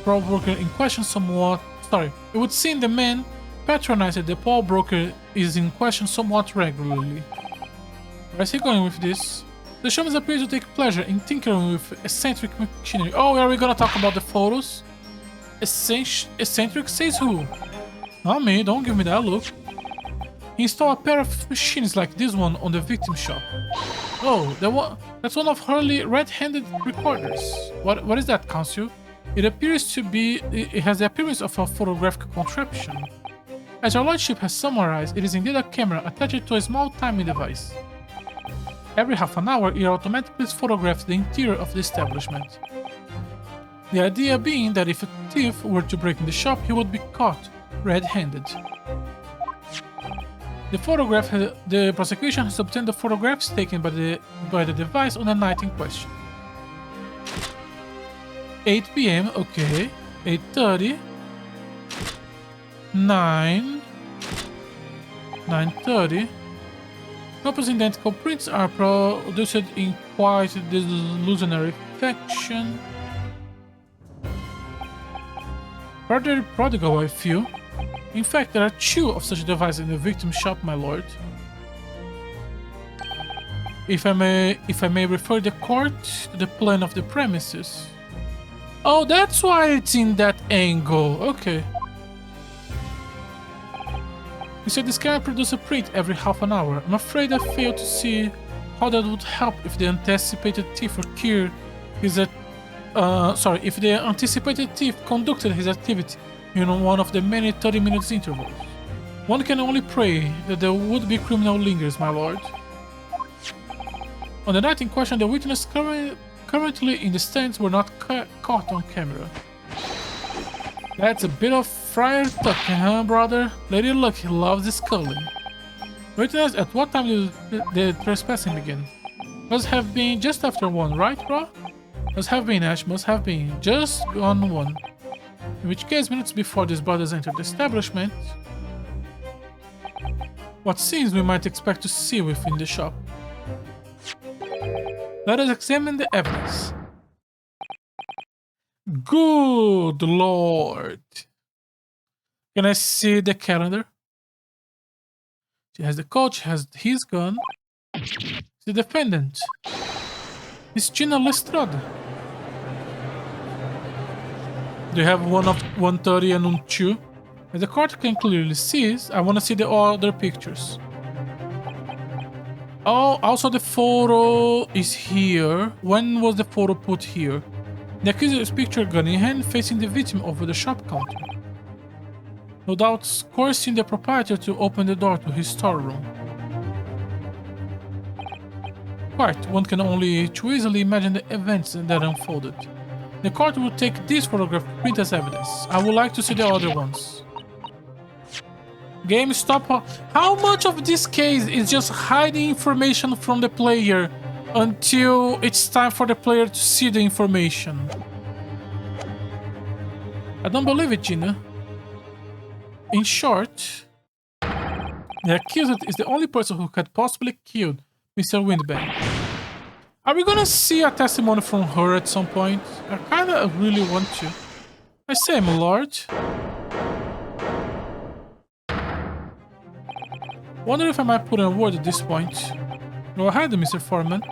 in question somewhat. Sorry, it would seem the man patronized the pawnbroker is in question somewhat regularly. Where is he going with this? The Sholmes appears to take pleasure in tinkering with eccentric machinery. Oh, are we gonna talk about the photos? Eccentric says who? Not me, don't give me that look. He installed a pair of machines like this one on the victim shop. Oh, that's one of Hurley's red-handed recorders. What is that, Counsel? It has the appearance of a photographic contraption. As your lordship has summarized, it is indeed a camera attached to a small timing device. Every half an hour, it automatically photographs the interior of the establishment. The idea being that if a thief were to break in the shop, he would be caught red-handed. The prosecution has obtained the photographs taken by the device on the night in question. 8 p.m. Okay. 8:30. 9. 9:30. Copies identical prints are produced in quite disillusionary fashion. Rather prodigal, I feel. In fact, there are 2 of such devices in the victim shop, my lord. If I may refer the court to the plan of the premises. Oh, that's why it's in that angle. Okay. You said this can produce a print every half an hour. I'm afraid I fail to see how that would help if the anticipated thief occurred his if the anticipated thief conducted his activity in one of the many 30 minutes intervals. One can only pray that the would-be criminal lingers, my lord. On the night in question, the witnesses currently in the stands were not caught on camera. That's a bit of Friar Tuck, huh, brother? Lady Luck loves this culling. Witness, at what time did the trespassing begin? Must have been just after 1, right, bro? Must have been, Ash, must have been. Just on 1. In which case, minutes before these brothers entered the establishment, what scenes we might expect to see within the shop? Let us examine the evidence. Good lord. Can I see the calendar? She has the coach, has his gun. The defendant. Miss Gina Lestrada. Do you have one of 130 and 2? As the court can clearly see, I want to see the other pictures. Oh, also the photo is here. When was the photo put here? The accuser is pictured gun in hand facing the victim over the shop counter. No doubt coercing the proprietor to open the door to his storeroom. Quite, one can only too easily imagine the events that unfolded. The court will take this photograph print as evidence. I would like to see the other ones. Game stop. How much of this case is just hiding information from the player until it's time for the player to see the information? I don't believe it, Gina. In short, the accused is the only person who could possibly killed Mr. Windbag. Are we gonna see a testimony from her at some point? I kinda really want to. I say, my lord. Wonder if I might put in a word at this point. Go ahead, Mr. Foreman.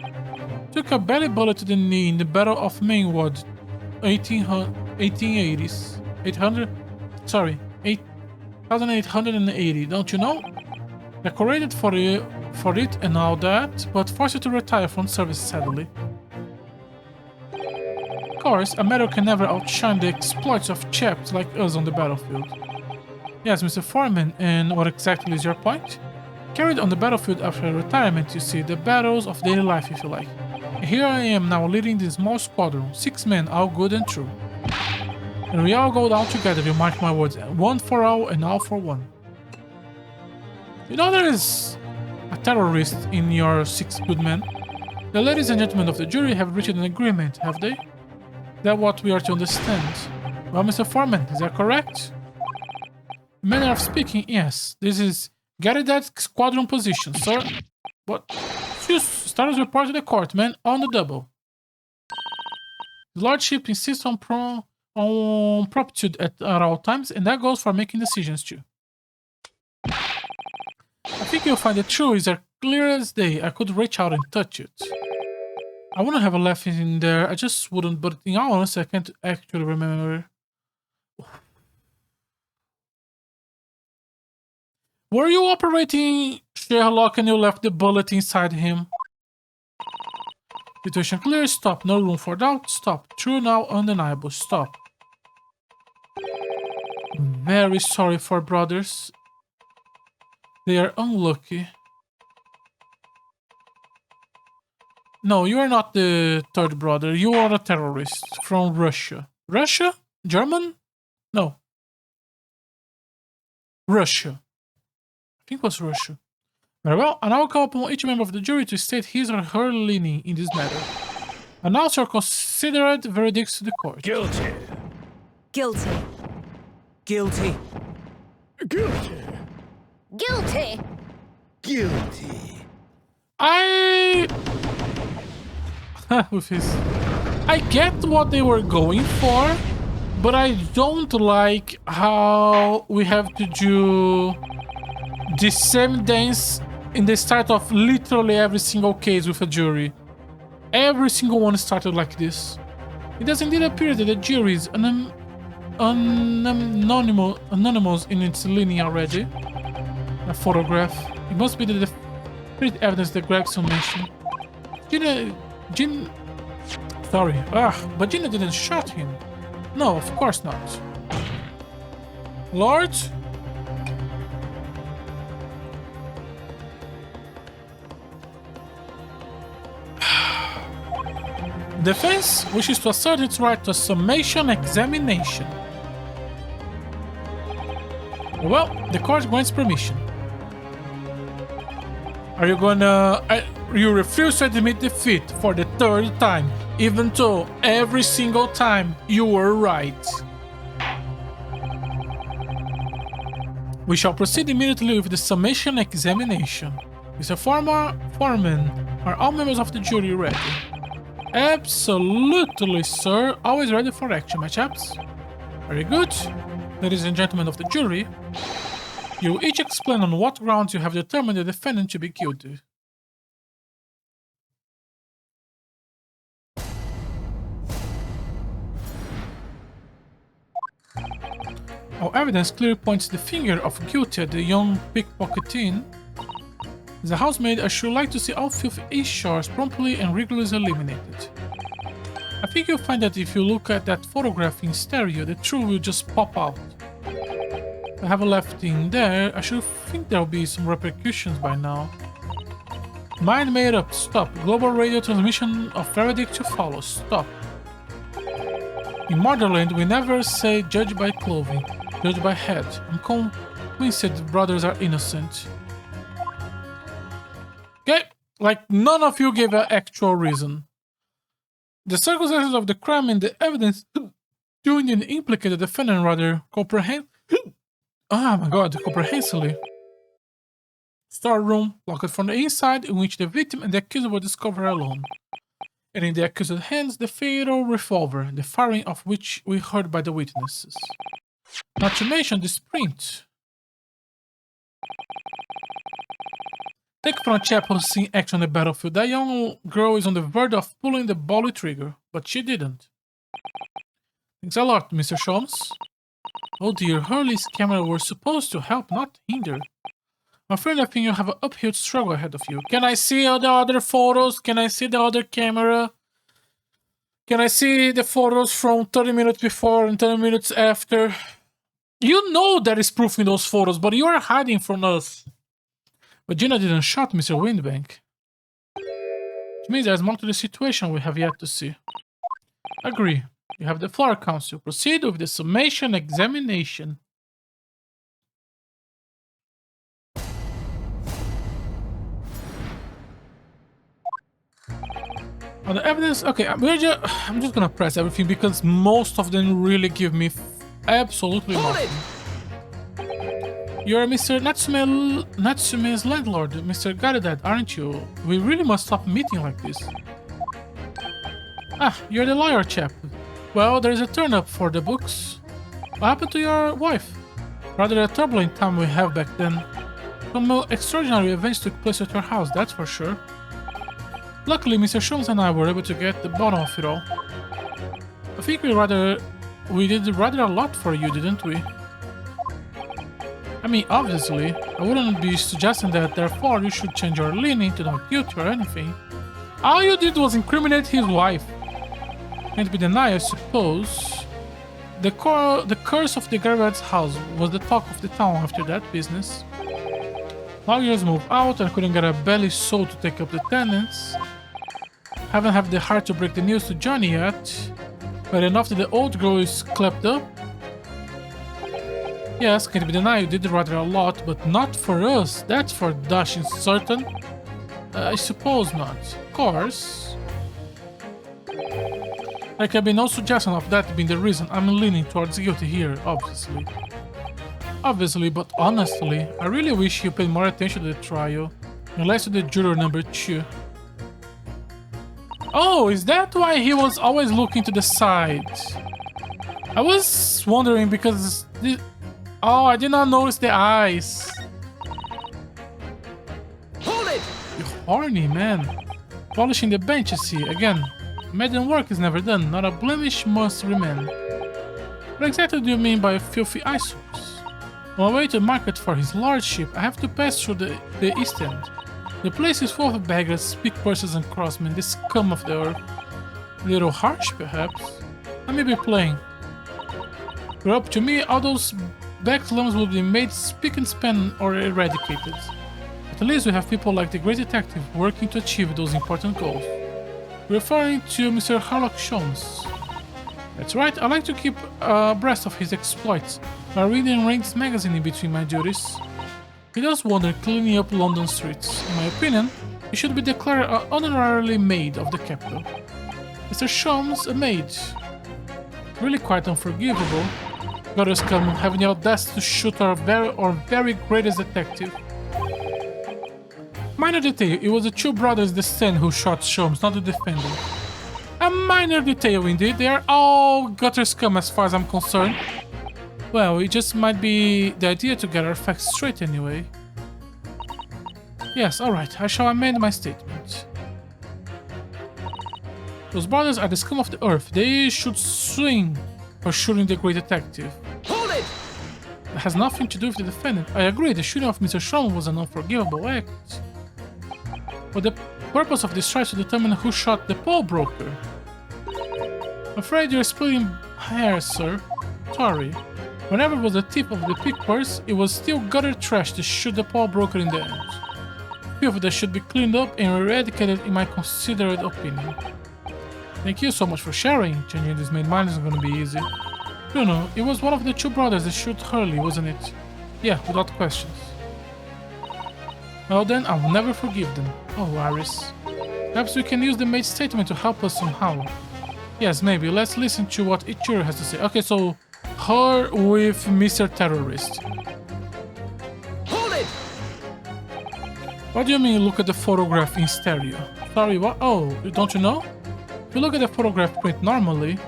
Took a belly bullet to the knee in the Battle of Mainwood, 1880s. 1880, don't you know? Decorated for it and all that, but forced to retire from service sadly. Of course, a medal can never outshine the exploits of chaps like us on the battlefield. Yes, Mr. Foreman, and what exactly is your point? Carried on the battlefield after retirement, you see, the battles of daily life, if you like. And here I am now leading this small squadron, 6 men, all good and true. And we all go down together, you mark my words, one for all and all for one. You know there is a terrorist in your 6 good men? The ladies and gentlemen of the jury have reached an agreement, have they? That's what we are to understand. Well, Mr. Foreman, is that correct? In manner of speaking, yes. This is Garidad squadron position, sir. What? Just status report to the court, man, on the double. The lordship insists on promptitude at all times, and that goes for making decisions too. I think you'll find the truth is as clear as day. I could reach out and touch it. I wouldn't have left it in there, I just wouldn't, but in all honesty, I can't actually remember. Were you operating Sherlock and you left the bullet inside him? Situation clear, stop. No room for doubt, stop. True now, undeniable, stop. Very sorry for brothers. They are unlucky. No, you are not the third brother. You are a terrorist from Russia. Russia? German? No. Russia. I think it was Russia. Very well, and I will call upon each member of the jury to state his or her leaning in this matter. Announce your considered verdicts to the court. Guilty. Guilty. Guilty. Guilty. Guilty. Guilty. With his... I get what they were going for, but I don't like how we have to do the same dance in the start of literally every single case with a jury. Every single one started like this. It does indeed appear that the jury is anonymous in its leaning already. A photograph. It must be the definitive evidence that Gregson mentioned. But Gina didn't shot him. No, of course not. Lord? Defense wishes to assert its right to a summation examination. Well, the court grants permission. Are you gonna... you refuse to admit defeat for the third time, even though every single time you were right. We shall proceed immediately with the summation examination. Mr. Foreman, are all members of the jury ready? Absolutely, sir. Always ready for action, my chaps. Very good. Ladies and gentlemen of the jury, you will each explain on what grounds you have determined the defendant to be guilty. Our evidence clearly points the finger of guilty at the young pickpocketing. As a housemaid, I should like to see all filthy ishars promptly and rigorously eliminated. I think you'll find that if you look at that photograph in stereo, the truth will just pop out. If I have left in there, I should think there'll be some repercussions by now. Mind made up. Stop. Global radio transmission of verdict to follow. Stop. In Motherland, we never say judge by clothing, judge by head. I'm convinced the brothers are innocent. Okay, like none of you gave an actual reason. The circumstances of the crime and the evidence doing and implicate the defendant rather comprehensively. Storeroom, locked from the inside, in which the victim and the accuser were discovered alone. And in the accuser's hands, the fatal revolver, the firing of which we heard by the witnesses. Not to mention the sprint. Take from a chap who's seen action on the battlefield. That young girl is on the verge of pulling the bullet trigger, but she didn't. Thanks a lot, Mr. Sholmes. Oh dear, Hurley's camera were supposed to help, not hinder. My friend, I think you have an uphill struggle ahead of you. Can I see all the other photos? Can I see the other camera? Can I see the photos from 30 minutes before and 30 minutes after? You know there is proof in those photos, but you are hiding from us. But Gina didn't shot Mr. Windbank. Which means there's more to the situation we have yet to see. Agree. You have the floor, counsel. Proceed with the summation examination. On the evidence, okay, I'm just gonna press everything because most of them really give me absolutely nothing. You're Mr. Natsume's landlord, Mr. Garidad, aren't you? We really must stop meeting like this. Ah, you're the lawyer chap. Well, there's a turn-up for the books. What happened to your wife? Rather a turbulent time we have back then. Some extraordinary events took place at your house, that's for sure. Luckily, Mr. Sholmes and I were able to get the bottom of it all. I think we did rather a lot for you, didn't we? I mean, obviously, I wouldn't be suggesting that therefore you should change your leaning to not guilty or anything. All you did was incriminate his wife. Can't be denied, I suppose. The curse of the Garrett's house was the talk of the town after that business. Lawyers moved out and couldn't get a belly soul to take up the tenants. Haven't had the heart to break the news to Johnny yet. But enough that the old girl is clapped up. Yes, can't be denied you did rather a lot, but not for us. That's for dashing certain. I suppose not. Of course. There can be no suggestion of that being the reason I'm leaning towards guilty here, obviously. Obviously, but honestly, I really wish you paid more attention to the trial, and less to the juror number 2. Oh, is that why he was always looking to the side? I was wondering because... Oh, I did not notice the eyes. Hold it! You horny, man. Polishing the bench, you see. Again, maiden work is never done. Not a blemish must remain. What exactly do you mean by filthy eyesores? On my way to market for his lordship, I have to pass through the East End. The place is full of beggars, pickpursers and crossmen, the scum of the earth. A little harsh, perhaps? I may be playing. Were up to me, all those back slums would be made spick and span or eradicated. At least we have people like the great detective working to achieve those important goals. Referring to Mr. Sherlock Holmes. That's right, I like to keep abreast of his exploits by reading Rain's magazine in between my duties. He does wonder cleaning up London streets. In my opinion, he should be declared an honorary maid of the capital. Mr. Sholmes, a maid. Really quite unforgivable. Goddess come having the audacity to shoot our very greatest detective. Minor detail, it was the 2 brothers Descent who shot Sholmes, not the defendant. A minor detail indeed, they are all gutter scum as far as I'm concerned. Well, it just might be the idea to get our facts straight anyway. Yes, alright, I shall amend my statement. Those brothers are the scum of the earth. They should swing for shooting the great detective. Hold it! It has nothing to do with the defendant. I agree, the shooting of Mr. Sholmes was an unforgivable act. But the purpose of this trial is to determine who shot the pawnbroker. I'm afraid you're splitting hairs, sir. Sorry. Whenever it was the tip of the pick purse, it was still gutter trash to shoot the pawnbroker in the end. Few of that should be cleaned up and eradicated in my considerate opinion. Thank you so much for sharing. Changing this main mind isn't gonna be easy. You know, it was one of the 2 brothers that shot Hurley, wasn't it? Yeah, without questions. Well then, I'll never forgive them. Oh, Iris. Perhaps we can use the maid's statement to help us somehow. Yes, maybe. Let's listen to what each juror has to say. Okay, so... her with Mr. Terrorist. Hold it! What do you mean look at the photograph in stereo? Sorry, what? Oh, don't you know? If you look at the photograph print normally,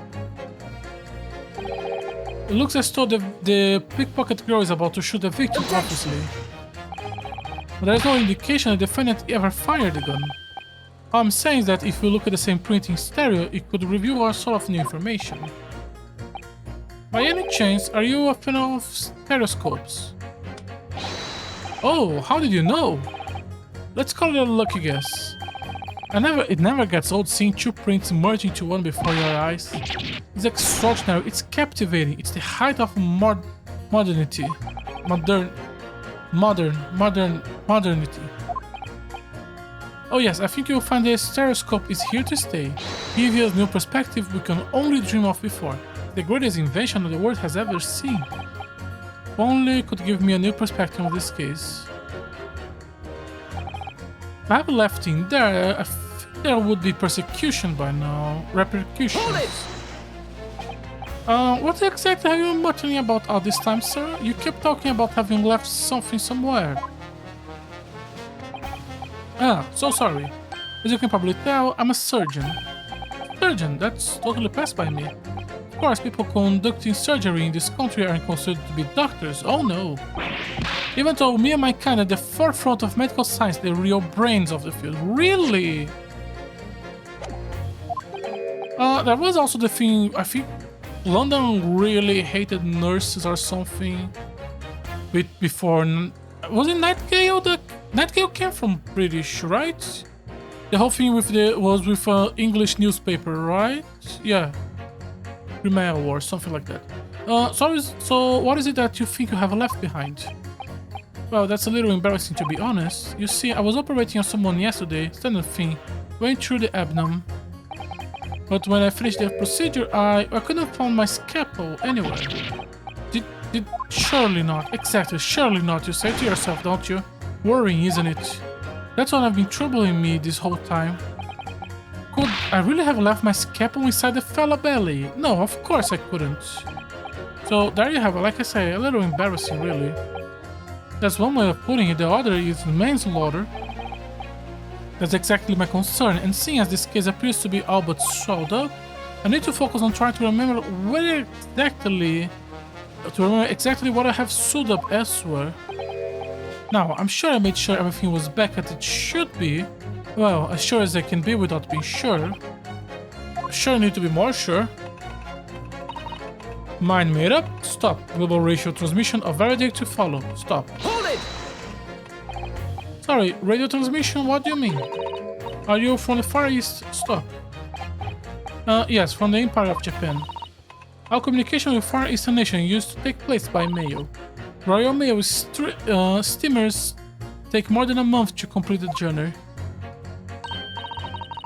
it looks as though the pickpocket girl is about to shoot the victim, obviously. But there is no indication the defendant ever fired the gun. All I'm saying is that if you look at the same print in stereo, it could reveal all sort of new information. By any chance, are you a fan of stereoscopes? Oh, how did you know? Let's call it a lucky guess. It never gets old seeing 2 prints merging into one before your eyes. It's extraordinary, it's captivating, it's the height of modernity. Modernity. Oh yes, I think you'll find the stereoscope is here to stay. Give you a new perspective we can only dream of before. The greatest invention the world has ever seen. If only could give me a new perspective of this case. If I have left in there, I think there would be persecution by now. Repercussions. What exactly are you muttering about all this time, sir? You kept talking about having left something somewhere. Ah, so sorry. As you can probably tell, I'm a surgeon. Surgeon? That's totally passed by me. Of course, people conducting surgery in this country aren't considered to be doctors, oh no. Even though me and my kind are at the forefront of medical science, the real brains of the field. Really? There was also the thing, I think London really hated nurses or something. Before, was it Nightingale? Nightingale came from British, right? The whole thing with was with an English newspaper, right? Yeah. Mail or something like that. So what is it that you think you have left behind? Well, that's a little embarrassing to be honest. You see, I was operating on someone yesterday, standard thing, went through the abdomen. But when I finished the procedure, I couldn't find my scalpel anywhere. Did surely not, exactly, surely not, you say to yourself, don't you? Worrying, isn't it? That's what has been troubling me this whole time. Could I really have left my scalpel inside the fella belly? No, of course I couldn't. So there you have it. Like I say, a little embarrassing, really. That's one way of putting it. The other is manslaughter. That's exactly my concern. And seeing as this case appears to be all but swallowed up, I need to focus on trying to remember exactly what I have sewed up elsewhere. Now, I'm sure I made sure everything was back as it should be. Well, as sure as I can be without being sure. Sure, I need to be more sure. Mind made up? Stop. Global ratio transmission of Veradig to follow. Stop. Hold it! Sorry, radio transmission? What do you mean? Are you from the Far East? Stop. Yes, from the Empire of Japan. All communication with Far Eastern nation used to take place by mail. Royal Mail steamers take more than a month to complete the journey.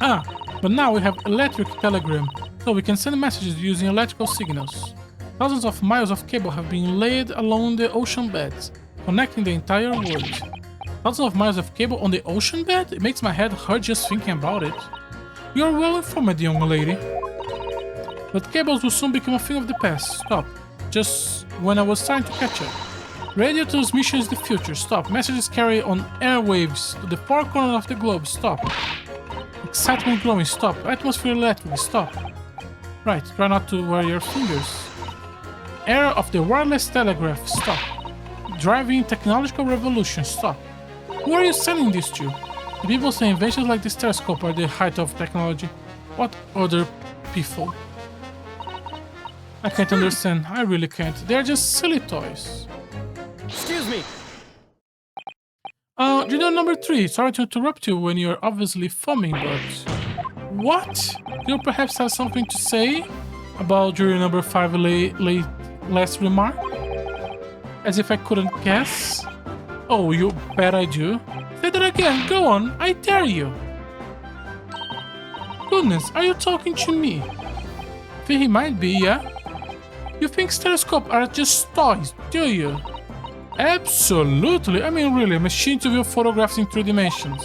But now we have electric telegram, so we can send messages using electrical signals. Thousands of miles of cable have been laid along the ocean beds, connecting the entire world. Thousands of miles of cable on the ocean bed? It makes my head hurt just thinking about it. You are well informed, young lady. But cables will soon become a thing of the past. Stop. Just when I was trying to catch up. Radio transmission is the future. Stop. Messages carried on airwaves to the four corners of the globe. Stop. Excitement glowing. Stop. Atmosphere electric. Stop. Right. Try not to wear your fingers. Era of the wireless telegraph. Stop. Driving technological revolution. Stop. Who are you sending this to? The people say inventions like this telescope are the height of technology. What other people? I can't understand. I really can't. They're just silly toys. Excuse me. Junior number 3, sorry to interrupt you when you're obviously foaming, but... What? Do you perhaps have something to say about junior number 5 last remark? As if I couldn't guess? Oh, you bet I do. Say that again, go on, I dare you. Goodness, are you talking to me? I think he might be, yeah? You think telescopes are just toys, do you? Absolutely, I mean really, a machine to view photographs in 3 dimensions.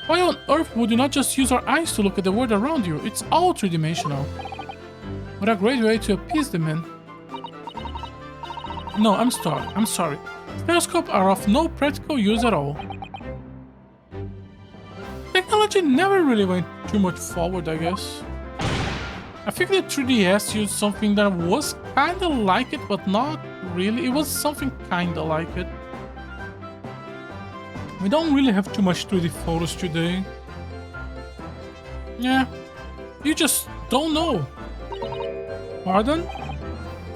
Why on earth would you not just use our eyes to look at the world around you? It's all 3-dimensional. What a great way to appease the man. No, I'm sorry. Telescopes are of no practical use at all. Technology never really went too much forward, I guess. I think the 3DS used something that was kinda like it, but not really. It was something kinda like it. We don't really have too much 3D photos today. Yeah, you just don't know. Pardon?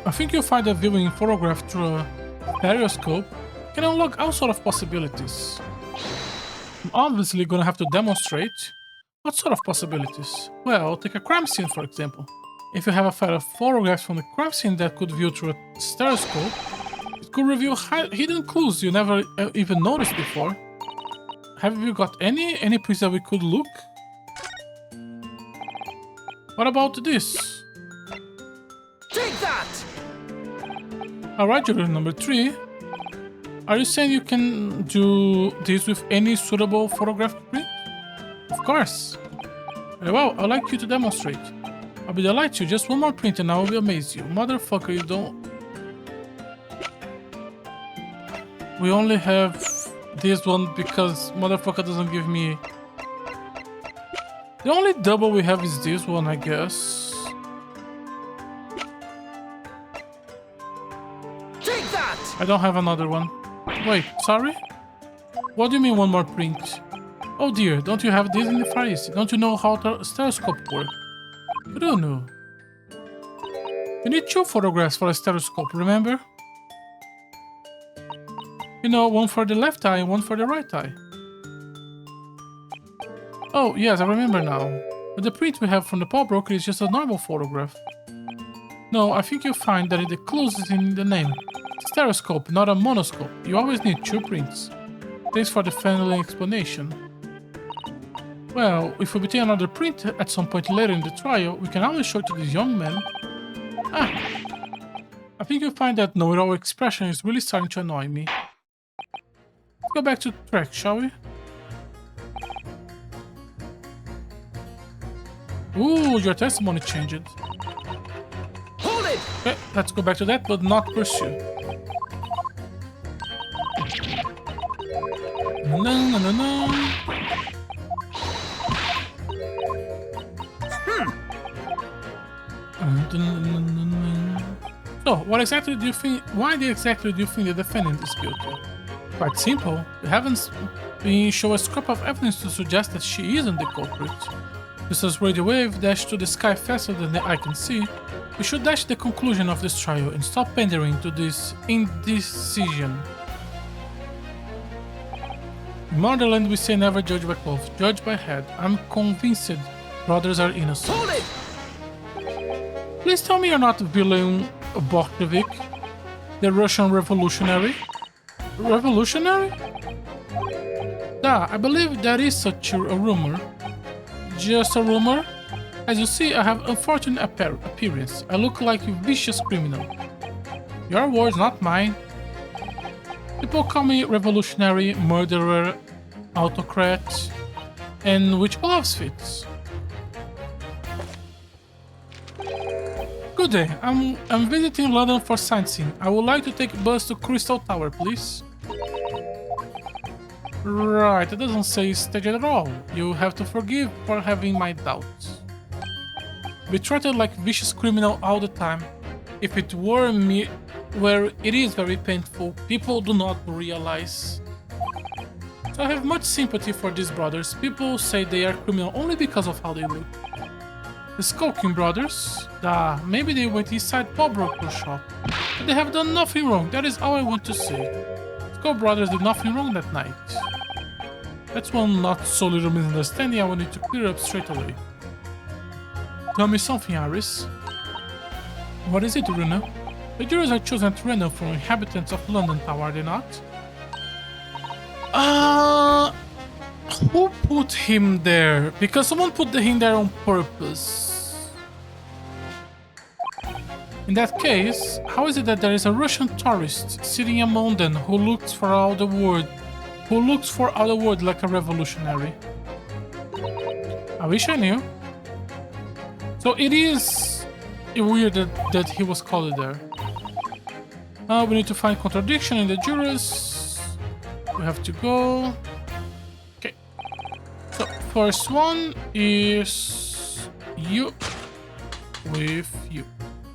I think you'll find that viewing photograph through a stereoscope can unlock all sorts of possibilities. I'm obviously gonna have to demonstrate. What sort of possibilities? Well, take a crime scene for example. If you have a file of photographs from the crime scene that could view through a stereoscope, it could reveal hidden clues you never even noticed before. Have you got any place that we could look? What about this? Take that! Alright, Juror number 3. Are you saying you can do this with any suitable photograph print? Of course. Very well, I'd like you to demonstrate. I'll be delighted to. Just one more print and I will amaze you. Motherfucker, you don't... We only have this one because motherfucker doesn't give me... The only double we have is this one, I guess. Take that! I don't have another one. Wait, sorry? What do you mean one more print? Oh dear, don't you have this in the Far East? Don't you know how the stereoscope works? You don't know. You need 2 photographs for a stereoscope, remember? You know, one for the left eye and one for the right eye. Oh, yes, I remember now. But the print we have from the pawnbroker is just a normal photograph. No, I think you'll find that the clues is in the name. Stereoscope, not a monoscope. You always need 2 prints. Thanks for the friendly explanation. Well, if we obtain another print at some point later in the trial, we can always show it to this young man. I think you'll find that know-it-all expression is really starting to annoy me. Let's go back to track, shall we? Ooh, your testimony changed. Hold it! Okay, let's go back to that, but not pursue. No, no, no, no. So, what exactly do you think? Why exactly do you think the defendant is guilty? Quite simple. You haven't been shown a scrap of evidence to suggest that she isn't the culprit. Just as Radio Wave dashed to the sky faster than the eye can see, we should dash to the conclusion of this trial and stop pandering to this indecision. In Motherland, we say never judge by clothes, judge by head. I'm convinced brothers are innocent. Hold it! Please tell me you're not William Bolshevik, the Russian revolutionary. Revolutionary? Yeah, I believe there is such a rumor. Just a rumor? As you see, I have unfortunate appearance. I look like a vicious criminal. Your words, not mine. People call me revolutionary, murderer, autocrat, and which gloves fits. Good day. I'm visiting London for sightseeing. I would like to take a bus to Crystal Tower, please. Right, it doesn't say stage at all. You have to forgive for having my doubts. Be treated like vicious criminal all the time. If it were me, where it is very painful, people do not realize. So I have much sympathy for these brothers. People say they are criminal only because of how they look. The Skulking brothers? Maybe they went inside Paul Broker's shop. But they have done nothing wrong, that is all I want to say. Skull brothers did nothing wrong that night. That's one not so little misunderstanding I will need to clear up straight away. Tell me something, Aris. What is it, Bruno? The jurors are chosen at random from inhabitants of London Tower, are they not? Who put him there? Because someone put him there on purpose. In that case, how is it that there is a Russian tourist sitting among them who looks for all the world like a revolutionary? I wish I knew. So it is weird that he was called there. We need to find contradiction in the jurors. We have to go. Okay. So first one is you with you.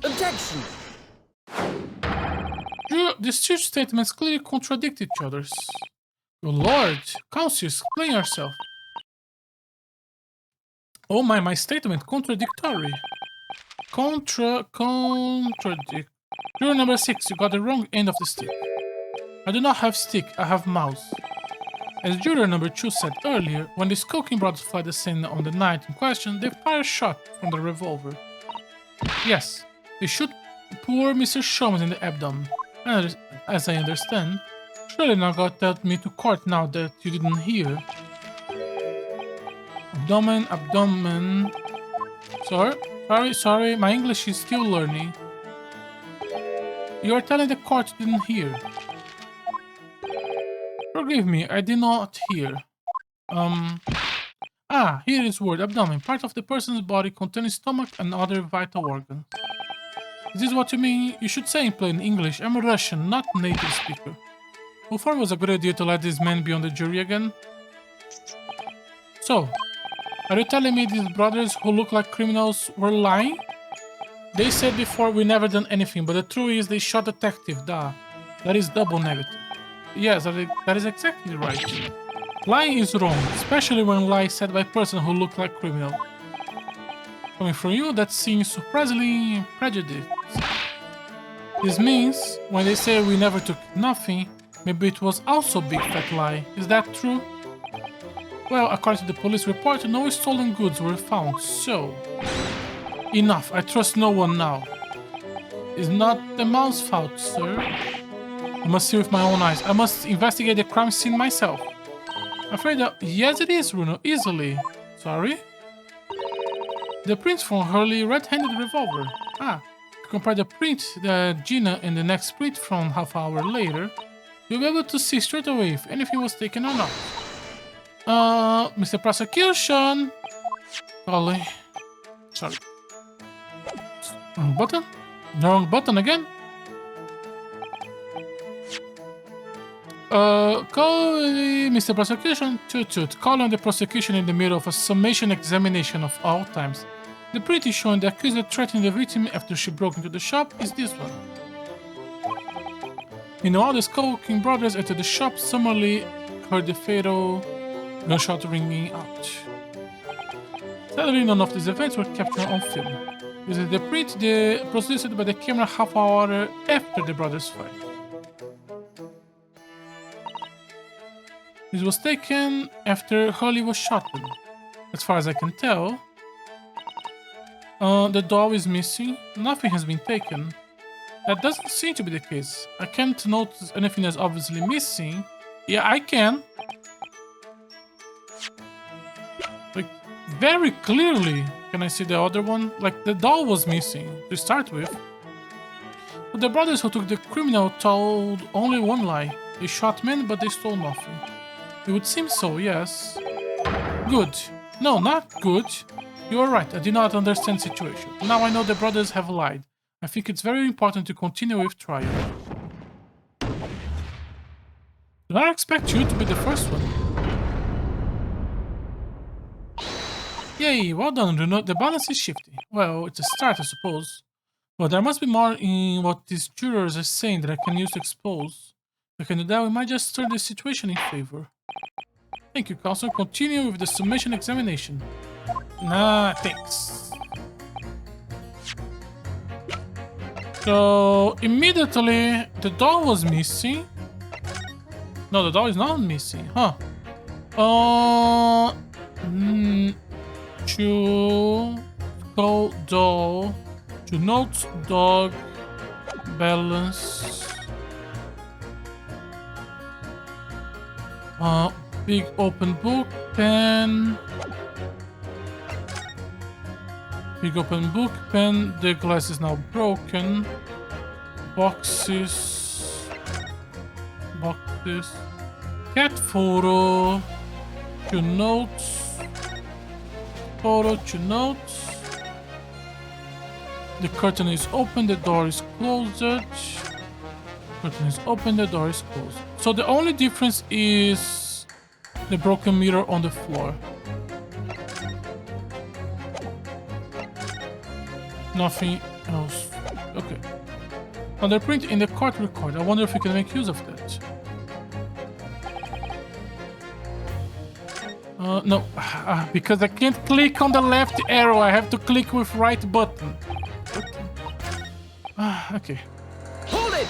Objection! These two statements clearly contradict each other. Your lord, counsel, explain yourself. Oh my statement contradictory. Contradict. Juror number 6, you got the wrong end of the stick. I do not have stick, I have mouse. As juror number 2 said earlier, when the Skulking brothers fled the scene on the night in question, they fired a shot from the revolver. Yes, they shoot poor Mr. Showman in the abdomen. And as I understand, surely now got that me to court now that you didn't hear. Abdomen. Sorry, my English is still learning. You are telling the court you didn't hear. Forgive me, I did not hear. Here is word, abdomen, part of the person's body containing stomach and other vital organs. Is this what you mean? You should say in plain English, I'm a Russian, not native speaker. Who thought it was a good idea to let this man be on the jury again? So, are you telling me these brothers who look like criminals were lying? They said before we never done anything, but the truth is they shot detective, That is double negative. Yes, that is exactly right. Lying is wrong, especially when lies said by a person who look like criminal. Coming from you, that seems surprisingly prejudiced. This means, when they say we never took nothing, maybe it was also a big fat lie. Is that true? Well, according to the police report, no stolen goods were found, so... Enough, I trust no one now. It's not the mouse's fault, sir. I must see with my own eyes. I must investigate the crime scene myself. I'm afraid that... Yes, it is, Bruno, easily. Sorry? The print from Hurley red-handed revolver. Compare the print that Gina and the next print from half hour later. You'll be able to see straight away if anything was taken or not. Mr. Prosecution! Golly. Sorry. Wrong button? Wrong button again? Call Mr. Prosecution. Toot. Call on the prosecution in the middle of a summation examination of all times. The print showing the accuser threatening the victim after she broke into the shop is this one. Meanwhile, the Skull King brothers entered the shop, summarily heard the fatal gunshot ringing out. Sadly, none of these events were captured on film. This is the print produced by the camera half hour after the brothers' fight. This was taken after Hurley was shot. As far as I can tell, the doll is missing. Nothing has been taken. That doesn't seem to be the case. I can't notice anything that's obviously missing. Yeah, I can. Like, very clearly can I see the other one. Like, the doll was missing to start with. But the brothers who took the criminal told only one lie. They shot men, but they stole nothing. It would seem so, yes. Good. No, not good. You are right, I did not understand the situation. Now I know the brothers have lied. I think it's very important to continue with trial. Did I expect you to be the first one? Yay, well done, Bruno. The balance is shifty. Well, it's a start, I suppose. But there must be more in what these jurors are saying that I can use to expose. If I can do that, we might just turn the situation in favor. Thank you, Counsel. Continue with the summation examination. Nah, thanks. So, immediately, the doll was missing. No, the doll is not missing, huh? To go doll, to note dog, balance. Big open book, pen. Big open book, pen. The glass is now broken. Boxes. Cat photo. Two notes. Photo, two notes. The curtain is open, the door is closed. Curtain is open, the door is closed. So the only difference is the broken mirror on the floor. Nothing else. Okay. Another print in the court record. I wonder if we can make use of that. No. Because I can't click on the left arrow. I have to click with right button. Okay. Hold it!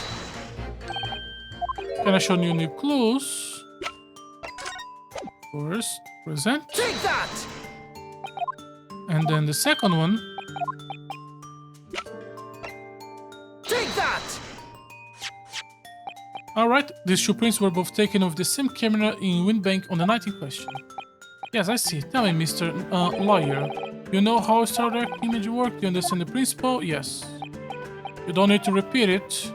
Can I show you new clues? First, present. Take that! And then the second one. Take that! Alright, these two prints were both taken with the same camera in Windbank on the night in question. Yes, I see. Tell me, Mr. Lawyer. You know how Star Trek image works? Do you understand the principle? Yes. You don't need to repeat it.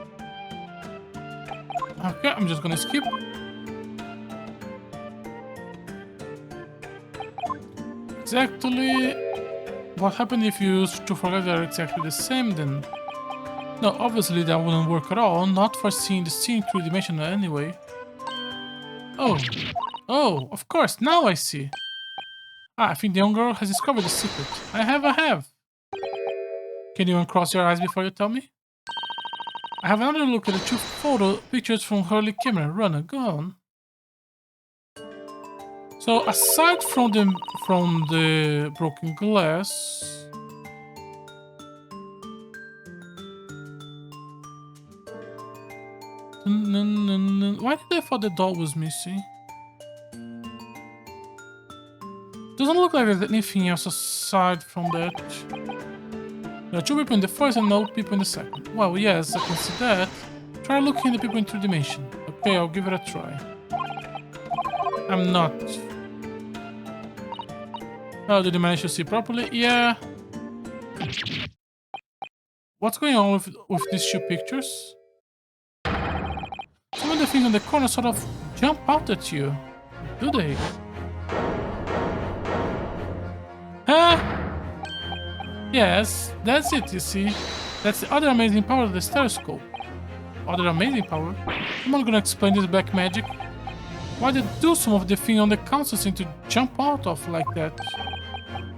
Okay, I'm just gonna skip. Exactly. What happened if you used to forget they're exactly the same then? No, obviously that wouldn't work at all. Not for seeing the scene three-dimensional anyway. Oh, of course, now I see. I think the young girl has discovered the secret. I have. Can you uncross your eyes before you tell me? I have another look at the two photo pictures from Hurley camera. Runner, go on. So aside from the broken glass, why did I thought the doll was missing? Doesn't look like there's anything else aside from that. There are two people in the first and no people in the second. Well, yes, I can see that. Try looking at the people in 3 dimension. Okay, I'll give it a try. I'm not. Oh, did you manage to see properly? Yeah. What's going on with these two pictures? Some of the things in the corner sort of jump out at you. Do they? Huh? Yes, that's it, you see. That's the other amazing power of the stereoscope. Other amazing power? I'm not gonna explain this black magic. Why did do some of the thing on the council seem to jump out of like that?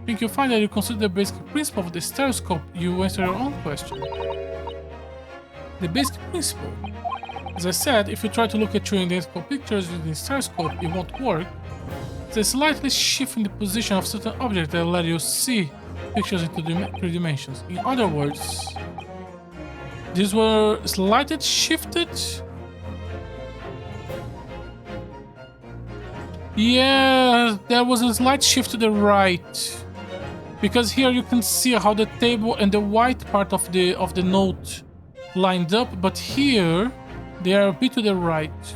Think you find that you consider the basic principle of the stereoscope, you answer your own question. The basic principle. As I said, if you try to look at your identical pictures using the stereoscope, it won't work. It's a slightly shift in the position of certain objects that let you see pictures into three dimensions. In other words, these were slightly shifted. Yeah, there was a slight shift to the right. Because here you can see how the table and the white part of the note lined up, but here they are a bit to the right.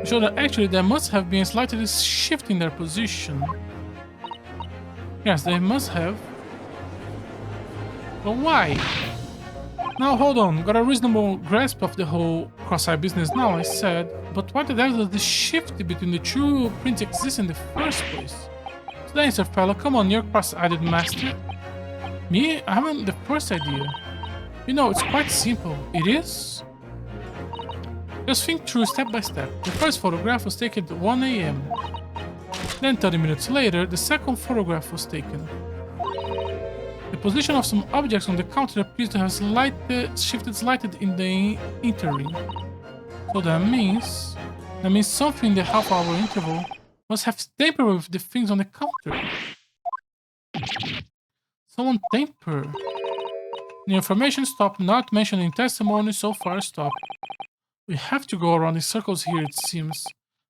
So that actually there must have been a slightly shift in their position. Yes, they must have. But why? Now hold on, got a reasonable grasp of the whole cross-eye business now, I said, but why the hell does the shift between the two prints exist in the first place? So the answer, fella, come on, you're cross-eyed master. Me? I haven't the first idea. You know, it's quite simple. It is? Just think through step by step. The first photograph was taken at 1 AM. Then 30 minutes later, the second photograph was taken. The position of some objects on the counter appears to have shifted slightly in the interim. So that means something in the half-hour interval must have tampered with the things on the counter. Someone tampered. The information stopped, not mentioned in testimony so far stopped. We have to go around in circles here, it seems.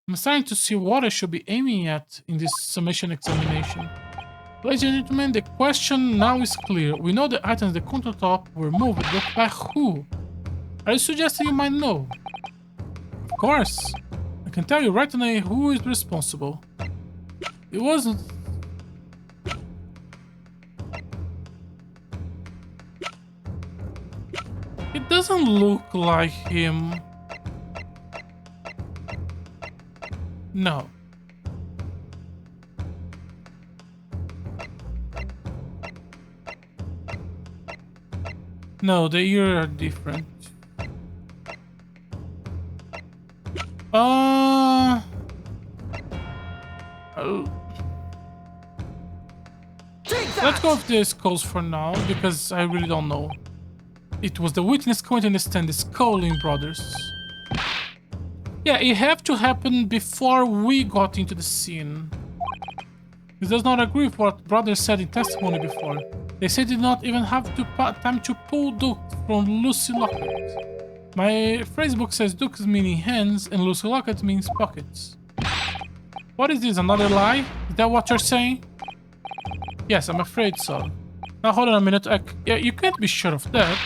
I'm starting to see what I should be aiming at in this summation examination. Ladies and gentlemen, the question now is clear. We know the items at the countertop were moved, but by who? Are you suggesting you might know? Of course. I can tell you right now who is responsible. It wasn't... It doesn't look like him. No. No, the ears are different. Oh. Let's go with the skulls for now, because I really don't know. It was the witness couldn't understand the Sculling brothers. Yeah, it had to happen before we got into the scene. This does not agree with what brothers said in testimony before. They said they did not even have time to pull Duke from Lucy Locket. My phrasebook says Duke meaning hands and Lucy Locket means pockets. What is this, another lie? Is that what you're saying? Yes, I'm afraid so. Now hold on a minute, yeah, you can't be sure of that.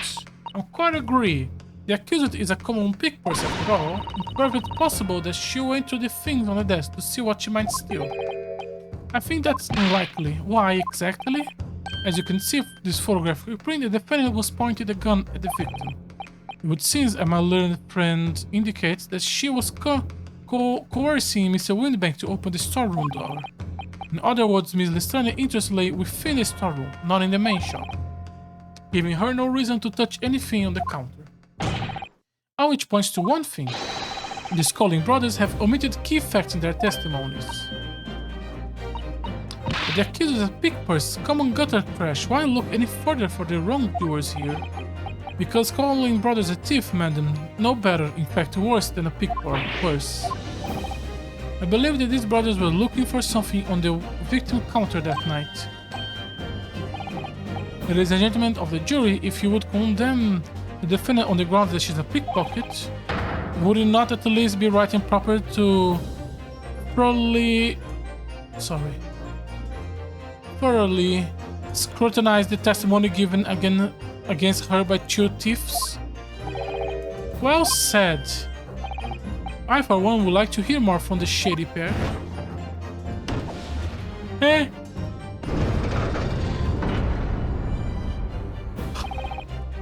I quite agree. The accused is a common pickpocket after all. It's perfectly possible that she went to the things on the desk to see what she might steal. I think that's unlikely. Why exactly? As you can see from this photograph reprint, the defendant was pointing a gun at the victim. It would seem, as my learned friend indicates, that she was coercing Mr. Windbank to open the storeroom door. In other words, Ms. Lestrange's interest lay within the storeroom, not in the main shop, giving her no reason to touch anything on the counter. All which points to one thing. The Sculling brothers have omitted key facts in their testimonies. The accused is a pickpurse, common gutter trash. Why look any further for the wrongdoers here? Because Sculling brothers are thief, madam. No better, in fact worse than a pickpurse. I believe that these brothers were looking for something on the victim counter that night. Ladies and gentlemen of the jury, if you would condemn the defendant on the grounds that she's a pickpocket, would it not at least be right and proper to thoroughly scrutinize the testimony given against her by two thieves? Well said. I, for one, would like to hear more from the shady pair. Hey!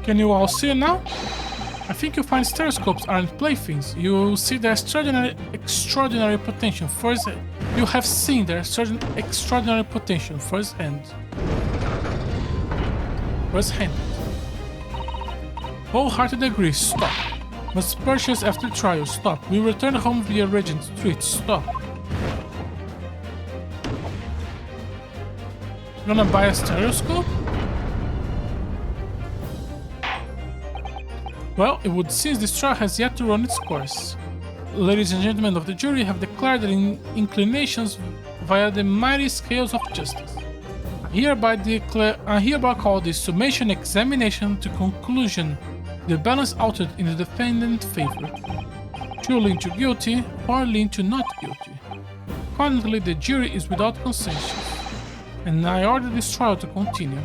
Can you all see it now? I think you find stereoscopes aren't playthings. You see their extraordinary potential. First, You have seen their certain extraordinary potential firsthand. Wholeheartedly agree. Stop. Must purchase after trial. Stop. We return home via Regent Street. Stop. Gonna buy a stereoscope? Well, it would seem this trial has yet to run its course. Ladies and gentlemen of the jury have declared their inclinations via the mighty scales of justice. I hereby call this summation examination to conclusion. The balance altered in the defendant's favor. 2 lean to guilty, 4 lean to not guilty. Accordingly, the jury is without consensus, and I order this trial to continue.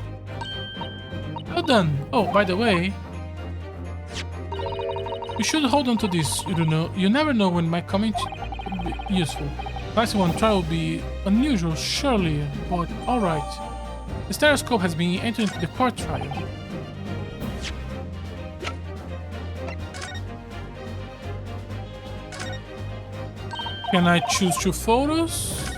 Well done. Oh, by the way, you should hold on to this. You never know when my comment could be useful. Last one trial will be unusual, surely, but alright. The stereoscope has been entered into the court trial. Can I choose 2 photos?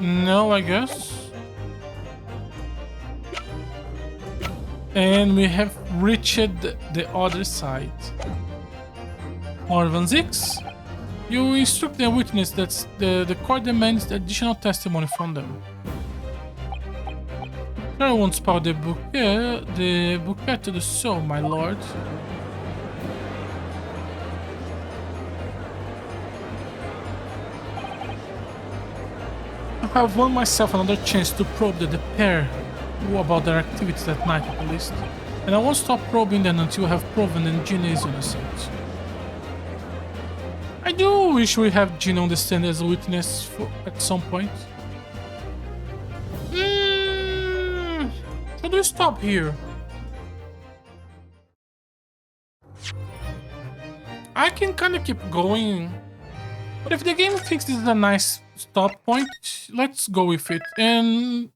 No, I guess. And we have reached the other side. Van Zix, you instruct the witness that the court demands additional testimony from them. I won't spoil the bouquet to the soul, my lord. I have won myself another chance to probe the pair about their activities that night at least, and I won't stop probing them until I have proven that Gina is innocent. I do wish we have Gina on the stand as a witness at some point. Should we stop here? I can kind of keep going, but if the game thinks this is a nice stop point, let's go with it. And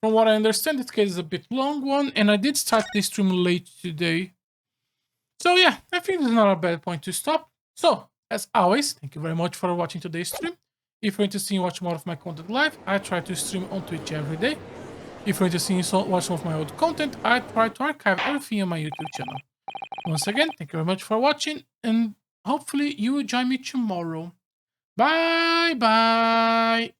from what I understand, this case is a bit long one, and I did start this stream late today. So yeah, I think this is not a bad point to stop. So, as always, thank you very much for watching today's stream. If you're interested in watching more of my content live, I try to stream on Twitch every day. If you're interested in watching some of my old content, I try to archive everything on my YouTube channel. Once again, thank you very much for watching, and hopefully you will join me tomorrow. Bye bye!